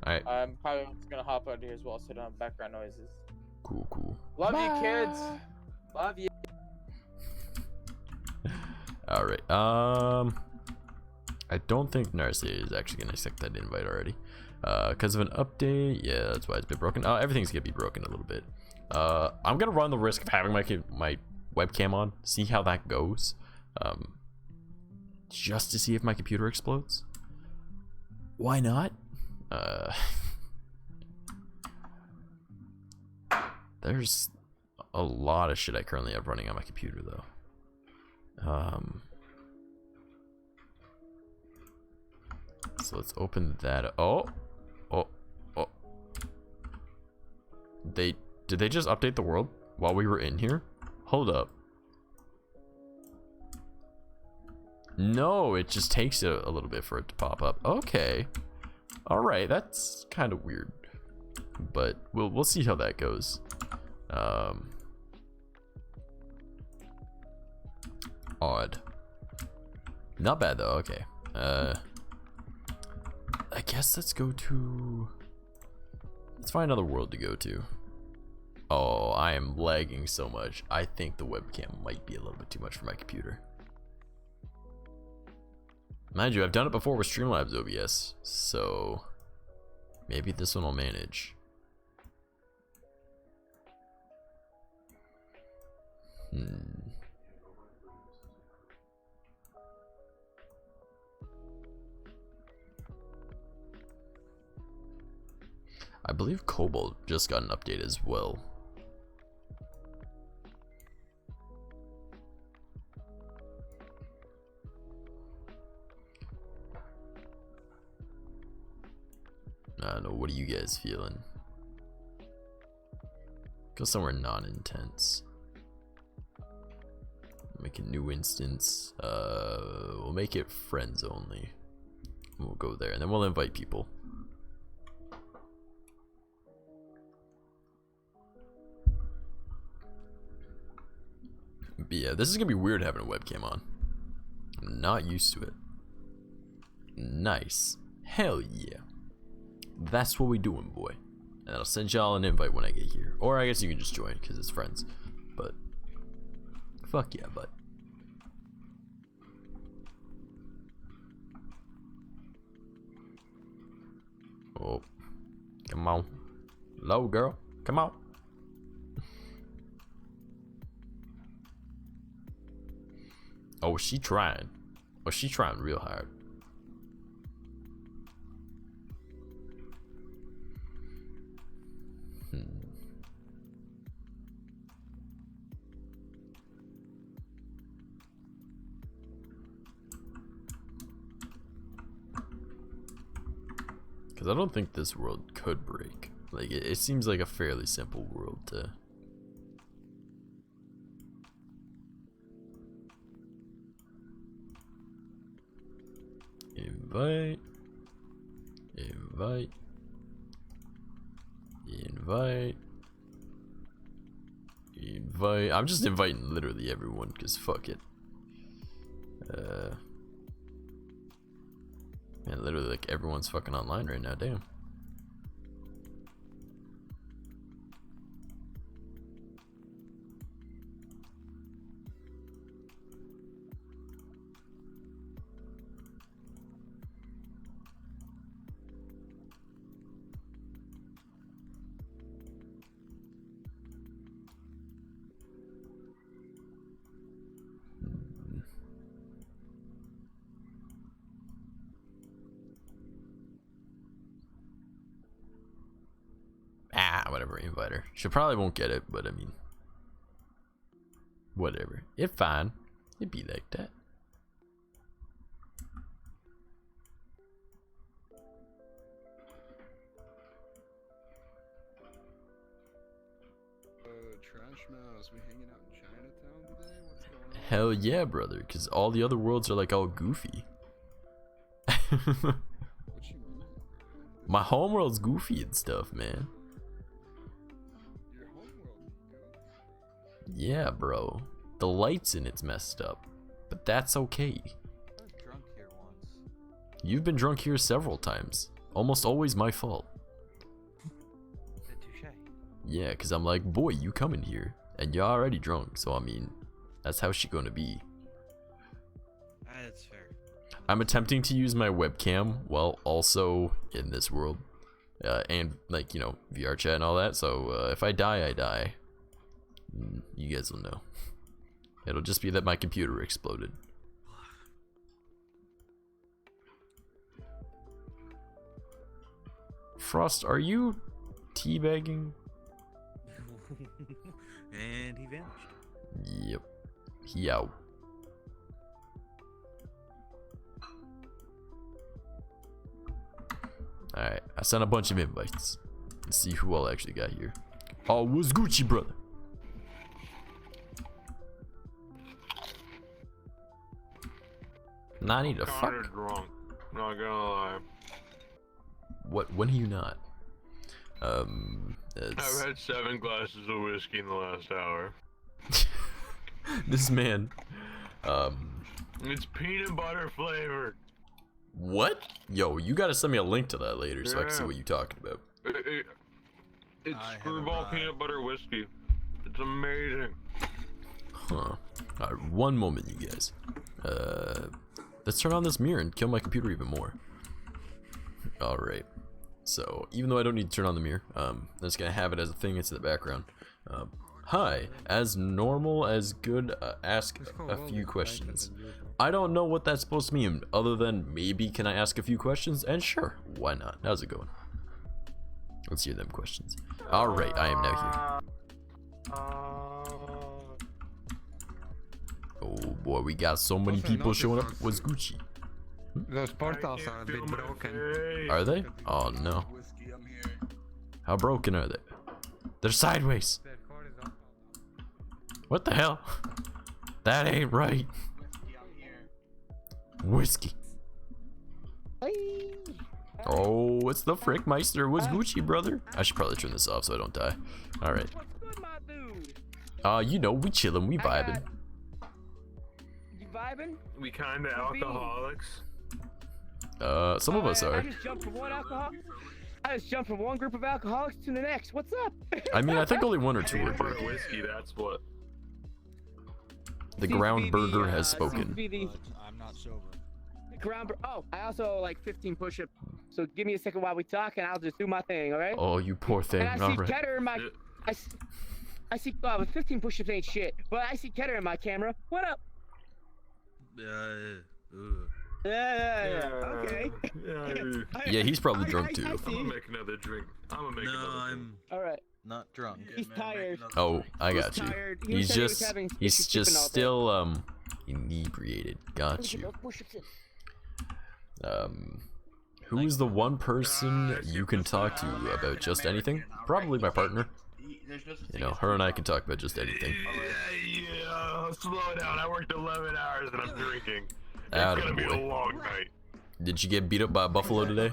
Alright. I'm probably just gonna hop out of here as well so I don't have background noises. Cool. Love you, kids. Love you. Alright, I don't think Narce is actually gonna accept that invite already. Because of an update, yeah, that's why it's been broken. Everything's gonna be broken a little bit. I'm gonna run the risk of having my webcam on, see how that goes. Just to see if my computer explodes. Why not? There's a lot of shit I currently have running on my computer though. So let's open that. Oh. Did they just update the world while we were in here? Hold up. No, it just takes a little bit for it to pop up. Okay. All right, that's kind of weird, but we'll see how that goes. Odd. Not bad though. Okay. I guess let's find another world to go to. Oh, I am lagging so much. I think the webcam might be a little bit too much for my computer. Mind you, I've done it before with Streamlabs OBS, so maybe this one will manage. I believe Cobalt just got an update as well. I don't know, what are you guys feeling? Go somewhere non-intense. Make a new instance. We'll make it friends only. We'll go there and then we'll invite people. But yeah, this is gonna be weird having a webcam on. I'm not used to it. Nice. Hell yeah. That's what we doing, boy. And I'll send y'all an invite when I get here. Or I guess you can just join because it's friends. But fuck yeah, bud. Oh, come on. Low girl, come on. Oh, she trying. Oh, she trying real hard. Because I don't think this world could break. Like, it seems like a fairly simple world to... Invite. Invite. Invite. Invite. I'm just inviting literally everyone, because fuck it. Man, literally, like, everyone's fucking online right now, damn. Whatever, invite her. She probably won't get it, but I mean, whatever. It's fine. It'd be like that. Trash Mouse, we hanging out in Chinatown today? What's going on? Hell yeah, brother, because all the other worlds are like all goofy. What you mean? My homeworld's goofy and stuff, man. Your homeworld, Yeah, bro. The lights in it's messed up, but that's okay. I was drunk here once. You've been drunk here several times. Almost always my fault. Touche. Yeah, because I'm like, boy, you come in here, and you're already drunk, so I mean, that's how she gonna be. That's fair. I'm attempting to use my webcam while also in this world. And, like, you know, VR chat and all that, so if I die, I die. You guys will know. It'll just be that my computer exploded. Frost, are you teabagging? And he vanished. Yep. He out. Alright, I sent a bunch of invites. Let's see who all actually got here. Oh, what's Gucci, brother? Nah, I need to fuck. Kinda drunk, not gonna lie. What? When are you not? I've had 7 glasses of whiskey in the last hour. This man. It's peanut butter flavored. What? Yo, you gotta send me a link to that later so I can see Yeah. what you're talking about. It's I screwball haven't peanut butter whiskey. It's amazing. Huh. Alright, one moment, you guys. Let's turn on this mirror and kill my computer even more. Alright. So, even though I don't need to turn on the mirror, I'm just gonna have it as a thing into the background. Hi, as normal as good, ask a few questions. I don't know what that's supposed to mean, other than maybe can I ask a few questions? And sure, why not? How's it going? Let's hear them questions. Alright, I am now here. Oh boy, we got so many people showing up. What's Gucci? Those portals are a bit broken. Are they? Oh no. How broken are they? They're sideways. What the hell? That ain't right. Whiskey. Oh, it's the Frickmeister. What's Gucci, brother? I should probably turn this off so I don't die. Alright. You know, we chillin', we vibing. You vibing? We kinda alcoholics. Some of us I are. just jumped from one group of alcoholics to the next. What's up? I mean, I think only one or two are Peanut butter drinking. whiskey, that's what. The ground burger has spoken. I'm not sober. Oh, I also like 15 push-ups. So give me a second while we talk, and I'll just do my thing. All right? Oh, you poor thing. And I see Alright. Ketter in my. I see. But 15 push-ups ain't shit. But I see Ketter in my camera. What up? Yeah. Okay. Yeah, he's probably drunk I too. I'm gonna make another drink. I'm gonna make another drink. All right. Not drunk. He's tired. Oh, I got you. Tired. He He's said he was just having he's issues just sleeping all day. still inebriated. Let me Got get you. those push-ups in. Who is the one person you can talk to about just anything? Probably my partner. You know, her and I can talk about just anything. Yeah, slow down. I worked 11 hours and I'm drinking. It's Atta gonna be a boy. long night. Did you get beat up by a buffalo today?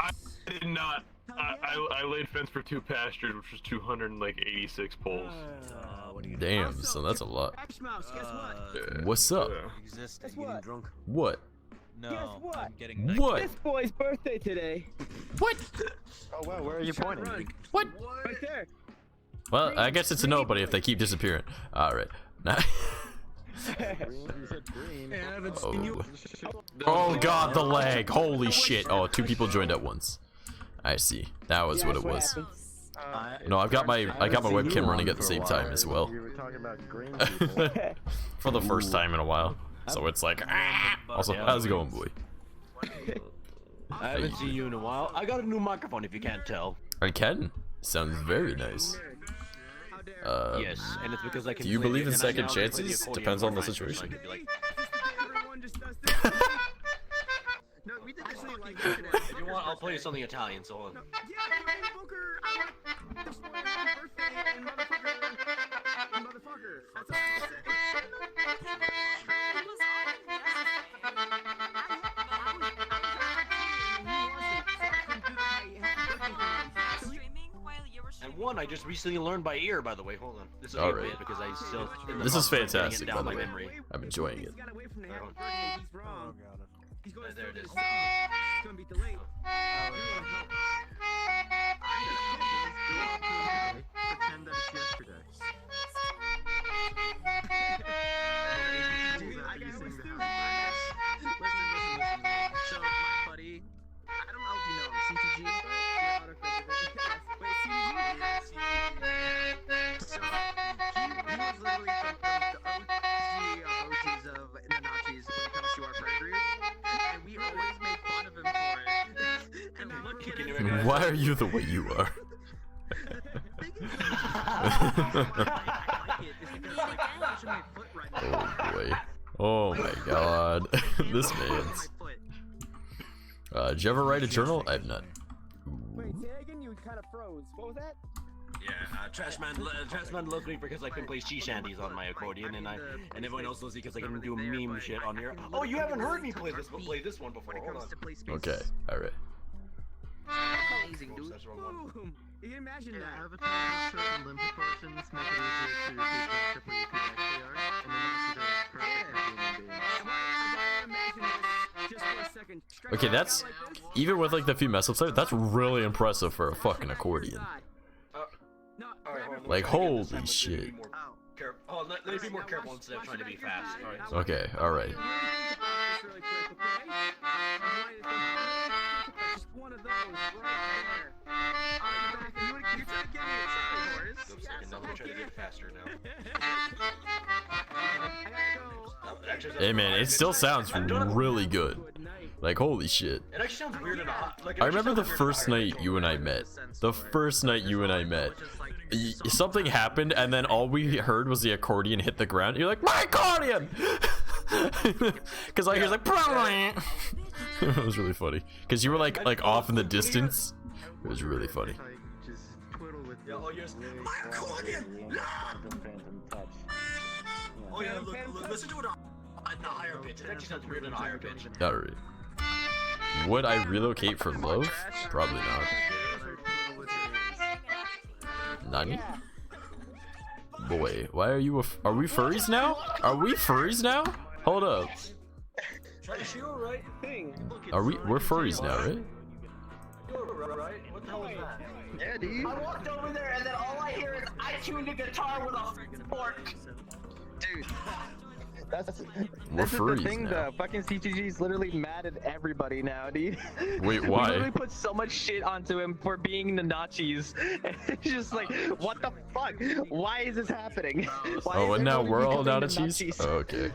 I did not. I laid fence for 2 pastures, which was 286 poles. Damn, so that's a lot. What's up? Existing. Getting drunk. What? No. what? I'm getting What? This boy's birthday today. What? Oh wow, where are you pointing? What? Right there. Well, I guess it's a nobody if they keep disappearing. Alright. Oh god, the lag. Holy shit. Oh, 2 people joined at once. I see. That was what it was. No, I got my webcam running at the same time as well. For the first time in a while. So it's like, ah! Also, how's it going, boy? I haven't seen you in a while. I got a new microphone if you can't tell. I can. Sounds very nice. Yes, and it's because I can. Do you play believe in and I second now play the chances? accordion Depends on the for friends, so I situation. could be like, No, we did this like if you want, I'll play something Italian. So on. Motherfucker. That's all And one I just recently learned by ear, by the way. Hold on. This is All a right. bit because I still. This is getting it fantastic, down by the my way. memory. I'm enjoying it. He's going There it is. He's gonna be delayed. Pretend that it's yesterday. Listen. So my buddy, I don't know if you know him, CTG. Wait, CTG? So he was literally the OGs of the Nazis when it comes to our friend group, and we always make fun of him for it. And look at him. Why are you the way you are? Oh boy. Oh my god. This man's. Did you ever write a journal? I have not. Wait, say again, you kind of froze. What was that? Yeah, Trashman loves me because I can play sea shanties on my accordion, and everyone else loves me because I can do meme shit on here. Oh, you haven't heard me play this one before. Hold on. Okay, alright. Amazing, dude. Boom. You can imagine that. Avatar has certain limb proportions, make it easier to repeat what you actually are, and then also the perfect human being. Okay, that's even with like the few mess ups there, that's really impressive for a fucking accordion. Like holy shit. Oh, let me be more careful instead of trying to be fast. Okay, alright. Just one of those right there. You try to get me a horse. I'm gonna try to get faster now. Hey man, it still sounds really good. Like holy shit. It actually sounds weird and odd. I remember the first night you and I met. Something happened and then all we heard was the accordion hit the ground. You're like, my accordion! Cause I hear like it was really funny. Cause you were like off in the distance. It was really funny. My accordion! Oh yeah, look, listen to it on the higher pitch. It actually sounds weird in a higher pitch. Alright. Would I relocate for love? Probably not. Nani? Boy, why are you are we furries now? Are we furries now? Hold up. We're furries now, right? What the hell is that? Yeah, dude. I walked over there and then all I hear is I tuned a guitar with a fork. Dude. This We're is the furries thing, now. the fucking CTG is literally mad at everybody now, dude. Wait, We why? literally put so much shit onto him for being the Nazis. And it's just like, what the fuck? Why is this happening? Why Oh, is and now everybody we're all becoming the Nazis? Nazis? Oh, okay.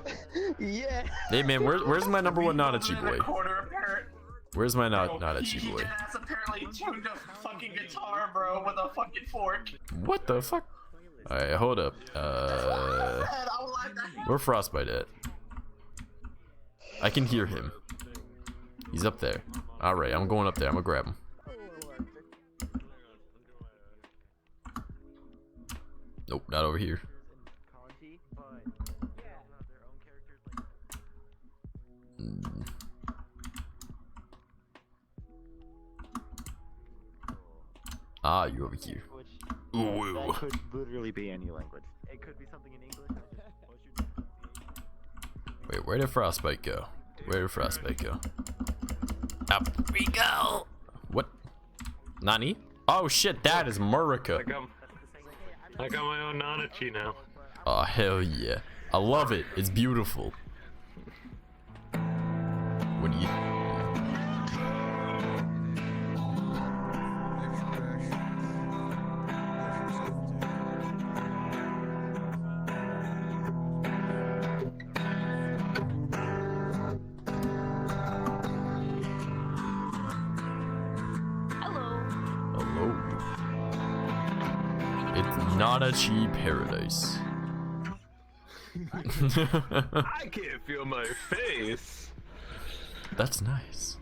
Yeah. Hey man, where's my number one Nanachi boy? Apparently, Where's my Nanachi boy? that's apparently tuned a fucking guitar, bro, with a fucking fork. What the fuck? Alright, hold up. Where Frostbite at? I can hear him. He's up there. All right, I'm going up there. I'm gonna grab him. Nope, not over here. Ah, you over here. Ooh. That could literally be any language. It could be something in English. Wait, where did Frostbite go? Where did Frostbite go? Up we go! What? Nani? Oh shit, that is Murica. I got my own Nanachi now. Oh hell yeah. I love it. It's beautiful. What do you... Hello. It's not a cheap paradise. I can't feel my face. That's nice.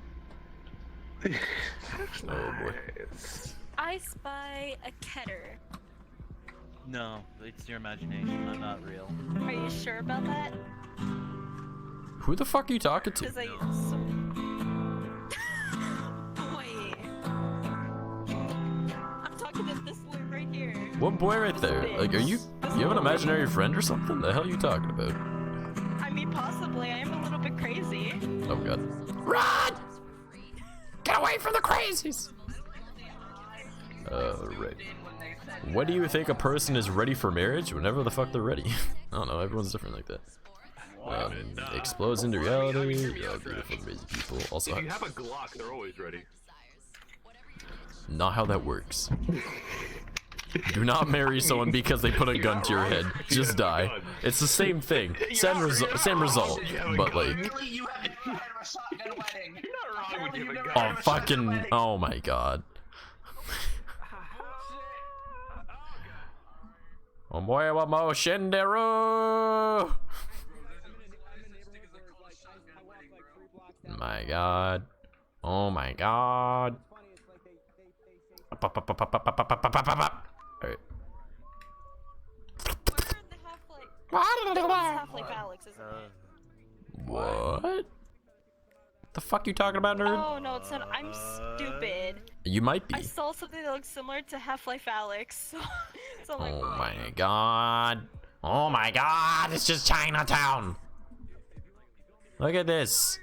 Oh boy. I spy a keter. No, it's your imagination. I'm not real. Are you sure about that? Who the fuck are you talking to? Because I. Boy. I'm talking to this boy right here. What boy right there? Like, are you have an imaginary friend or something? The hell are you talking about? I mean, possibly. I am a little bit crazy. Oh god. Run! Get away from the crazies! Right. When do you think a person is ready for marriage? Whenever the fuck they're ready. I don't know, everyone's different like that. Explodes into reality. Yeah, beautiful, amazing people. Also, If you have a Glock, they're always ready. not how that works. Do not marry someone because they put a gun to your head. Just die. It's the same thing. Same result. But like, You haven't had a shotgun wedding. You're not wrong with you, but oh fucking, oh my god. Oh boy, what motion deru? My god. Oh my god. Alright. Half-Life Alex, isn't it? What? The fuck you talking about, nerd? Oh no, it's not. I'm stupid. You might be. I saw something that looks similar to Half-Life Alex. So I'm like, Oh my god. Oh my god, it's just Chinatown. Look at this.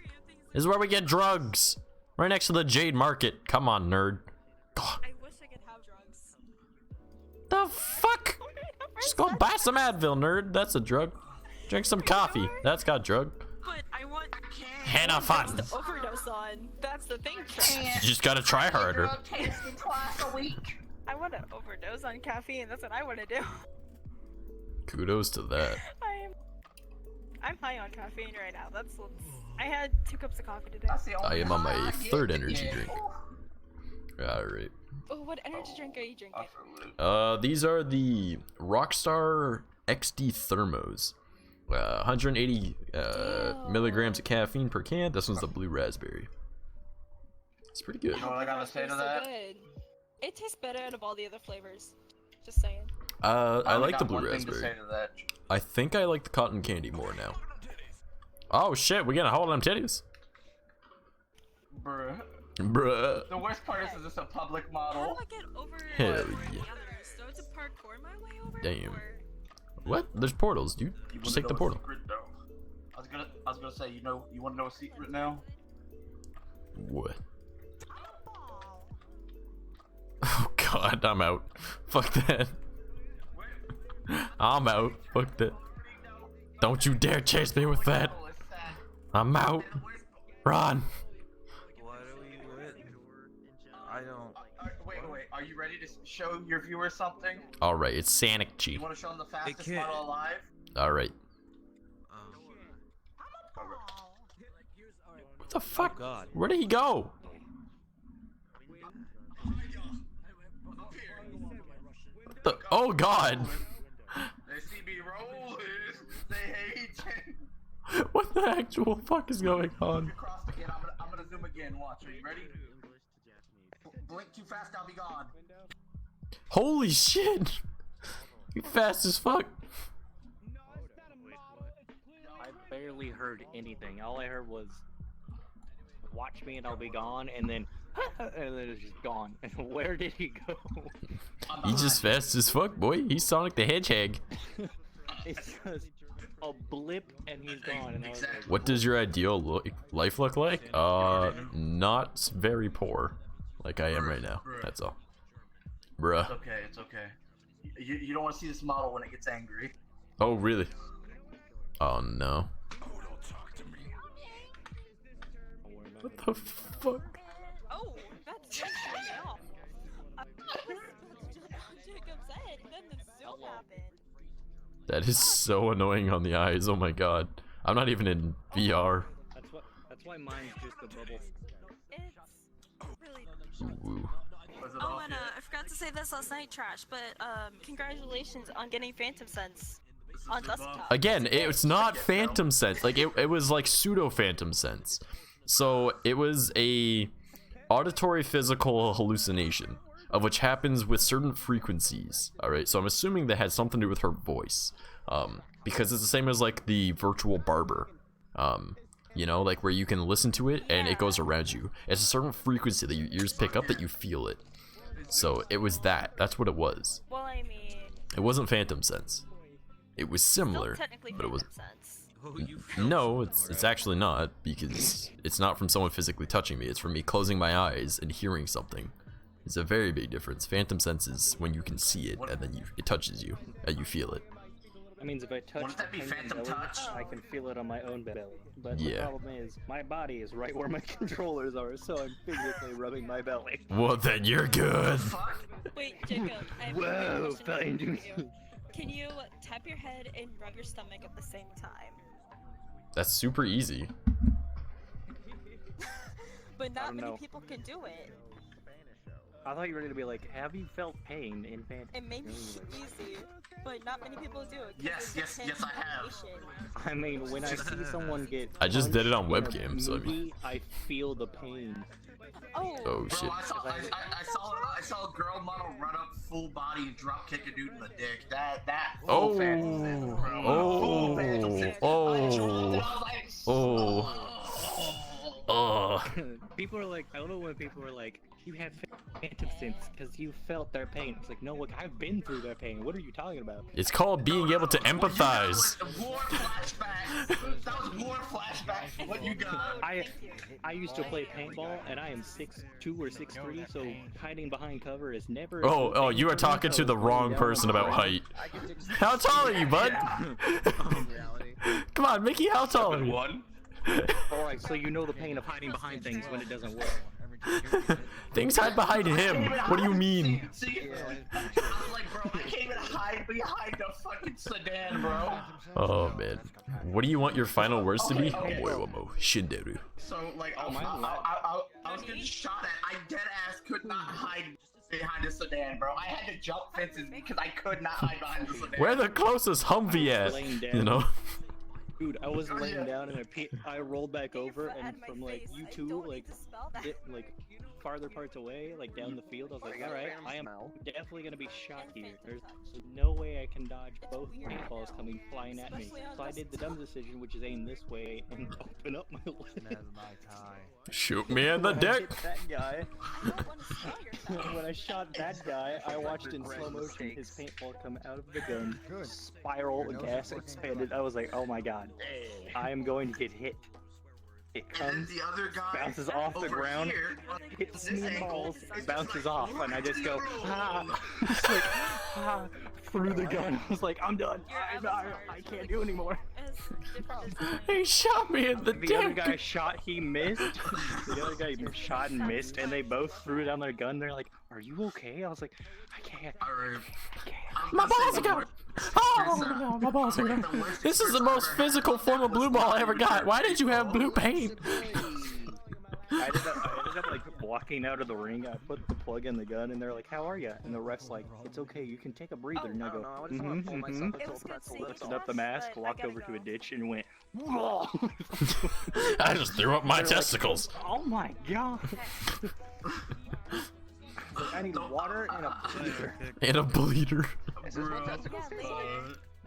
This is where we get drugs. Right next to the Jade Market. Come on, nerd. God. I wish I could have drugs. The fuck? Just go buy some Advil, nerd. That's a drug. Drink some coffee. That's got drug. But I want Hannah fun. to overdose on. That's the thing. You just gotta try harder. Tasted twice a week. I want to overdose on caffeine. That's what I want to do. Kudos to that. I'm high on caffeine right now. I had 2 cups of coffee today. I am on my 3rd energy drink. Alright. Oh, what energy drink are you drinking? These are the Rockstar XD Thermos. 180 milligrams of caffeine per can. This one's the blue raspberry. It's pretty good. You know what I gotta say to that? Good. It tastes better out of all the other flavors. Just saying. I like the blue raspberry. I think I like the cotton candy more now. Oh shit, we gonna hold them titties. Bruh. Bruh. The worst part is this a public model. How do I get over Hell yeah. So it's a parkour my way over? Damn. What? There's portals, dude. Just take the portal. I was gonna say, you wanna know a secret now? What? Oh god, I'm out. Fuck that. I'm out. Fuck that. Don't you dare chase me with that. I'm out. Run. I don't. Wait. Are you ready to show your viewers something? Alright, it's Sonic Chi. You want to show them the fastest model alive? Alright. What the fuck? Oh, God. Where did he go? What the? Oh god. They see me rolling. They hate. What the actual fuck is going on? I'm gonna zoom again. Watch. Are you ready? Blink too fast, I'll be gone. Holy shit! You fast as fuck. I barely heard anything. All I heard was, "Watch me and I'll be gone," and then it's just gone. And where did he go? He's just fast as fuck, boy. He's Sonic the Hedgehog. It's just a blip and he's gone. And I was like, What does your ideal life look like? Not very poor, like I am right now. That's all. Bruh. It's okay. It's okay. You don't want to see this model when it gets angry. Oh, really? Oh, no. What the fuck? Oh, that's so off. I was supposed to jump on Jacob's head, and then the zoom happened. That is so annoying on the eyes. Oh my god. I'm not even in VR. That's why mine's just a bubble. It's really. Ooh. Oh, and I forgot to say this last night, Trash, but congratulations on getting Phantom Sense on desktop. Again, it's not Phantom Sense. Like it was like pseudo Phantom Sense. So it was a auditory physical hallucination of which happens with certain frequencies. All right, so I'm assuming that had something to do with her voice, because it's the same as like the virtual barber, you know, like where you can listen to it and it goes around you. It's a certain frequency that your ears pick up that you feel it. So it was that. That's what it was. Well, I mean, it wasn't Phantom Sense. It was similar, but it was. No, it's actually not, because it's not from someone physically touching me. It's from me closing my eyes and hearing something. It's a very big difference. Phantom Sense is when you can see it and then it touches you and you feel it. That means if I touch the Phantom belly, touch? I can feel it on my own belly. But the Yeah. problem is, my body is right where my controllers are, so I'm physically rubbing my belly. Well, then you're good. wait, Jacob, I have Whoa, a question for you. Can you tap your head and rub your stomach at the same time? That's super easy. But not many know. people can do it. I thought you were gonna be like, have you felt pain in Phantom? It may be easy, but not many people do it. Yes, yes, I have. I mean, when I see someone get I just did it on punched in a webcam, so I mean. movie, I feel the pain. Oh shit. Bro, I saw a girl model run up full body and drop kick a dude in the dick. That Oh. Phantom Sense, bro. Oh. Full Phantom Sense. People are like, I don't know when people are like, you have Phantom Sense because you felt their pain. It's like, no, look, I've been through their pain. What are you talking about? It's called being able to empathize. War flashbacks. That was war flashbacks. What you got? I used to play paintball, and I am 6'2" or 6'3", so hiding behind cover is never. Oh, you are talking to the wrong person about height. How tall are you, bud? Come on, Mickey, how tall are you? Alright, so you know the pain of hiding behind things when it doesn't work. Things hide behind him. What do you mean? See, I was like, bro, I can't even hide behind a fucking sedan, bro. Oh man, what do you want your final words to be? Okay. Shinderu. So, like, I was getting shot at. I dead ass could not hide behind a sedan, bro. I had to jump fences because I could not hide behind the sedan. Where the closest Humvee at? You know? Dude, I was laying down and I rolled back over, and from like you two, like farther parts away, like down the field, I was like, all right, I am definitely gonna be shot here. There's no way I can dodge both paintballs coming flying at me. So I did the dumb decision, which is aim this way and open up my leg. Shoot me in the dick. That guy. When I shot that guy, I watched in slow motion his paintball come out of the gun, spiral, gas expanded. I was like, oh my god, I am going to get hit. It comes, the other guy bounces off the ground, hits me in the balls, bounces off, and I just go, just like, through the gun. I was like, I'm done. I can't do anymore. He shot me in the dick. The other guy shot, he missed. The other guy shot and missed, and they both threw down their gun. They're like, are you okay? I was like, I can't. My balls are gone. Oh no, my balls are gone. This is the most physical form of blue ball I ever got. Why did you have blue paint? I ended up like walking out of the ring. I put the plug in the gun, and they're like, "How are you?" And the ref's like, "It's okay, you can take a breather." And I go, lifted up the mask, walked over to a ditch, and went. I just threw up my testicles. Like, oh my god! I need water and a bleeder. And a bleeder. Is this my testicles?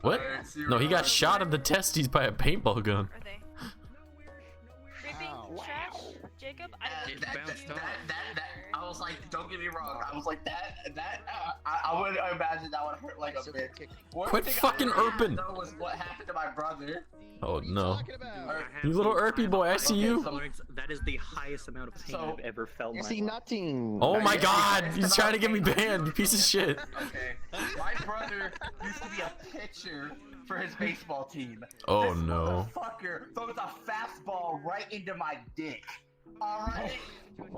What? No, he got shot in the testes by a paintball gun. Jacob, I was like, don't get me wrong. I was like I would imagine that would hurt like a bitch. Quit fucking erping. That was what happened to my brother. Oh no. You little erpy boy, I see you. That is the highest amount of pain I've ever felt. You see nothing. Oh my god, he's trying to get me banned, you piece of shit. Okay. My brother used to be a pitcher for his baseball team. Oh this no. Motherfucker throws a fastball right into my dick. Alright?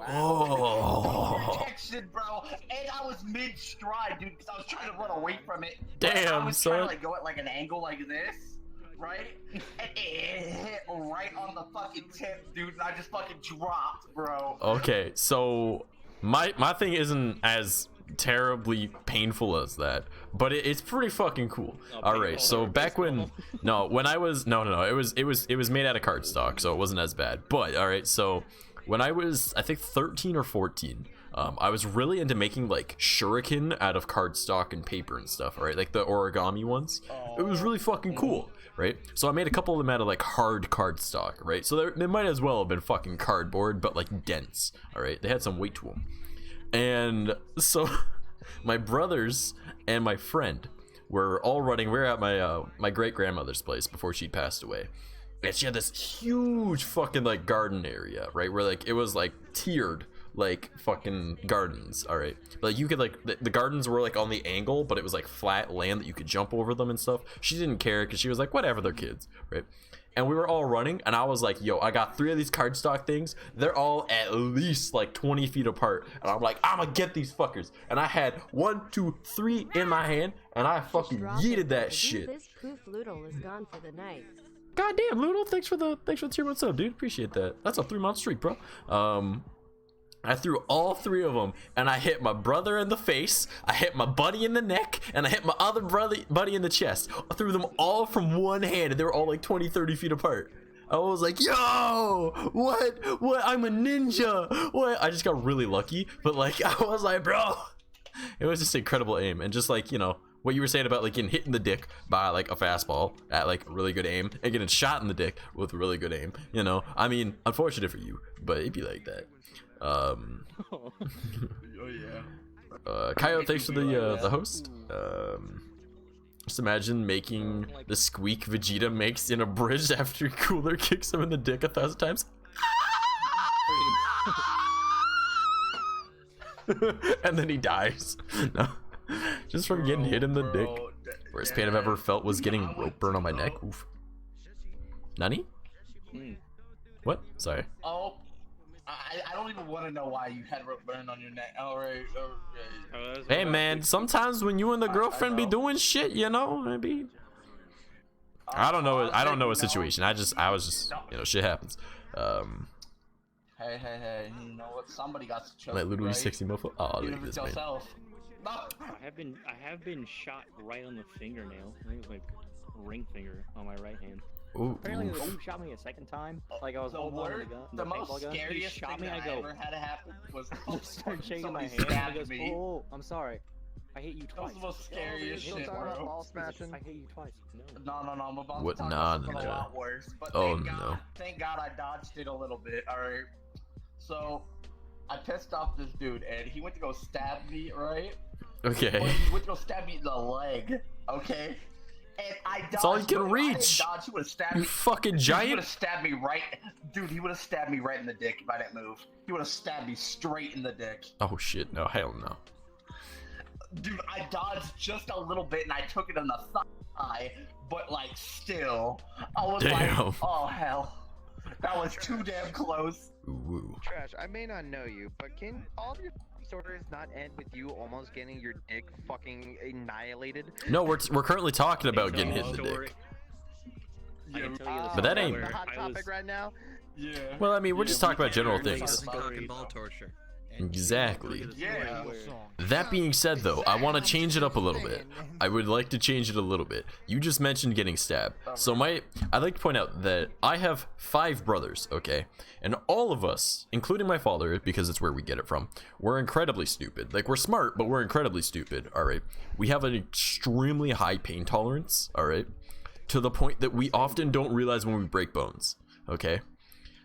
Oh. Protection, bro. And I was mid-stride, dude, because I was trying to run away from it. Damn, I was son. trying to like go at like an angle like this, right? And it hit right on the fucking tip, dude, and I just fucking dropped, bro. Okay, so my thing isn't as terribly painful as that, but it's pretty fucking cool. All right, so back when when I was it was made out of cardstock, so it wasn't as bad. But all right, so when I was I think 13 or 14, I was really into making like shuriken out of cardstock and paper and stuff. All right, like the origami ones. It was really fucking cool. Right, so I made a couple of them out of like hard cardstock. Right, so they might as well have been fucking cardboard, but like dense. All right, they had some weight to them. And so my brothers and my friend were all running. We were at my great grandmother's place before she passed away, and she had this huge fucking like garden area, right, where like it was like tiered like fucking gardens. All right, like you could like the gardens were like on the angle, but it was like flat land that you could jump over them and stuff. She didn't care because she was like, whatever, they're kids, right? And we were all running, and I was like, yo, I got 3 of these cardstock things. They're all at least like 20 feet apart. And I'm like, I'm gonna get these fuckers. And I had 1, 2, 3 in my hand, and I fucking yeeted that shit. This poof Loodle is gone for the night. Goddamn, Loodle, thanks for the tier. What's up, dude? Appreciate that. That's a 3-month streak, bro. I threw all 3 of them, and I hit my brother in the face, I hit my buddy in the neck, and I hit my other buddy in the chest. I threw them all from one hand, and they were all like 20, 30 feet apart. I was like, yo, what, I'm a ninja, what? I just got really lucky, but like, I was like, bro, it was just incredible aim, and just like, you know, what you were saying about like getting hit in the dick by like a fastball at like really good aim, and getting shot in the dick with really good aim, you know, I mean, unfortunate for you, but it'd be like that. Oh yeah. Kyle, thanks for the host. Just imagine making the squeak Vegeta makes in a bridge after Cooler kicks him in the dick 1,000 times. And then he dies. No, just from getting hit in the dick. Worst pain I've ever felt was getting rope burn on my neck. Oof. Nani? What? Sorry. Oh. I don't even want to know why you had rope burn on your neck. Alright. Hey man, sometimes when you and the girlfriend be doing shit, you know, maybe. I don't know a situation. I was just, you know, shit happens. Hey, you know what? Somebody got to choke. Like literally right? 60 mofo. Oh, look Even at if it's this man. yourself. No. I have been shot right on the fingernail. I think it was like ring finger on my right hand. Ooh, apparently oof. the dude shot me a second time. Like I was holding on to the gun, The most paintball gun. He scariest shot thing me. I that go. ever had to happen was Just started shaking my somebody hand. And he stabbed goes, me. "Oh, I'm sorry. I hate you That twice." was the most scariest shit, bro. Ball smashing. I hate you twice. No, I'm about What? to talk Nah, about something a ninja. lot worse. But Oh thank God, no. Thank God I dodged it a little bit. Alright. So, I pissed off this dude, and he went to go stab me, right? Okay. But he went to go stab me in the leg, okay? And I dodged. That's all you can but if I didn't reach. Dodge, he would have stabbed You me. fucking Dude, giant. He would have stabbed me right. Dude, he would have stabbed me right in the dick if I didn't move. He would have stabbed me straight in the dick. Oh shit, no, hell no. Dude, I dodged just a little bit and I took it in the thigh, but like still, I was Damn. like, oh hell, that was too damn close. Ooh. Trash, I may not know you, but can all of your stories not end with you almost getting your dick fucking annihilated? No, we're currently talking about getting hit in the dick. I can tell you the But that story ain't- where The hot I topic was- right now? Yeah. Well, I mean, we're just talking about general There's things. a story- Ball torture. Exactly. Yeah. That being said, though, I want to change it up a little bit. I would like to change it a little bit. You just mentioned getting stabbed. So I'd like to point out that I have 5 brothers, okay? And all of us, including my father, because it's where we get it from, we're incredibly stupid. Like, we're smart, but we're incredibly stupid, all right? We have an extremely high pain tolerance, all right? To the point that we often don't realize when we break bones, okay?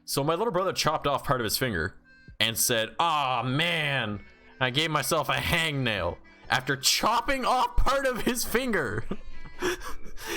So my little brother chopped off part of his finger and said, "Ah, man, I gave myself a hangnail," after chopping off part of his finger.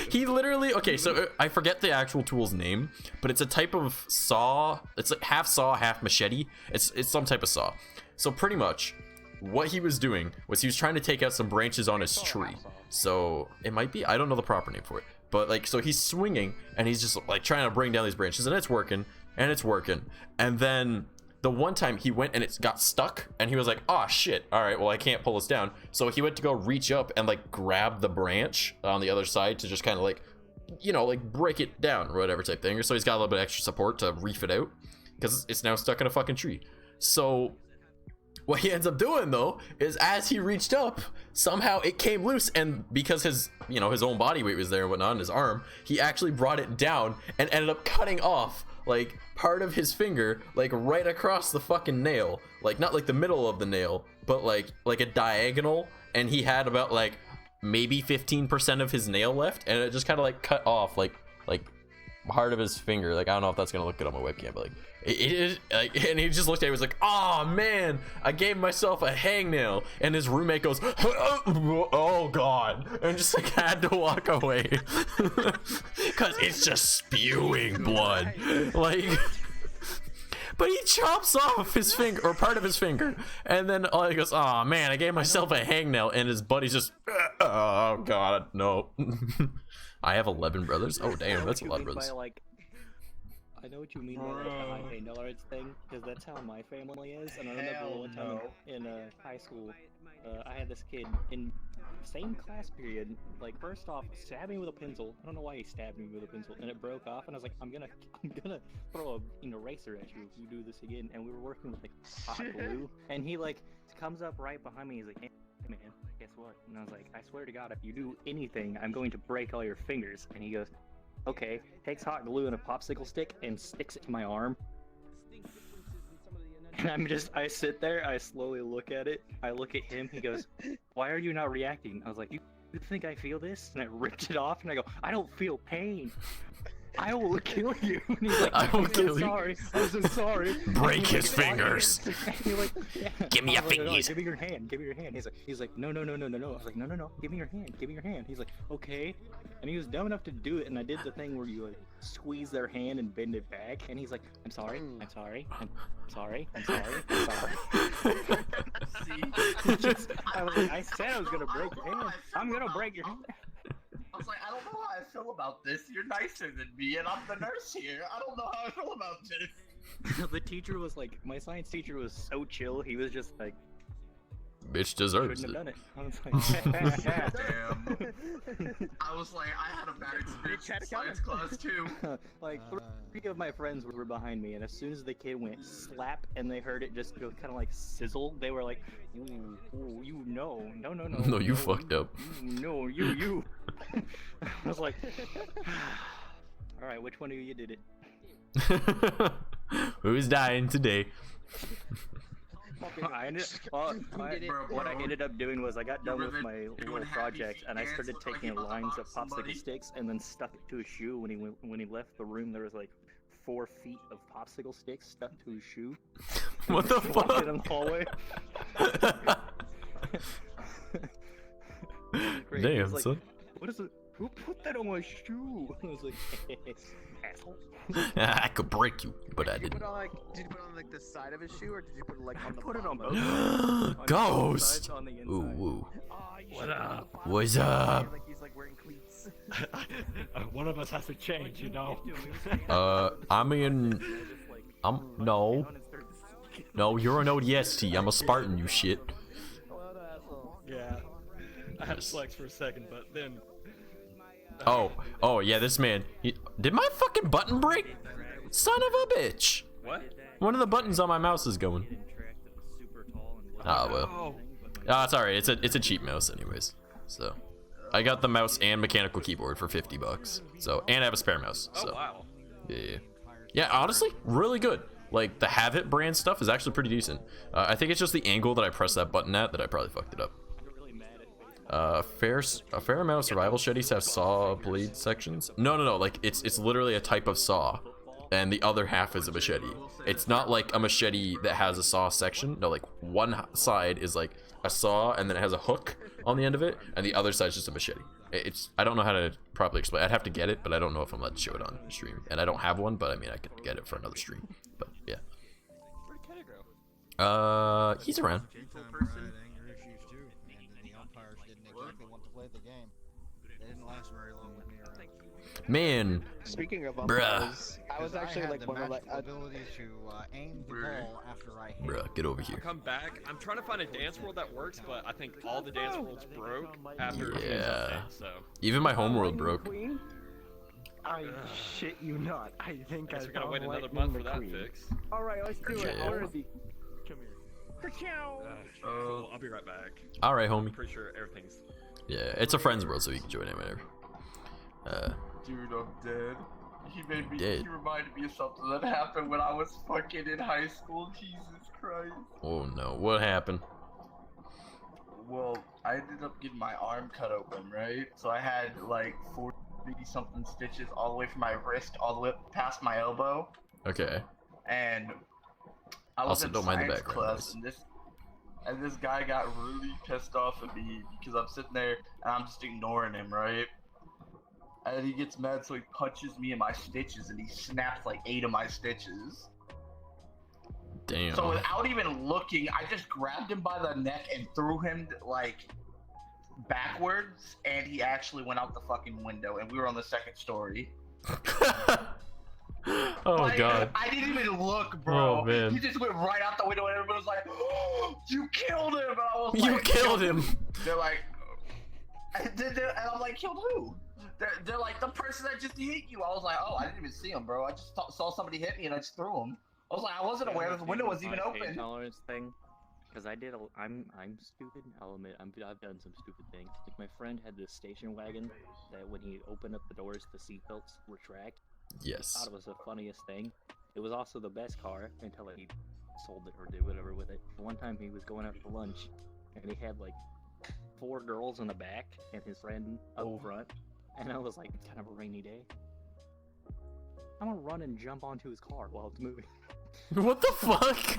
He literally, okay, so I forget the actual tool's name, but it's a type of saw. It's like half saw, half machete. It's some type of saw. So pretty much what he was doing was he was trying to take out some branches on his tree. So it might be, I don't know the proper name for it, but like, so he's swinging and he's just like trying to bring down these branches, and it's working, and then the one time he went and it got stuck, and he was like, "Oh shit, all right, well I can't pull this down." So he went to go reach up and like grab the branch on the other side to just kind of like, you know, like break it down or whatever type thing. So he's got a little bit extra support to reef it out because it's now stuck in a fucking tree. So what he ends up doing though is, as he reached up, somehow it came loose, and because his, you know, his own body weight was there and whatnot on his arm, he actually brought it down and ended up cutting off like part of his finger, like right across the fucking nail, like not like the middle of the nail, but like a diagonal, and he had about like maybe 15% of his nail left, and it just kind of like cut off like part of his finger. Like, I don't know if that's gonna look good on my webcam, but like it is like, and he just looked at it, he was like, "Oh man, I gave myself a hangnail," and his roommate goes, "Oh god," and just like had to walk away because it's just spewing blood, like. But he chops off his finger, or part of his finger, and then he goes, "Oh man, I gave myself a hangnail," and his buddy's just, "Oh god, no." I have 11 brothers. Oh damn, that's a lot of brothers. I know what you mean by like the high pain tolerance thing, because that's how my family is. And I remember one time in high school, I had this kid in same class period. Like, first off, stabbed me with a pencil. I don't know why he stabbed me with a pencil, and it broke off. And I was like, I'm gonna throw an eraser at you if you do this again. And we were working with like hot glue, and he like comes up right behind me. He's like, "Hey man, guess what?" And I was like, "I swear to God, if you do anything, I'm going to break all your fingers." And he goes, "Okay," takes hot glue and a popsicle stick and sticks it to my arm. And I sit there, I slowly look at it, I look at him, he goes, "Why are you not reacting?" I was like, you think I feel this?" And I ripped it off and I go, "I don't feel pain. I will kill you." And he's like, "I'm so sorry. I'm so sorry." Break his fingers. Like, yeah. Give me your fingies. Give me your hand. Give me your hand. He's like, no. I was like, no. Give me your hand. Give me your hand. He's like, "Okay." And he was dumb enough to do it, and I did the thing where you like squeeze their hand and bend it back, and he's like, "I'm sorry. I'm sorry. I'm sorry. I'm sorry. I'm sorry." See? I was like, I said I was gonna break your hand. I'm gonna break your hand. I was like, I don't know how I feel about this. You're nicer than me, and I'm the nurse here. I don't know how I feel about this. The teacher was like, my science teacher was so chill. He was just like, "Bitch deserves it." Shouldn't have done it. I was like, Damn. I was like, I had a bad experience in science class too. Like, 3 of my friends were behind me, and as soon as the kid went slap, and they heard it just go kind of like sizzle, they were like, "Ooh, you know, no. No, you fucked up. No, you." I was like, all right, which one of you did it? Who's dying today? What I ended up doing was I got done with my little project, and I started taking lines of popsicle sticks and then stuck it to his shoe. When he left the room, there was like 4 feet of popsicle sticks stuck to his shoe. What the fuck? In the hallway. Damn, like, son. "What is it? Who put that on my shoe?" I was like, "Asshole." I could break you, but I Did you didn't. put it on the side of his shoe, or did you put it like on the Put it on bottom? both. Ghost. On the inside. Ooh, woo. What up? What's up? Like he's like wearing cleats. One of us has to change, you know. No, you're an ODST. I'm a Spartan, you shit. Yeah. I had to flex for a second, but then. Oh yeah, this man. Did my fucking button break? Son of a bitch. What? One of the buttons on my mouse is going. Ah, well. Ah, it's alright. It's a cheap mouse anyways. So I got the mouse and mechanical keyboard for $50. So, and I have a spare mouse. So. Oh wow. Yeah, honestly, really good. Like the Have It brand stuff is actually pretty decent. I think it's just the angle that I pressed that button at that I probably fucked it up. A fair amount of survival shetties have saw blade sections. No, like it's literally a type of saw, and the other half is a machete. It's not like a machete that has a saw section. No, like one side is like a saw, and then it has a hook on the end of it, and the other side is just a machete. I don't know how to properly explain. I'd have to get it, but I don't know if I'm allowed to show it on stream. And I don't have one, but I mean I could get it for another stream. But yeah. Where'd Kenny go? He's around. Man, speaking of bruh, I was actually like one of like ability to aim the ball after I hit. Bruh, get over here. I'll come back. I'm trying to find a dance world that works, but I think all the dance worlds broke after Yeah. so. Even my homeworld broke. I shit you not. I think I Guess we gotta found wait another Lightning month for that McQueen. fix. Alright, let's do it. Yeah. Where is he? Come here. Cool, I'll be right back. All right, homie. Pretty sure everything's. Yeah, it's a friends world, so you can join it whenever. Dude, I'm dead. He made me. Dead. He reminded me of something that happened when I was fucking in high school. Jesus Christ. Oh no, what happened? Well, I ended up getting my arm cut open, right? So I had like 40 something stitches all the way from my wrist all the way up past my elbow. Okay. And I was Also, in don't mind the science background class, and this guy got really pissed off at me because I'm sitting there and I'm just ignoring him, right? And he gets mad, so he punches me in my stitches, and he snaps like 8 of my stitches. Damn. So without even looking, I just grabbed him by the neck and threw him like backwards, and he actually went out the fucking window, and we were on the second story. Oh Like, god. I didn't even look, bro. Oh, man. He just went right out the window, and everybody was like, "Oh, you killed him!" And I was You like, killed him. They're like, and I'm like, killed who? They're like, the person that just hit you. I was like, oh, I didn't even see him, bro. I just saw somebody hit me and I just threw him. I was like, I wasn't aware the window was even open. Tolerance thing, because I'm stupid. I'll admit I've done some stupid things. Like my friend had this station wagon that when he opened up the doors, the seatbelts retract. Yes. I thought it was the funniest thing. It was also the best car until he sold it or did whatever with it. One time he was going out for lunch, and he had like 4 girls in the back and his friend up front. And I was like, it's kind of a rainy day. I'm gonna run and jump onto his car while it's moving. What the fuck?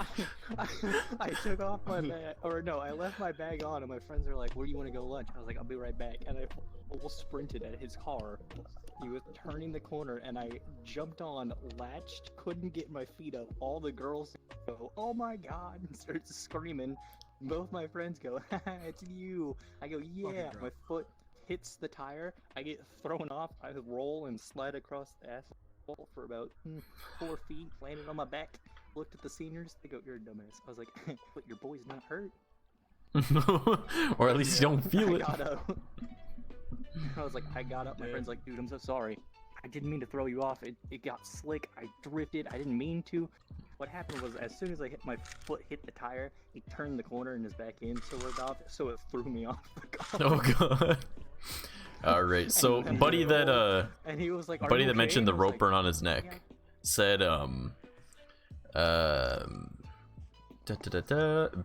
I took off my bag, or no, I left my bag on, and my friends are like, "Where do you want to go lunch?" I was like, "I'll be right back," and I almost sprinted at his car. He was turning the corner, and I jumped on, latched, couldn't get my feet up. All the girls go, "Oh my god!" and start screaming. Both my friends go, "Haha, it's you!" I go, "Yeah." My foot hits the tire. I get thrown off. I roll and slide across the asphalt for about 4 feet, landed on my back. Looked at the seniors. They go, "You're a dumbass." I was like, "But your boy's not hurt." Or at least you don't feel it. I was like, I got up. My friend's like, "Dude, I'm so sorry. I didn't mean to throw you off. It got slick. I drifted. I didn't mean to." What happened was, as soon as my foot hit the tire, he turned the corner and his back end swerved off, so it threw me off the car. Oh god. Alright, so buddy that and he was like, buddy that mentioned the rope burn on his neck said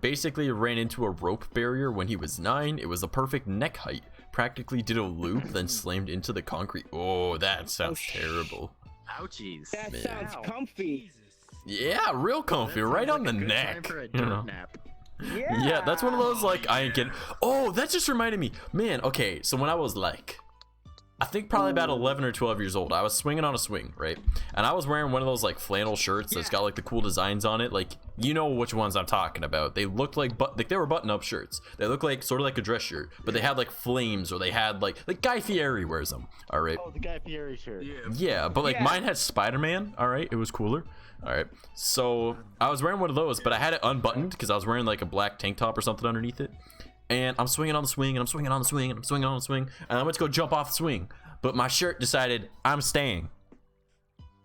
basically ran into a rope barrier when he was 9. It was a perfect neck height. Practically did a loop, then slammed into the concrete. Oh, that sounds terrible. Ouchies. That Man. sounds comfy. Yeah, real comfy, right on the neck. For a you dirt know? nap. Yeah, that's one of those like I ain't getting. Oh, that just reminded me, man. Okay, so when I was like, I think probably about 11 or 12 years old, I was swinging on a swing, right? And I was wearing one of those like flannel shirts that's got like the cool designs on it. Like, you know which ones I'm talking about. They looked like they were button-up shirts. They look like sort of like a dress shirt, but they had like flames, or they had like Guy Fieri wears them. All right. Oh, the Guy Fieri shirt. Yeah, but like mine had Spider-Man. All right, it was cooler. All right, so I was wearing one of those, but I had it unbuttoned because I was wearing like a black tank top or something underneath it. And I'm swinging on the swing, and I'm swinging on the swing, and I'm swinging on the swing, and I went to go jump off the swing, but my shirt decided I'm staying.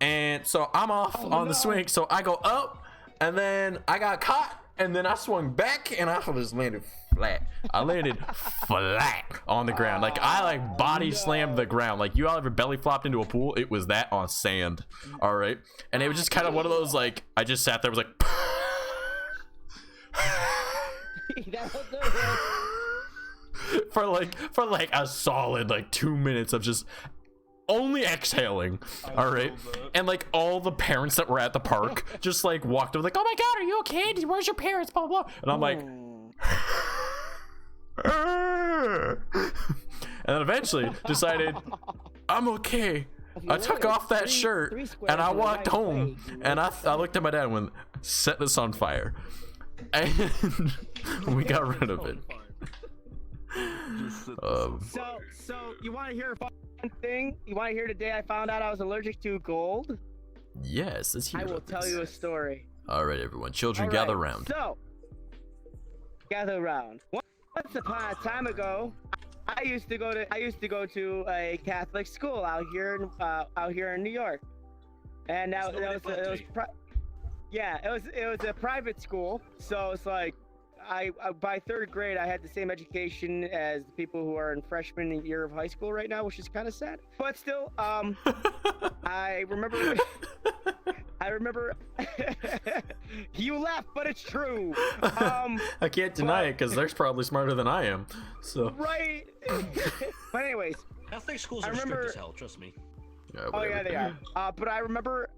And so I'm off on the swing, so I go up, and then I got caught And then I swung back and I just landed flat. I landed flat on the ground. Like I like body slammed the ground. Like you all ever belly flopped into a pool? It was that on sand. All right. And it was just kind of one of those like I just sat there was like for like a solid like 2 minutes of just only exhaling. All right. And like all the parents that were at the park just like walked over like, oh my god, are you okay? Where's your parents? Blah blah blah. And I'm like and then eventually decided I'm okay. I took off that shirt and I walked home and I looked at my dad and went, set this on fire. And we got rid of it. So you want to hear a fun thing? You want to hear the day I found out I was allergic to gold? Yes, let's hear I will about tell this. you a story. All right, everyone. Children, gather round. So, gather round. Once upon a time ago, I used to go to a Catholic school out here in New York, and it was a private school. So it's like I by third grade I had the same education as the people who are in freshman year of high school right now, which is kind of sad. But still, I remember you laugh, but it's true. I can't deny it because they're probably smarter than I am. So right. But anyways, Catholic schools are strict as hell. Trust me. Yeah, oh yeah, they are. But I remember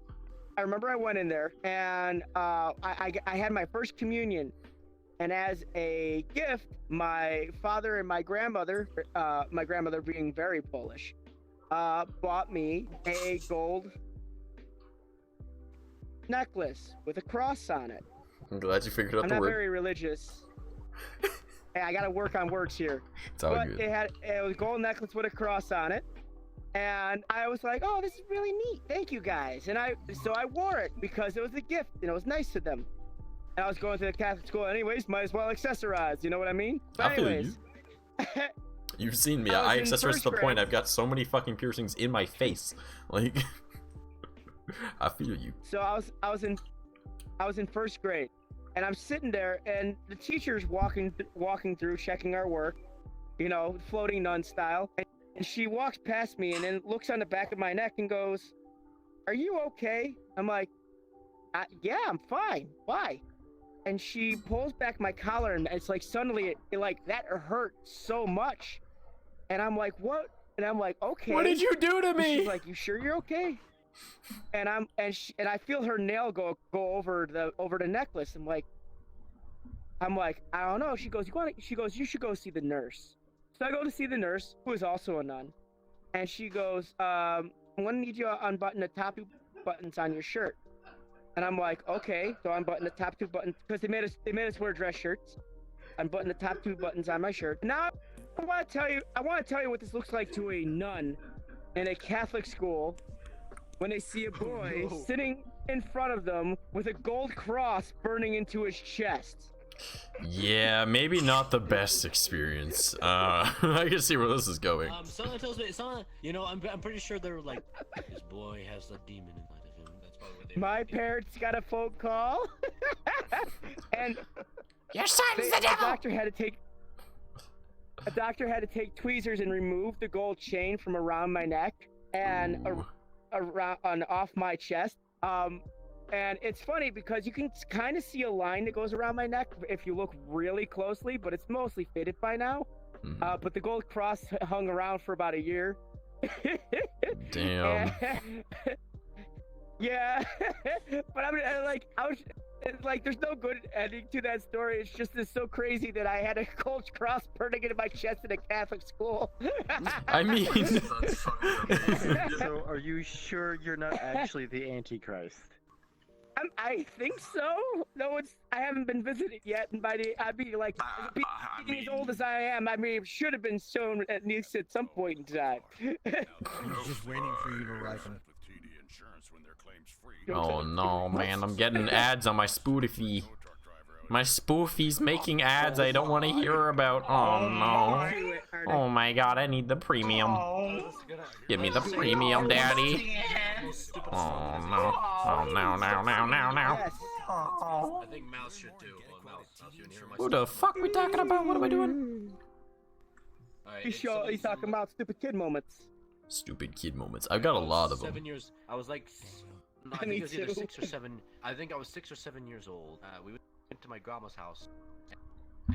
I went in there and I had my first communion. And as a gift, my father and my grandmother being very Polish, bought me a gold necklace with a cross on it. I'm glad you figured out I'm the not word. very religious. Hey, I gotta work on words here. It's all but good. It was a gold necklace with a cross on it. And I was like, oh, this is really neat. Thank you guys. And so I wore it because it was a gift and it was nice to them. And I was going to the Catholic school anyways, might as well accessorize, you know what I mean? But I feel anyways. You've seen me. I I was in accessorize to first the point grade. I've got so many fucking piercings in my face. Like I feel you. So I was in first grade, and I'm sitting there, and the teacher's walking through, checking our work, you know, floating nun style. And she walks past me, and then looks on the back of my neck and goes, "Are you okay?" I'm like, "Yeah, I'm fine. Why?" And she pulls back my collar, and it's like suddenly it like that hurt so much. And I'm like, "What?" And I'm like, "Okay." What did you do to And me? she's like, "You sure you're okay?" And I feel her nail go over the necklace. I'm like, I don't know. She goes, you should go see the nurse. So I go to see the nurse, who is also a nun, and she goes, I'm gonna need you to unbutton the top 2 buttons on your shirt. And I'm like, okay. So I unbutton the top 2 buttons because they made us wear dress shirts. Unbutton the top 2 buttons on my shirt. Now I want to tell you what this looks like to a nun in a Catholic school when they see a boy sitting in front of them with a gold cross burning into his chest. Yeah, maybe not the best experience. I can see where this is going. Someone tells me, I'm pretty sure they're like, this boy has a demon inside of him. That's probably what they. My parents got a phone call, and your son's the devil. A doctor had to take tweezers and remove the gold chain from around my neck and around off my chest. And it's funny because you can kind of see a line that goes around my neck if you look really closely, but it's mostly faded by now. But the gold cross hung around for about a year. Damn. Yeah, but it's like there's no good ending to that story. It's just so crazy that I had a gold cross burning into my chest in a Catholic school. I mean, so are you sure you're not actually the Antichrist? I think so. No, I haven't been visited yet, and I'd be like, being as old as I am, I mean, it should have been shown at least at some point in time. He's just waiting for you to ripen. oh no, man! I'm getting ads on my spoofy. My spoofy's making ads I don't want to hear about. Oh no! Oh my god! I need the premium. Give me the premium, daddy. Oh no! Oh no! No! No! No! No! I think Mouse should too. Well, Mouse you can hear my Who the fuck we talking about? What am I doing? Alright, He's talking about stupid kid moments. Stupid kid moments. I've got a lot of them. 7 years. I was like, no, I think it was either 6 or 7. I think I was 6 or 7 years old. We went to my grandma's house,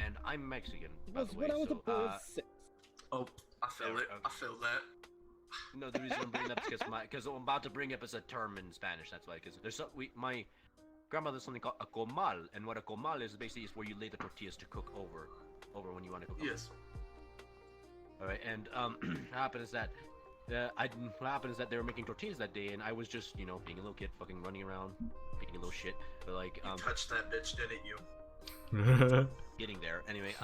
and I'm Mexican, by the way. Oh, I feel it. I feel that. No, the reason I'm bringing it up is because I'm about to bring up is a term in Spanish. That's why. Because there's my grandmother's something called a comal, and what a comal is basically is where you lay the tortillas to cook over when you want to cook. Yes. All right, and what happened is that they were making tortillas that day, and I was just being a little kid, fucking running around, making a little shit, but like you touched that bitch, didn't you? Getting there anyway.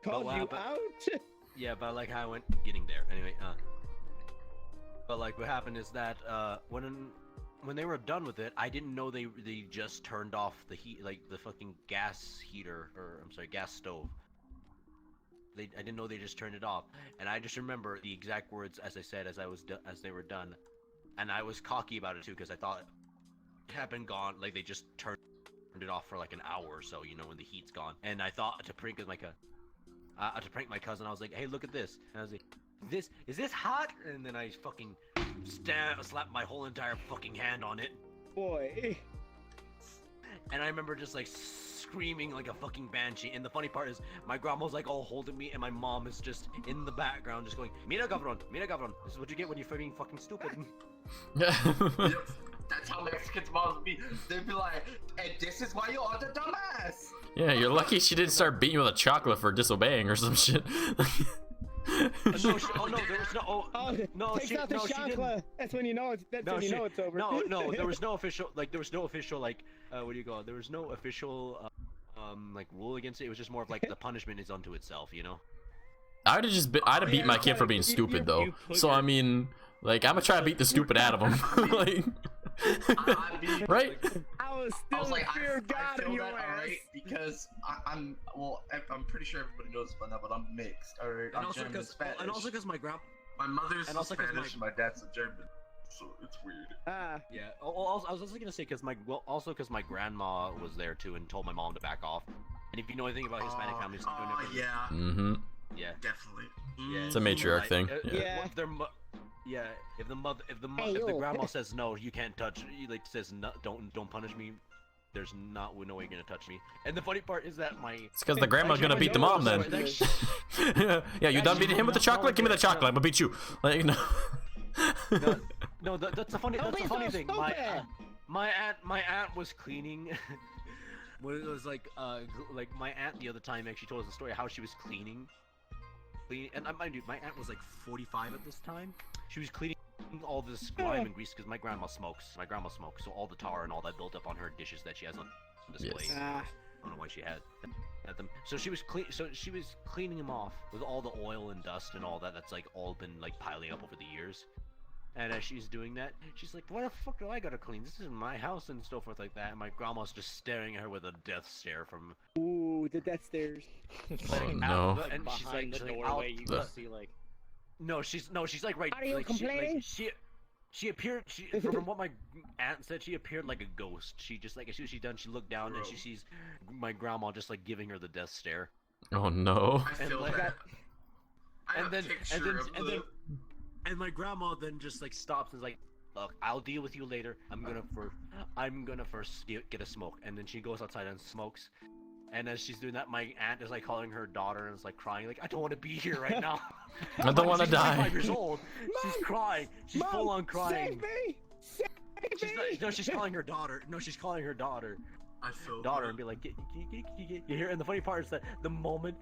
Called you out? Yeah, but like how I went getting there anyway. But like what happened is that when they were done with it, I didn't know they just turned off the heat, like the fucking gas heater, or I'm sorry, gas stove. I didn't know they just turned it off, and I just remember the exact words as I said as they were done, and I was cocky about it too because I thought it had been gone, like they just turned it off for like an hour or so, when the heat's gone, and I thought to prank my cousin, I was like, hey, look at this, and I was like, is this hot? And then I fucking slapped my whole entire fucking hand on it. Boy. And I remember just like screaming like a fucking banshee. And the funny part is my grandma's like all holding me, and my mom is just in the background just going, Mira cabron, this is what you get when you're fucking stupid. Yep. That's how Mexicans moms be. They'd be like, and this is why you are the dumbass. Yeah, you're lucky she didn't start beating you with a chocolate for disobeying or some shit. Takes out the chocolate. That's when you know it's over. No, there was no official what do you call it? There was no official like rule against it. It was just more of like the punishment is unto itself, I'd have beat my kid for being stupid though. So I mean, like I'm gonna try to beat the stupid out of him. Like, right? I was like, I feel that alright because I'm pretty sure everybody knows by now, but I'm mixed. Alright, I'm German and Spanish. And also because my mother's Spanish and my dad's a German, so it's weird. Yeah. I was also gonna say because my grandma was there too and told my mom to back off. And if you know anything about Hispanic families, yeah. Mm-hmm. Yeah. Definitely. Yeah. It's a matriarch thing. Yeah. If the grandma says no, you can't touch. Like says no, don't punish me. There's no way you're gonna touch me. And the funny part is that it's because the grandma's gonna beat the mom then. Yeah, you done beating him with the chocolate? Give me the chocolate. I'm gonna beat you. Like no. No, that's the funny thing. My aunt was cleaning. When it was like my aunt the other time actually told us the story of how she was cleaning, and mind you, my aunt was like 45 at this time. She was cleaning all this grime and grease because my grandma smokes, so all the tar and all that built up on her dishes that she has on display. Yes. I don't know why she had them. So she was cleaning them off with all the oil and dust and all that that's like all been like piling up over the years. And as she's doing that, she's like, "What the fuck do I gotta clean? This is my house," and so forth like that. And my grandma's just staring at her with a death stare from. Ooh, the death stares. Oh no. And she's like, the doorway, you can see like. No, she's like right. Are you like, complaining? She appeared. From what my aunt said, she appeared like a ghost. She just like as soon as she's done, she looked down and she sees my grandma just like giving her the death stare. Oh no. I feel that. And my grandma then just like stops and is like, "Look, I'll deal with you later. I'm gonna first get a smoke." And then she goes outside and smokes. And as she's doing that, my aunt is like calling her daughter and is like crying, like, "I don't want to be here right now. I don't want to die." 5 years old. She's crying. She's full on crying. Save me! Save me! She's calling her daughter. No, she's calling her daughter. I feel daughter and be like, get you hear? And the funny part is that the moment,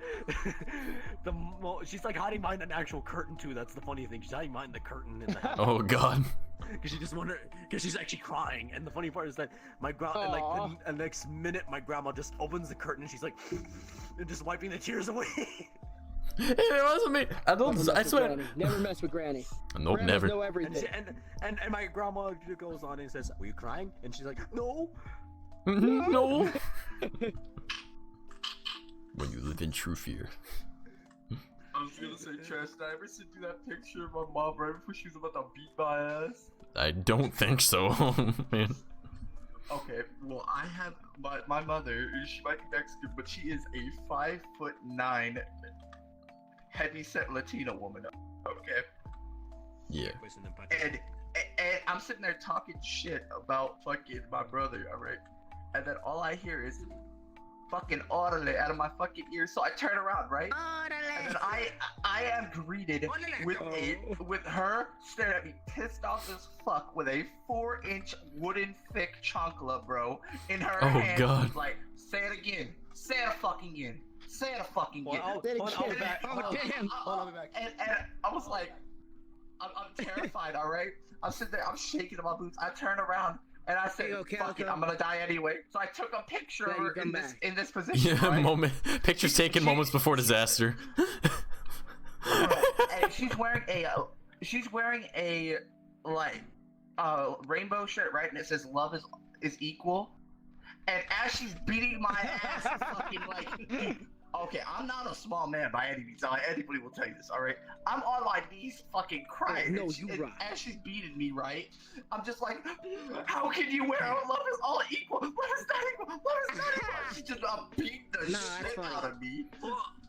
she's like hiding behind an actual curtain too. That's the funny thing. She's hiding behind the curtain in the house. Oh god. Because she just because she's actually crying. And the funny part is that my grandma, like the next minute, my grandma just opens the curtain and she's like, and just wiping the tears away. It wasn't me. I swear. Granny. Never mess with Granny. Nope, Grandmas never. know everything. And my grandma goes on and says, "Were you crying?" And she's like, "No." No. When you live in true fear. was gonna say, Trash, did I ever send you that picture of my mom right before she was about to beat my ass? I don't think so, man. Okay, well, I have my mother. She might be Mexican, but she is a 5'9" heavyset Latina woman. Okay. Yeah. And I'm sitting there talking shit about fucking my brother, alright? And then all I hear is fucking orale out of my fucking ear. So I turn around, right? And then I am greeted with her staring at me pissed off as fuck with a 4-inch wooden thick chancla, bro, in her hand. Oh god. Like, say it again. Say it fucking again. Say it fucking again. I'll be back. I'll be back. And I was like, I'm terrified, alright? I'm sitting there, I'm shaking in my boots. I turn around and I say, fuck it, I'm gonna die anyway. So I took a picture of her in this position. Yeah, right? Pictures taken moments before disaster. And she's wearing a like rainbow shirt, right? And it says love is equal. And as she's beating my ass, fucking like, okay, I'm not a small man by any means. Anybody will tell you this, all right? I'm on my knees fucking crying. No, you right. As she's beating me, right? I'm just like, how can you wear love is all equal? Love is not equal. Love is not equal. She just beat the shit out of me.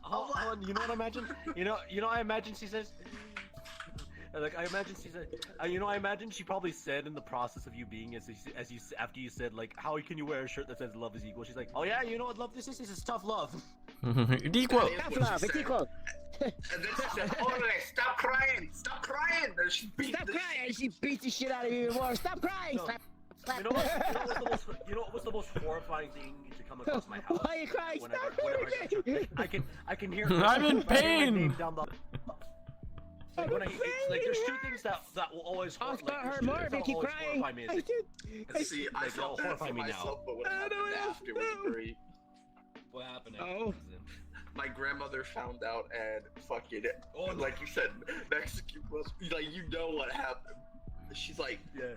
Hold on, you know what I imagine? You know I imagine she says, like, I imagine she said, I imagine she probably said in the process of you being after you said, like, how can you wear a shirt that says love is equal? She's like, oh yeah, you know what love this is? This is tough love. It's equal. Tough love, it's equal. And then she said, oh, stop crying. Stop crying. Stop crying. She beats the shit out of you even more. Stop crying. No. Slap. You know what was the most horrifying thing to come across my house? Why are you crying? I can hear. I'm in pain. Like, there's two things that will always hurt. Her more if you keep crying. See, I felt bad for myself, but what happened after was great. What happened? Oh. My grandmother found out and fucking, like you said, Mexican was like, you know what happened. She's like, yeah.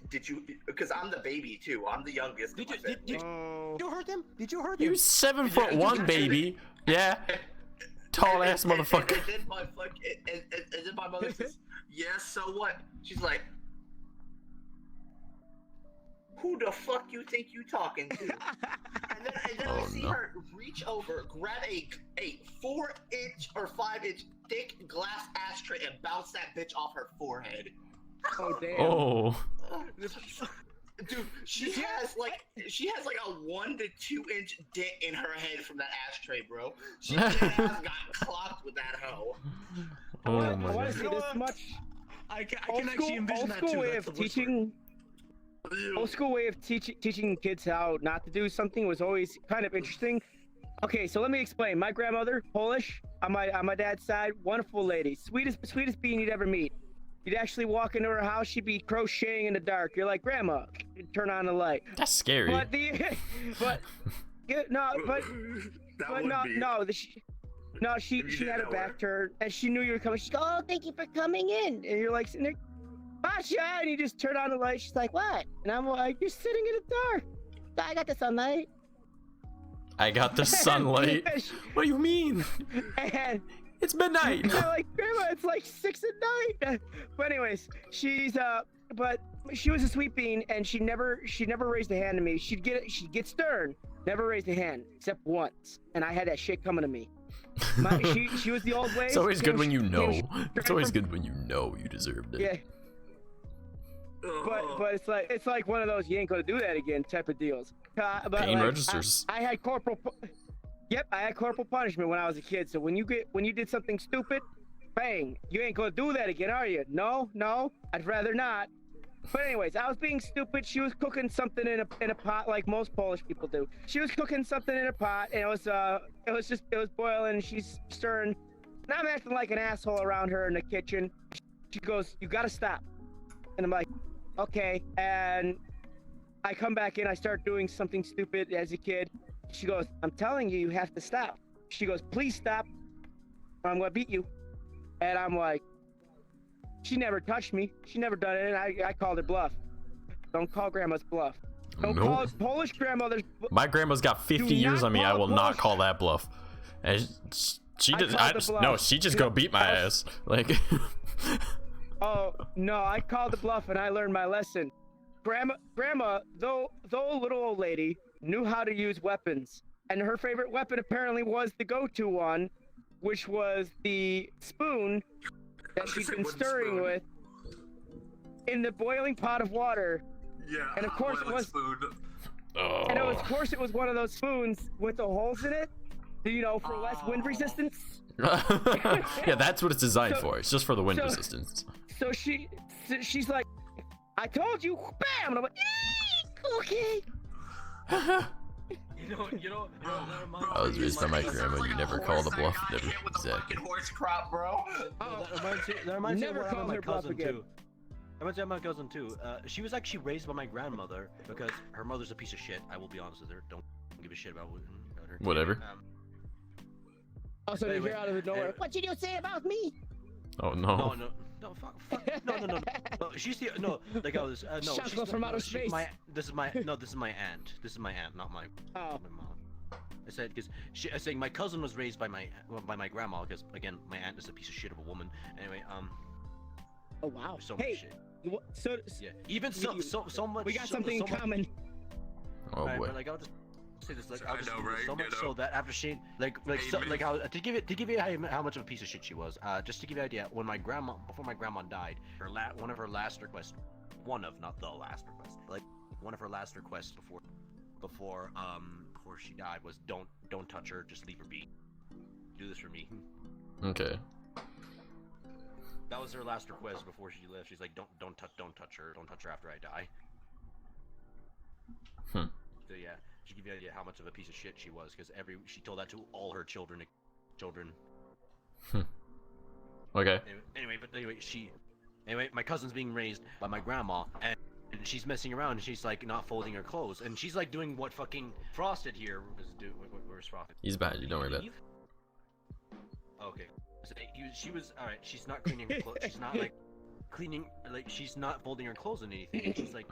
Did you? Because I'm the baby too. I'm the youngest. Did you hurt them? Did you hurt them? You 7'1", baby. Yeah. Tall ass motherfucker. And then my mother says, yeah, so what? She's like, who the fuck you think you talking to? and then I see her reach over, grab a 4-inch or 5-inch thick glass ashtray and bounce that bitch off her forehead. Oh damn. Oh. Dude, she has like a 1 to 2 inch dent in her head from that ashtray, bro. She has got clocked with that hoe. Oh my I want god. to see this much. I can actually envision that too. Way of teaching. Old school way of teaching kids how not to do something was always kind of interesting. Okay, so let me explain. My grandmother, Polish, on my dad's side, wonderful lady, sweetest being you'd ever meet. You'd actually walk into her house, she'd be crocheting in the dark. You're like, Grandma, turn on the light. That's scary. She had her back turned, and she knew you were coming. She goes, oh, thank you for coming in. And you're like sitting there, Masha, and you just turn on the light. She's like, what? And I'm like, you're sitting in the dark. I got the sunlight. I got the sunlight. What do you mean? And it's midnight. They're like, Grandma, it's like 6 at night. But anyways, but she was a sweet bean, and she never raised a hand to me. She'd get stern, never raised a hand except once, and I had that shit coming to me. She was the old way. It's always good when you know. It's always good when you know you deserved it. Yeah. But it's like one of those you ain't gonna do that again type of deals. Pain registers. I had corporal. Yep, I had corporal punishment when I was a kid. So when you did something stupid, bang, you ain't gonna do that again, are you? No, I'd rather not. But anyways, I was being stupid. She was cooking something in a pot like most Polish people do. She was cooking something in a pot, and it was boiling, and she's stirring. And I'm acting like an asshole around her in the kitchen. She goes, "You gotta stop." And I'm like, "Okay." And I come back in. I start doing something stupid as a kid. She goes, I'm telling you, you have to stop. She goes, please stop, or I'm gonna beat you. And I'm like, she never touched me. She never done it, and I called her bluff. Don't call grandma's bluff. Don't call Polish grandmother's bluff. My grandma's got 50 years on me. I will not call that bluff. And She I just called the bluff. no, she just go beat my ass. Like Oh no, I called the bluff and I learned my lesson. Grandma, though a little old lady, knew how to use weapons, and her favorite weapon apparently was the go-to one, which was the spoon that she'd been stirring with in the boiling pot of water. Yeah. And of course it was. Spoon. Oh. And of course it was one of those spoons with the holes in it, you know, for less wind resistance. Yeah, that's what it's designed for. It's just for the wind resistance. So she's like, I told you, bam! And I'm like, okay. I was raised by my grandma. You never call the bluff. Never. Exactly. Horse crop, bro. That reminds me of Never what happened call to my her bluff cousin again. too. That reminds me of my cousin too. She was actually raised by my grandmother because her mother's a piece of shit. I will be honest with her. Don't give a shit about her. Whatever. Also, you hear out of the nowhere, what did you say about me? Oh no. No, fuck. No. She's the like I was no. Chocolate from outer space. This is my aunt. This is my aunt, not my mom. I said because I saying my cousin was raised by my grandma because again my aunt is a piece of shit of a woman. Anyway, Oh wow. So hey, much shit. So yeah, even so much. We got something in common. Oh boy. But, like I'll just say this like I know, right? so much so that after she like how to give you how much of a piece of shit she was. Just to give you an idea, when before my grandma died, one of her last requests, not the last request, like one of her last requests before she died was don't touch her, just leave her be. Do this for me. Okay. That was her last request before she left. She's like, don't touch her after I die. So yeah, to give you an idea how much of a piece of shit she was, because she told that to all her children. Okay. Anyway, my cousin's being raised by my grandma, and she's messing around, and she's like not folding her clothes, and she's like doing what fucking Frosted here was doing. Where's Frosted? He's behind you. Don't worry about it. Okay. So she was alright. She's not cleaning her clothes. She's not like cleaning. Like she's not folding her clothes and anything. And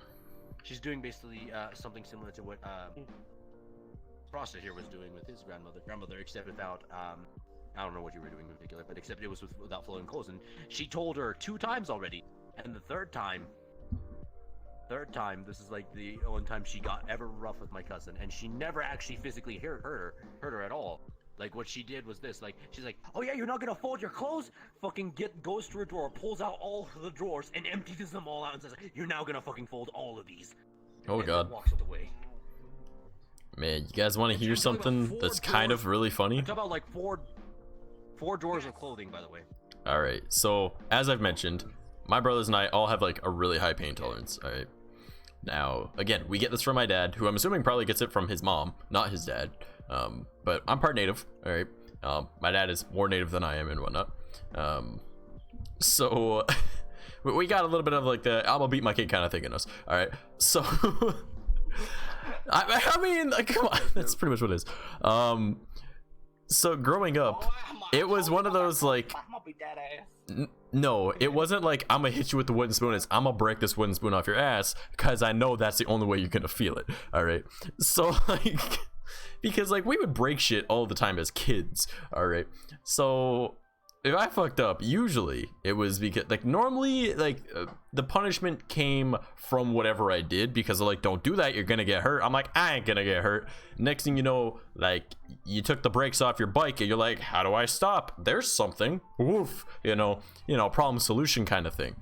she's doing basically something similar to what Frosted here was doing with his grandmother, except without I don't know what you were doing in particular, but except it was without folding clothes. And she told her 2 times already, and the third time, this is like the one time she got ever rough with my cousin, and she never actually physically hurt her at all. Like what she did was this, like she's like, oh yeah, you're not gonna fold your clothes? Fucking goes to her drawer, pulls out all the drawers, and empties them all out, and says, you're now gonna fucking fold all of these. Oh god. Walks away. Man, you guys want to hear something that's kind of really funny? I'm talking about like four drawers of clothing, by the way. All right. So as I've mentioned, my brothers and I all have like a really high pain tolerance. All right. Now, again, we get this from my dad, who I'm assuming probably gets it from his mom, not his dad. But I'm part native. All right. My dad is more native than I am and whatnot. So we got a little bit of like the I'm gonna beat my kid kind of thing in us. All right. So I mean, like, come on, that's pretty much what it is. So growing up, it was one of those like, no, it wasn't like I'm gonna hit you with the wooden spoon. It's I'm gonna break this wooden spoon off your ass because I know that's the only way you're gonna feel it. All right. So like, because like we would break shit all the time as kids. All right. So if I fucked up, usually it was because like normally like the punishment came from whatever I did, because like, don't do that, you're gonna get hurt. I'm like, I ain't gonna get hurt. Next thing you know, like you took the brakes off your bike and you're like, how do I stop? There's something. Woof. You know, problem solution kind of thing.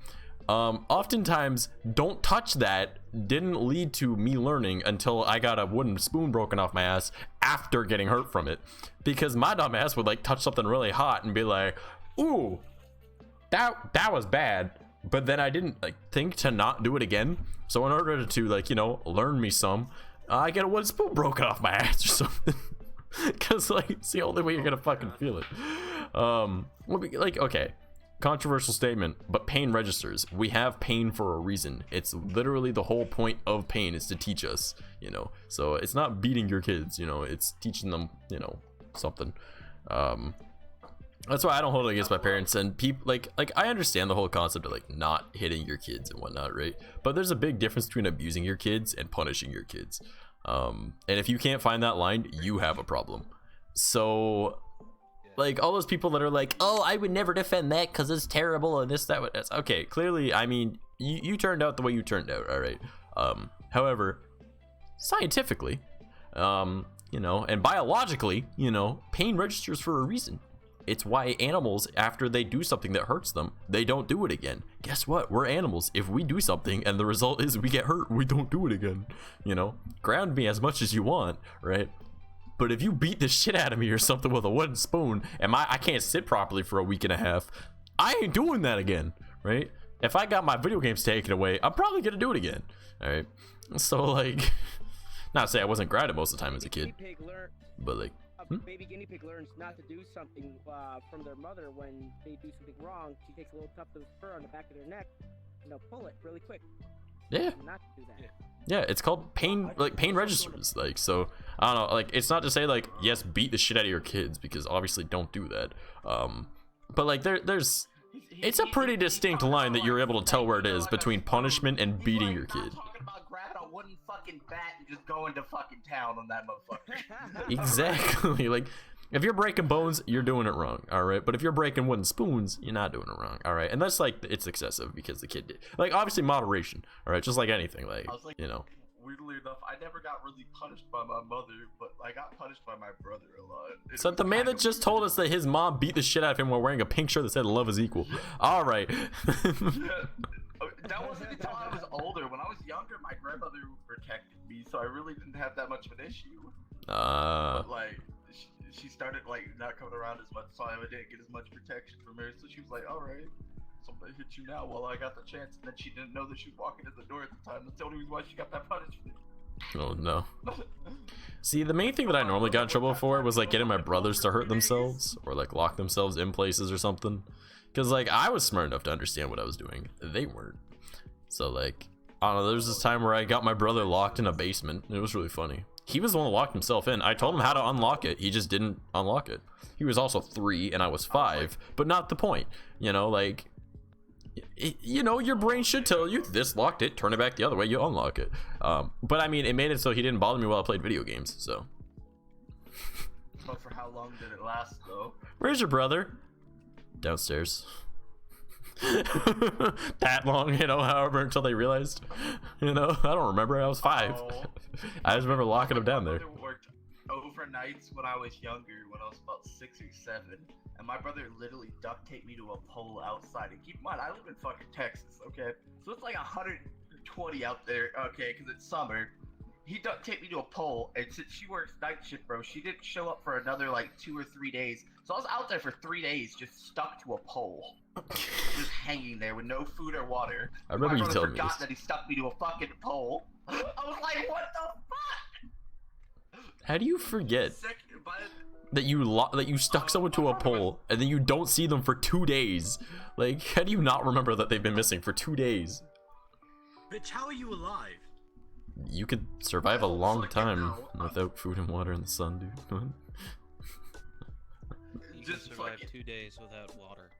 Oftentimes don't touch that didn't lead to me learning until I got a wooden spoon broken off my ass after getting hurt from it, because my dumb ass would like touch something really hot and be like, ooh, that was bad, but then I didn't like think to not do it again. So in order to like, learn me some, I get a wooden spoon broken off my ass or something. Because like it's the only way you're gonna fucking feel it. Like, okay, controversial statement, but pain registers. We have pain for a reason. It's literally the whole point of pain is to teach us, so it's not beating your kids, it's teaching them, something. That's why I don't hold it against my parents, and people like I understand the whole concept of like not hitting your kids and whatnot, right? But there's a big difference between abusing your kids and punishing your kids. And if you can't find that line, you have a problem. So Like all those people that are like, oh, I would never defend that because it's terrible and this, that, that's okay. Clearly, I mean, you turned out the way you turned out. All right. However, scientifically, you know, and biologically, you know, pain registers for a reason. It's why animals, after they do something that hurts them, they don't do it again. Guess what? We're animals. If we do something and the result is we get hurt, we don't do it again. You know, ground me as much as you want, right? But if you beat the shit out of me or something with a wooden spoon and I can't sit properly for a week and a half, I ain't doing that again, right? If I got my video games taken away, I'm probably gonna do it again, all right? So like, not to say I wasn't grounded most of the time as a kid, but like, a baby guinea pig learns not to do something from their mother when they do something wrong. She takes a little tuft of fur on the back of their neck and they'll pull it really quick. Yeah. Not to do that. Yeah, it's called pain, like pain registers. Like, so I don't know, like it's not to say like, yes, beat the shit out of your kids, because obviously don't do that. But like there's it's a pretty distinct line that you're able to tell where it is between punishment and beating your kid. Talking about grabbing a wooden fucking bat and just going to fucking town on that motherfucker. Exactly. Like if you're breaking bones, you're doing it wrong, all right? But if you're breaking wooden spoons, you're not doing it wrong, all right? And that's like, it's excessive because the kid did. Like, obviously moderation, all right? Just like anything, like, you know. Weirdly enough, I never got really punished by my mother, but I got punished by my brother a lot. So the man that just told us that his mom beat the shit out of him while wearing a pink shirt that said love is equal. All right. That wasn't until I was older. When I was younger, my grandmother protected me, so I really didn't have that much of an issue. But like, she started like not coming around as much, so I didn't get as much protection from her. So she was like, "All right, somebody hit you now." Well, I got the chance, and then she didn't know that she was walking in the door at the time. That's the only reason why she got that punishment. Oh no. See, the main thing that I normally got in trouble for was like getting my brothers to hurt themselves or like lock themselves in places or something. Because like I was smart enough to understand what I was doing. They weren't. So like, I don't know, there was this time where I got my brother locked in a basement. It was really funny. He was the one that locked himself in. I told him how to unlock it. He just didn't unlock it. He was also 3 and I was 5, but not the point. You know, like, you know, your brain should tell you this locked it, turn it back the other way, you unlock it. But I mean, it made it so he didn't bother me while I played video games, so. But for how long did it last, though? Where's your brother? Downstairs. That long, you know, however, until they realized. You know, I don't remember. I was 5. I just remember locking him down there. My brother worked overnights when I was younger, when I was about 6 or 7, and my brother literally duct taped me to a pole outside. And keep in mind, I live in fucking Texas, okay? So it's like 120 out there, okay, because it's summer. He duct taped me to a pole, and since she works night shift, bro, she didn't show up for another like 2 or 3 days. So I was out there for 3 days, just stuck to a pole, just hanging there with no food or water. I remember you telling me this. Forgot that he stuck me to a fucking pole. I was like, what the fuck? How do you forget that you stuck someone to a pole and then you don't see them for 2 days? Like, how do you not remember that they've been missing for 2 days? Bitch, how are you alive? You could survive a long time without food and water in the sun, dude. You can survive 2 days without water.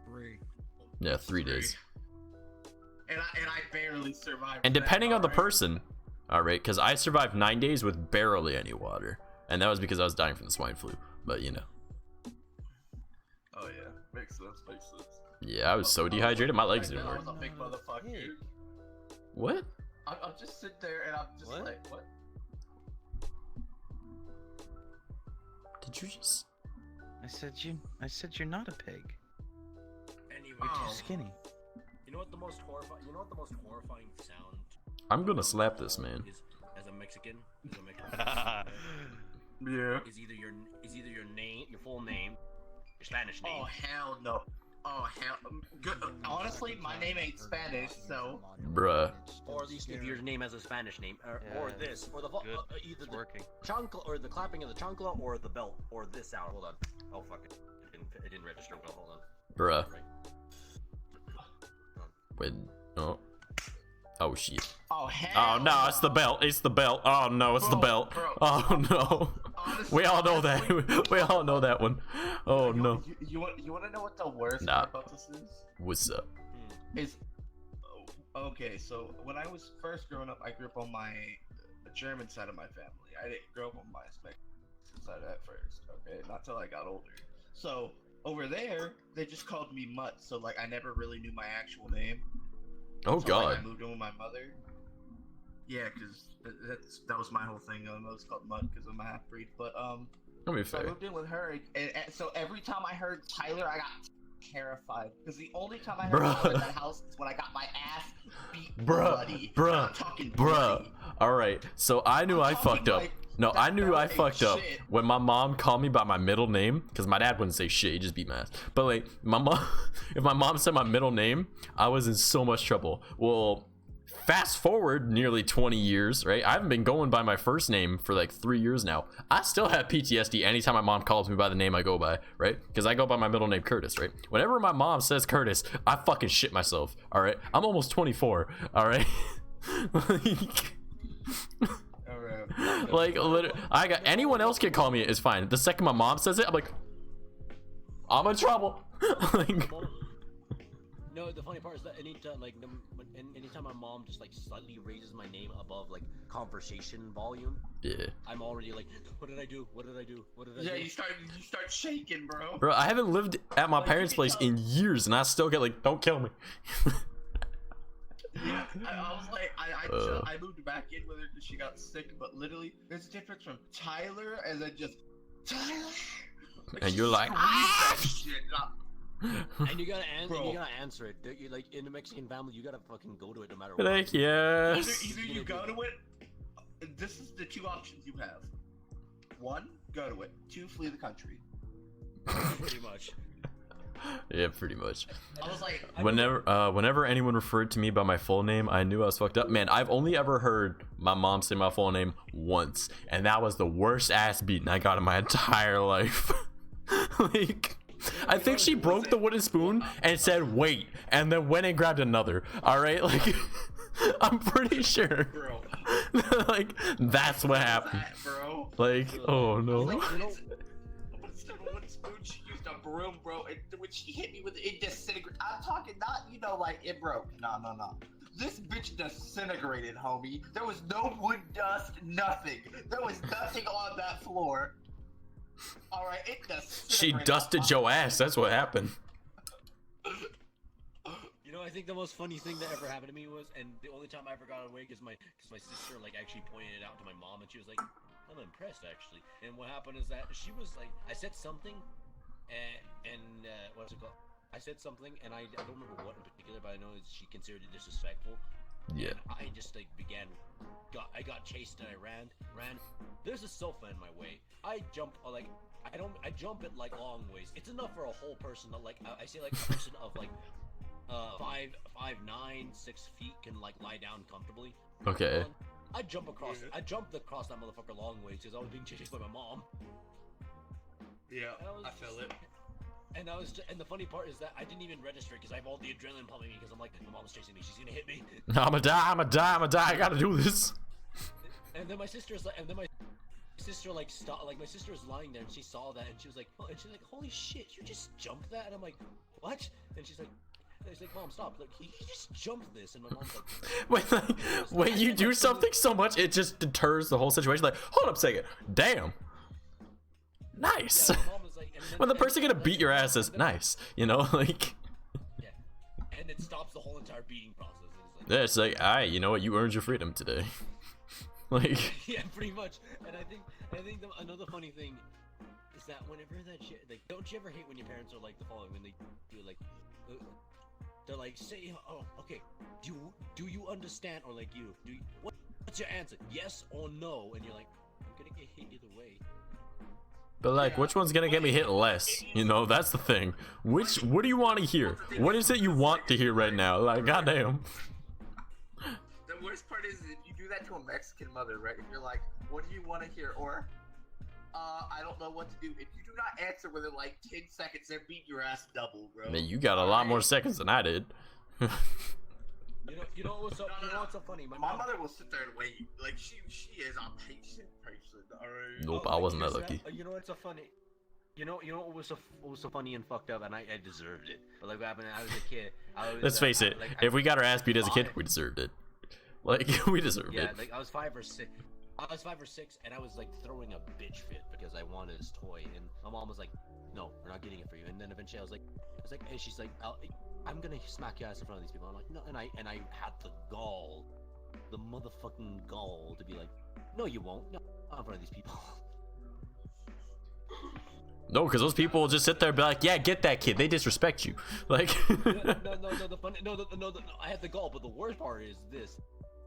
3. Yeah, 3 days. And I barely survived. And depending on the person, alright, because I survived 9 days with barely any water. And that was because I was dying from the swine flu. But you know. Oh yeah, makes sense, makes sense. Yeah, I was so dehydrated, my legs didn't I work. was a big motherfucker. What? I'm just sitting there and I'm just like, what? Did you just? I said you're not a pig. Anyway, You're too skinny. You know what the most horrifying sound? I'm gonna slap this man. Is, as a Mexican, Yeah. Is either your name, your full name, your Spanish name. Oh hell no. Oh hell. Good. Honestly, my name ain't Spanish, so. Bruh. Or at least if your name has a Spanish name, or this, or the either the chancla, or the clapping of the chancla, or the belt, or this sound. Hold on. Oh fuck it. It didn't register well. Hold on. Bruh. Wait. Oh. Oh shit. Oh hell. Oh no, it's the belt. It's the belt. Oh no, it's the belt. Oh no. Honestly, we all know that. We all know that one. Oh no. You want to know what the worst part about this is? What's up? Is okay. So when I was first growing up, I grew up on my German side of my family. I didn't grow up on my mountainside at first. Okay, not till I got older. So over there, they just called me Mutt. So like, I never really knew my actual name. Oh so, God. Like, I moved in with my mother. Yeah, because that was my whole thing. I was called Mutt because I'm a half breed. But so I moved in with her, and so every time I heard Tyler, I got terrified. Because the only time I heard Tyler in that house is when I got my ass beat bloody. I'm talking bloody. All right, so I knew I fucked up. No, I knew I fucked up when my mom called me by my middle name, because my dad wouldn't say shit, he just beat my ass. But like, my mom, if my mom said my middle name, I was in so much trouble. Well, fast forward nearly 20 years, right? I haven't been going by my first name for like 3 years now. I still have PTSD anytime my mom calls me by the name I go by, right? Because I go by my middle name, Curtis, right? Whenever my mom says Curtis, I fucking shit myself, all right? I'm almost 24, all right? Like, literally, I got anyone else can call me it is fine. The second my mom says it, I'm like, I'm in trouble. Like, no, the funny part is that anytime my mom just like slightly raises my name above like conversation volume, yeah, I'm already like, what did I do? What did I do? What did I do? Yeah, you start shaking, bro. Bro, I haven't lived at my parents' place in years, and I still get like, don't kill me. Yeah, I was like, I moved back in with her because she got sick, but literally, there's a difference from Tyler and then just Tyler. And you're like, ah! Shit, and you gotta answer it. You, like in the Mexican family, you gotta fucking go to it no matter what. Like, yes. Either you go to it. This is the two options you have. 1, go to it. 2, flee the country. Pretty much. Yeah, pretty much. I was like, whenever anyone referred to me by my full name, I knew I was fucked up. Man, I've only ever heard my mom say my full name once, and that was the worst ass beating I got in my entire life. Like, I think she broke the wooden spoon and said wait, and then went and grabbed another. All right, like, I'm pretty sure. Bro. Like, that's what happened. Bro. Like, oh no. Instead of one spoon, she used a broom, bro. And when she hit me with it, disintegrated. I'm talking not, like it broke. No. This bitch disintegrated, homie. There was no wood dust, nothing. There was nothing on that floor. All right, it disintegrated. She dusted your ass. That's what happened. You know, I think the most funny thing that ever happened to me was, and the only time I ever got away, because my sister like actually pointed it out to my mom, and she was like, I'm impressed actually. And what happened is that she was like, I said something, and what's it called? I said something, and I don't remember what in particular, but I know she considered it disrespectful. Yeah. And I just like I got chased and I ran. There's a sofa in my way. I jump I jump it like long ways. It's enough for a whole person to like I say like a person of like 5'9", 6 feet can like lie down comfortably. Okay. I jumped across that motherfucker long ways because I was being chased by my mom. Yeah, I feel it. And and the funny part is that I didn't even register because I have all the adrenaline pumping me because I'm like, my mom's chasing me, she's gonna hit me. I'ma die, I gotta do this. And then my sister like stopped, like my sister was lying there and she saw that and she's like, holy shit, you just jumped that? And I'm like, what? And she's like, Mom, stop! Like he just jumped this, and my mom's like, when you do something so much, it just deters the whole situation. Like, hold up a second, damn, nice. Yeah, my mom was like, when the person gonna beat your ass is nice, you know, like. Yeah, and it stops the whole entire beating process. Yeah, it's like, alright, you know what, you earned your freedom today. Like. Yeah, pretty much. And I think another funny thing is that whenever that shit, like, don't you ever hate when your parents are like the following, when they do like. They're like, say, oh, okay, do you understand, or like what's your answer, yes or no? And you're like, I'm gonna get hit either way. But like, which one's gonna get me hit less? You know, that's the thing. What do you want to hear? What is it you want to hear right now? Like, goddamn. The worst part is if you do that to a Mexican mother, right? If you're like, what do you want to hear? Or, I don't know what to do. If you do not answer within like 10 seconds, they're beating your ass double, bro. Man, you got a lot more seconds than I did. You know what's so funny? My mother will sit there and wait. Like she is a patient person. Alright. Nope, I wasn't that lucky. You know what's so funny? You know what was so funny and fucked up, and I deserved it. But like what happened? I was a kid. Let's face it. If we got our ass beat as a kid, we deserved it. Like we deserved it. Yeah, like I was 5 or 6. I was 5 or 6, and I was like throwing a bitch fit because I wanted this toy, and my mom was like, "No, we're not getting it for you." And then eventually, I was like, and she's like, "I'm gonna smack your ass in front of these people." I'm like, "No," and I had the gall, the motherfucking gall, to be like, "No, you won't. No, not in front of these people." No, because those people will just sit there and be like, "Yeah, get that kid. They disrespect you." Like, no, I had the gall, but the worst part is this.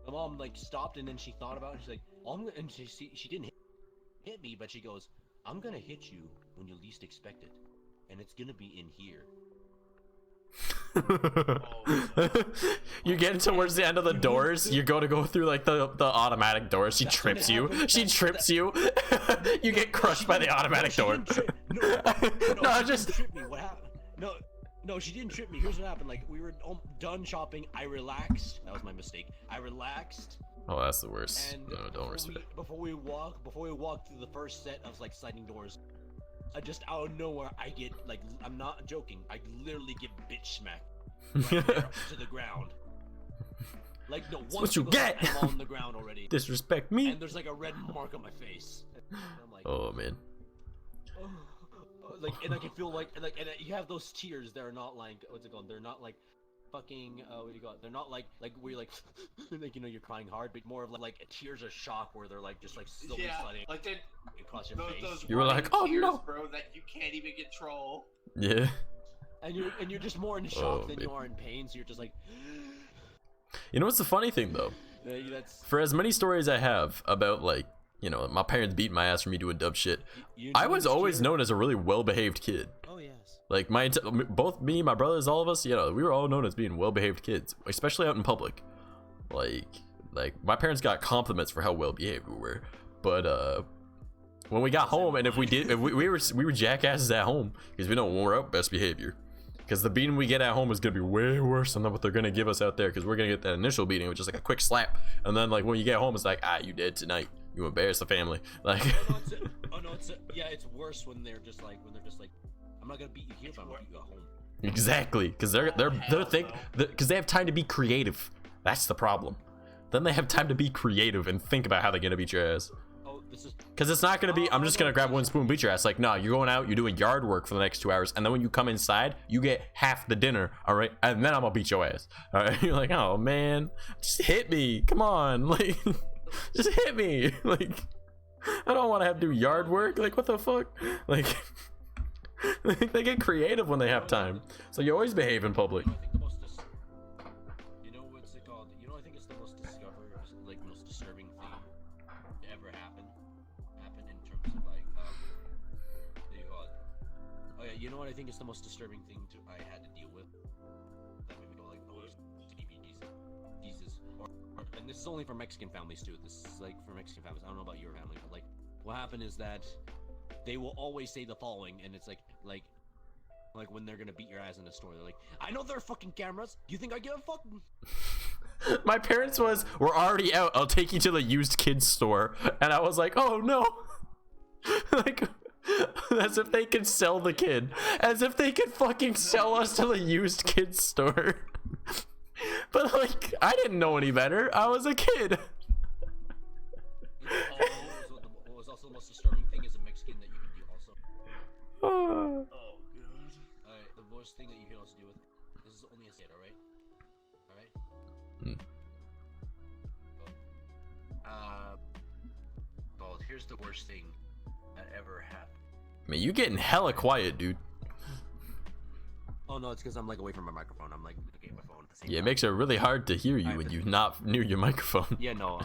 My mom like stopped and then she thought about it. And she's like, and she didn't hit me, but she goes, "I'm gonna hit you when you least expect it, and it's gonna be in here." You're getting towards the end of the doors. You're going to go through like the automatic doors. She trips you. She trips you. You get crushed by the automatic door. No, just trip me. What happened? No, she didn't trip me. Here's what happened. Like we were done shopping. I relaxed. That was my mistake. I relaxed. Oh, that's the worst. And no, don't respect. Before we walk through the first set of like sliding doors, just out of nowhere, I get like, I'm not joking, I literally get bitch smacked right there to the ground. Like, no, that's what you get. I'm on the ground already. Disrespect me. And there's like a red mark on my face. And I'm like, oh man. Like, and I can feel like, and you have those tears. They're not like, what's it called? They're not like fucking, what do you call it? They're not like where you like, like, you know, you're crying hard, but more of like tears of shock where they're like just like slowly sliding like across your face. Those you were like, oh tears, no, bro, that you can't even control. Yeah. And you're just more in shock than you are in pain, so you're just like. You know what's the funny thing though? For as many stories I have about like, you know, my parents beating my ass for me doing dumb shit, I was always known as a really well-behaved kid. Oh yes. Like both me, my brothers, all of us, you know, we were all known as being well-behaved kids, especially out in public. Like my parents got compliments for how well-behaved we were, but when we got home, and if we were jackasses at home, because we know when we're out, best behavior. Because the beating we get at home is gonna be way worse than what they're gonna give us out there. Because we're gonna get that initial beating, which is like a quick slap, and then like when you get home, it's like, you dead tonight. You embarrass the family. Like. Yeah, it's worse when they're just like, I'm not gonna beat you here, but I'm gonna beat you at home. Exactly, because because they have time to be creative. That's the problem. Then they have time to be creative and think about how they're gonna beat your ass. Because it's not gonna be, I'm just gonna grab one spoon and beat your ass. Like, no, you're going out, you're doing yard work for the next 2 hours, and then when you come inside, you get half the dinner, all right, and then I'm gonna beat your ass. All right, you're like, oh man, just hit me, come on, like, just hit me, like, I don't want to have to do yard work, like, what the fuck, like, they get creative when they have time, so you always behave in public. You know what's it called? You know, I think it's the most disturbing thing to ever happen in terms of like, what do you call it? Oh yeah, you know what I think is the most disturbing thing I had to deal with? That made me go like, oh, Jesus. And this is only for Mexican families too. This is like for Mexican families. I don't know about your family, but like, what happened is that they will always say the following, and it's like when they're gonna beat your ass in a store, they're like, I know there are fucking cameras. Do you think I give a fuck? My parents we're already out. I'll take you to the used kids store, and I was like, oh no, like, as if they could sell the kid, as if they could fucking sell us to the used kids store. But like, I didn't know any better. I was a kid. What was also the most disturbing thing as a Mexican that you can do also. Oh god. Alright, the worst thing that you can also deal with. This is only a set, alright? Well, here's the worst thing that ever happened. Man, you getting hella quiet, dude. Oh no, it's because I'm like away from my microphone. I'm like looking at my phone at the same time. It makes it really hard to hear you when you're not near your microphone. Yeah, no.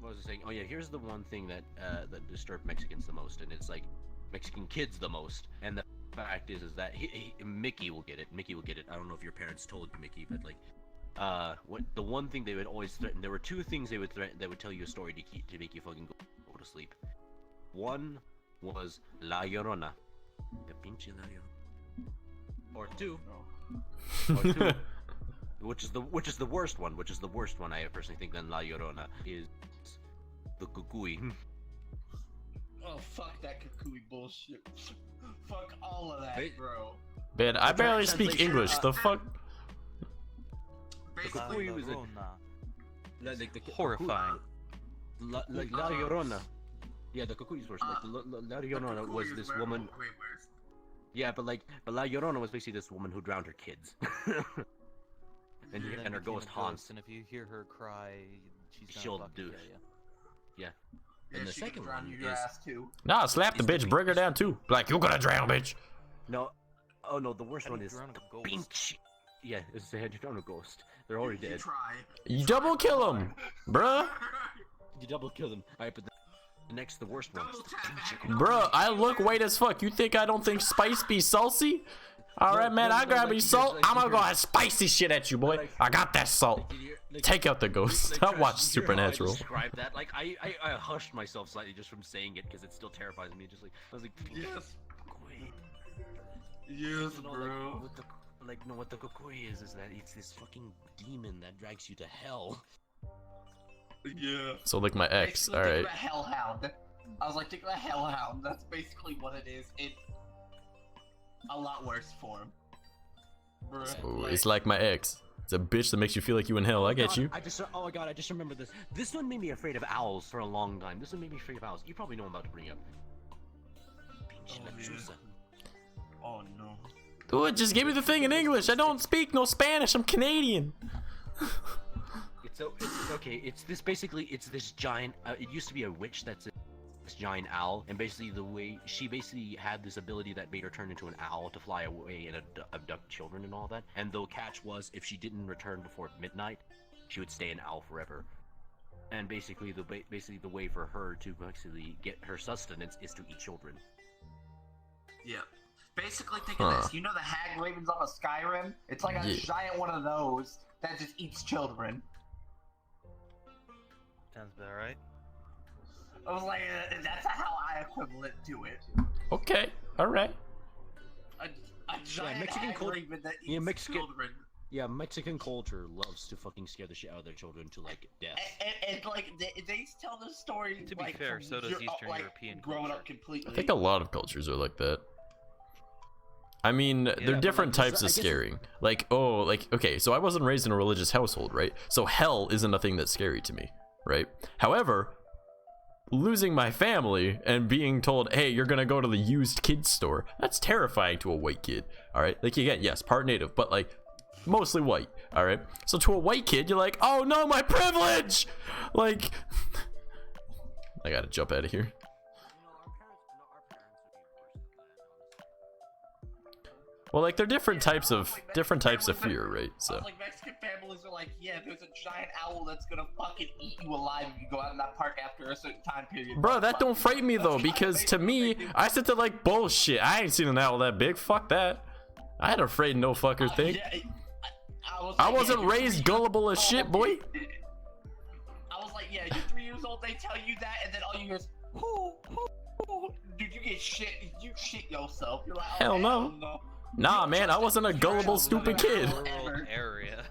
What was I saying? Oh yeah, here's the one thing that that disturbed Mexicans the most, and it's like Mexican kids the most. And the fact is that Mickey will get it. Mickey will get it. I don't know if your parents told you, Mickey, but like, the one thing they would always threaten. There were two things they would threaten. They would tell you a story to make you fucking go to sleep. One was La Llorona, the pinche La Llorona. Or two, which is the worst one. Which is the worst one, I personally think. Than La Llorona is the cucuy. Oh fuck that cucuy bullshit. Fuck all of that, bro. Man, I barely speak English. The fuck. The cucuy was horrifying. La Llorona. Yeah, the Cucuy is worse. Like La Llorona was this woman. Yeah, but La Llorona was basically this woman who drowned her kids. and her ghost haunts. And if you hear her cry, she'll do. Yeah. And the second one is. Nah, slap the bitch, bring her down too. Like, you gonna drown, bitch. No. Oh no, the worst one is. Yeah, it's the head drown a ghost. They're already dead. You double kill him, bruh. You double kill them. Alright, but the next, the worst one. Bruh, I look white as fuck. You think I don't think spice be salty? Alright, man, I grab me salt. I'm gonna go have spicy shit at you, boy. I got that salt. Take out the ghost. I watch Supernatural. I described that. Like, I hushed myself slightly just from saying it because it still terrifies me. Just like, I was like, yes. Yes, bro. No, what the Cucuy is that it's this fucking demon that drags you to hell. Yeah. So like my ex, alright. Think of a hellhound. I was like, think of a hellhound. That's basically what it is. It's a lot worse form. So it's like my ex. It's a bitch that makes you feel like you in hell. I get you. Oh my god, I just remember this. This one made me afraid of owls for a long time. This one made me afraid of owls. You probably know what I'm about to bring up. Oh no. Dude, just give me the thing in English. I don't speak no Spanish. I'm Canadian. It's okay. It's this giant. It used to be a witch that's this giant owl, and basically the way she basically had this ability that made her turn into an owl to fly away and abduct children and all that. And the catch was, if she didn't return before midnight, she would stay an owl forever. And basically the way for her to basically get her sustenance is to eat children. Yeah. Basically, think of this. You know the hag ravens off of Skyrim? It's like a giant one of those that just eats children. Sounds about right. I was like, that's how I equivalent to it. Okay, alright. A giant Mexican hag raven that eats children. Yeah, Mexican culture loves to fucking scare the shit out of their children to like death. And like they tell the story. To be like, fair, so does Eastern like, European growing culture. up completely. I think a lot of cultures are like that. I mean, there are different types of scaring. Like, okay, so I wasn't raised in a religious household, right? So hell isn't a thing that's scary to me, right? However, losing my family and being told, hey, you're gonna go to the used kids store, that's terrifying to a white kid, all right? Like, again, yes, part native, but like, mostly white, all right? So to a white kid, you're like, oh no, my privilege! Like, I gotta jump out of here. Well, like, they're different types of fear, right? So. Like Mexican families are like, yeah, there's a giant owl that's gonna fucking eat you alive if you go out in that park after a certain time period. Bro, that don't frighten me though, because to me, I sit there like, bullshit. I ain't seen an owl that big. Fuck that. I ain't afraid no fucker thing. Yeah, I wasn't raised gullible as shit, boy. I was like, yeah, you're 3 years old. They tell you that, and then all you hear is, dude, you get shit. You shit yourself. You're like, oh, hell no. Nah, man, I wasn't a gullible, stupid kid. Area.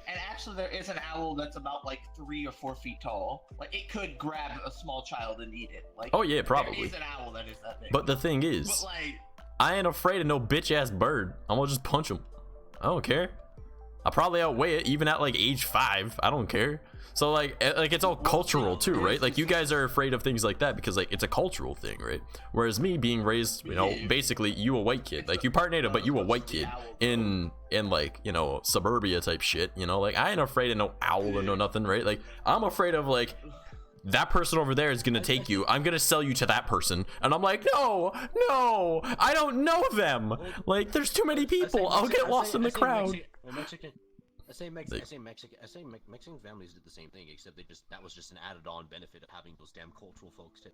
And actually, there is an owl that's about like 3 or 4 feet tall. Like, it could grab a small child and eat it. Like, oh yeah, probably. There is an owl that is that big. But the thing is, but, like, I ain't afraid of no bitch ass bird. I'm gonna just punch him. I don't care. I'll probably outweigh it even at like age 5. I don't care. So like it's all cultural too, right? Like, you guys are afraid of things like that because like it's a cultural thing, right? Whereas me being raised, you know, basically you a white kid, like you part native, but you a white kid in like, you know, suburbia type shit, you know, like I ain't afraid of no owl or no nothing, right? Like I'm afraid of like, that person over there is gonna take you, I'm gonna sell you to that person, and I'm like, no, I don't know them. Like, there's too many people. I'll get lost in the crowd. I say Mexican families did the same thing, except that was just an added-on benefit of having those damn cultural folks to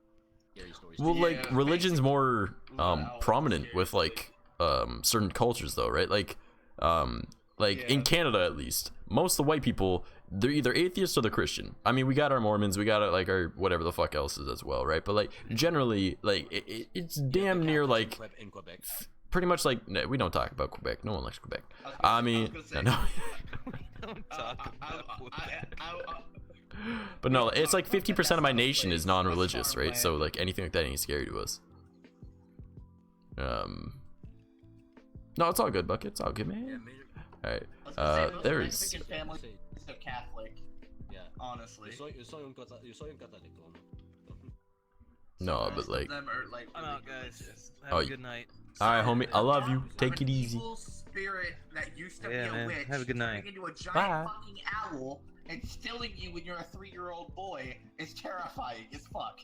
scary stories. Well, like, religion's more prominent with like certain cultures though, right? Like in Canada at least, most of the white people, they're either atheists or they're Christian. I mean, we got our Mormons, we got like our whatever the fuck else is as well, right? But like generally, like it's damn near like in Quebec. Pretty much like, no, we don't talk about Quebec. No one likes Quebec. I mean, no. Don't talk about Quebec. But no, it's like 50% of my nation is non-religious, right? So like anything like that ain't scary to us. No, it's all good, Bucket. It's all good, man. All right. There is. Mexican families are Catholic. Yeah. Honestly. Yo soy un católico. No, but like. Them are, like, I'm really out, guys. religious. Have a good night. All right, homie. I love you. Take it An easy. evil spirit that used to Yeah, be a man. witch Have a good night. turning into a giant Bye. fucking owl and stealing you when you're a 3-year-old boy is terrifying as fuck.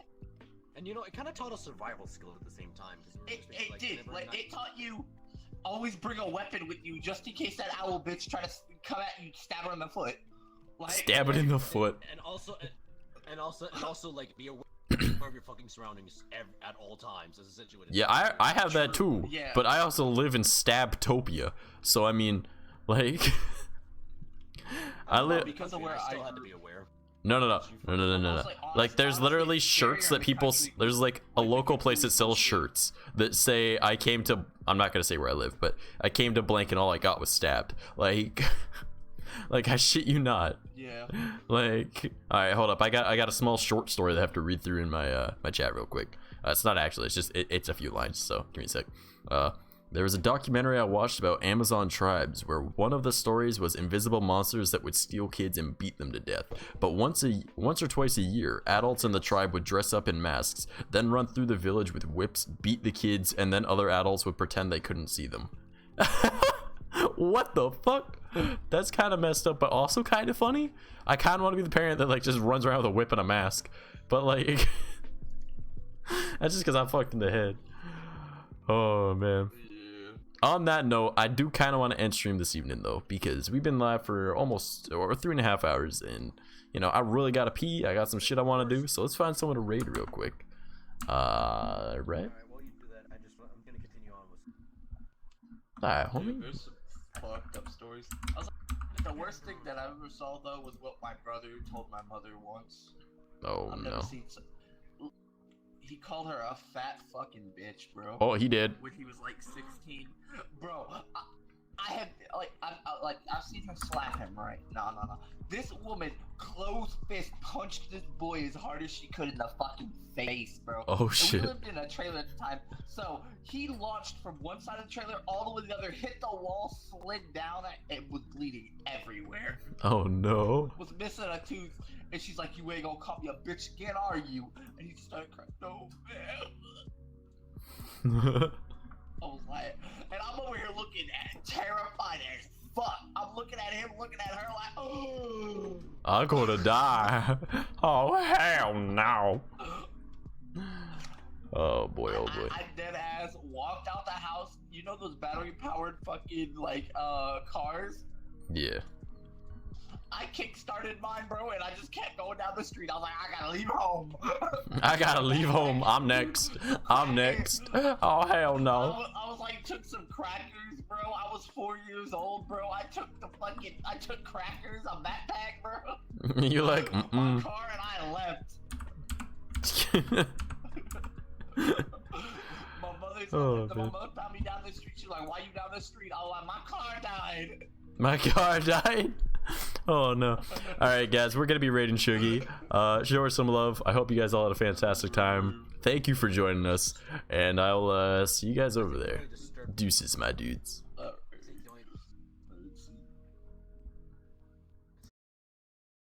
And you know, it kind of taught us survival skill at the same time. It did. Like, it taught you always bring a weapon with you just in case that owl bitch try to come at you, stab her in the foot. Like, Stab it in the foot. And also, like, be aware of your fucking surroundings at all times as a situation. Yeah, I have that too. Yeah. But I also live in Stabtopia, so I mean, like, I live. because of where I still had to be aware. No. Like, there's literally shirts that people. There's like a local place that sells shirts that say I came to. I'm not gonna say where I live, but I came to blank and all I got was stabbed. Like, like I shit you not. Yeah. Like, all right, hold up. I got a small short story that I have to read through in my my chat real quick. It's not actually. It's just it's a few lines. So give me a sec. There was a documentary I watched about Amazon tribes where one of the stories was invisible monsters that would steal kids and beat them to death. But once or twice a year, adults in the tribe would dress up in masks, then run through the village with whips, beat the kids, and then other adults would pretend they couldn't see them. What the fuck? That's kind of messed up, but also kind of funny. I kind of want to be the parent that like just runs around with a whip and a mask, but like that's just because I'm fucked in the head. Oh man. On that note, I do kind of want to end stream this evening though, because we've been live for almost 3.5 hours, and you know I really gotta pee. I got some shit I want to do, so let's find someone to raid real quick. Right. While you do that, I'm gonna continue on with. Alright, homie. There's some fucked up stories. I was like, the worst thing that I ever saw though was what my brother told my mother once. Oh I've no. never seen he called her a fat fucking bitch, bro. Oh, he did. When he was like 16, bro. I have I've seen her slap him, right? No. This woman closed fist punched this boy as hard as she could in the fucking face, bro. Oh and shit. we lived in a trailer at the time, so he launched from one side of the trailer all the way to the other, hit the wall, slid down, and was bleeding everywhere. Oh no. Was missing a tooth, and she's like, "You ain't gonna call me a bitch again, are you?" And he started crying. No, man. I was like, and I'm over here looking at terrified as fuck. I'm looking at him, looking at her like, oh. I'm gonna die. Oh hell no. Oh boy, oh boy. I dead ass walked out the house. You know those battery powered fucking like cars? Yeah. I kick-started mine, bro, and I just kept going down the street. I was like, I gotta leave home. I gotta leave home. I'm next. I'm next. Oh hell no. I was like, took some crackers, bro. I was 4 years old, bro. I took crackers, a backpack, bro. You like my car, and I left. My mother found me down the street. She's like, "Why you down the street?" I was like, "My car died." My car died. Oh no. Alright guys, we're gonna be raiding Shuggy. Show her some love. I hope you guys all had a fantastic time. Thank you for joining us, and I'll see you guys over there. Deuces, my dudes.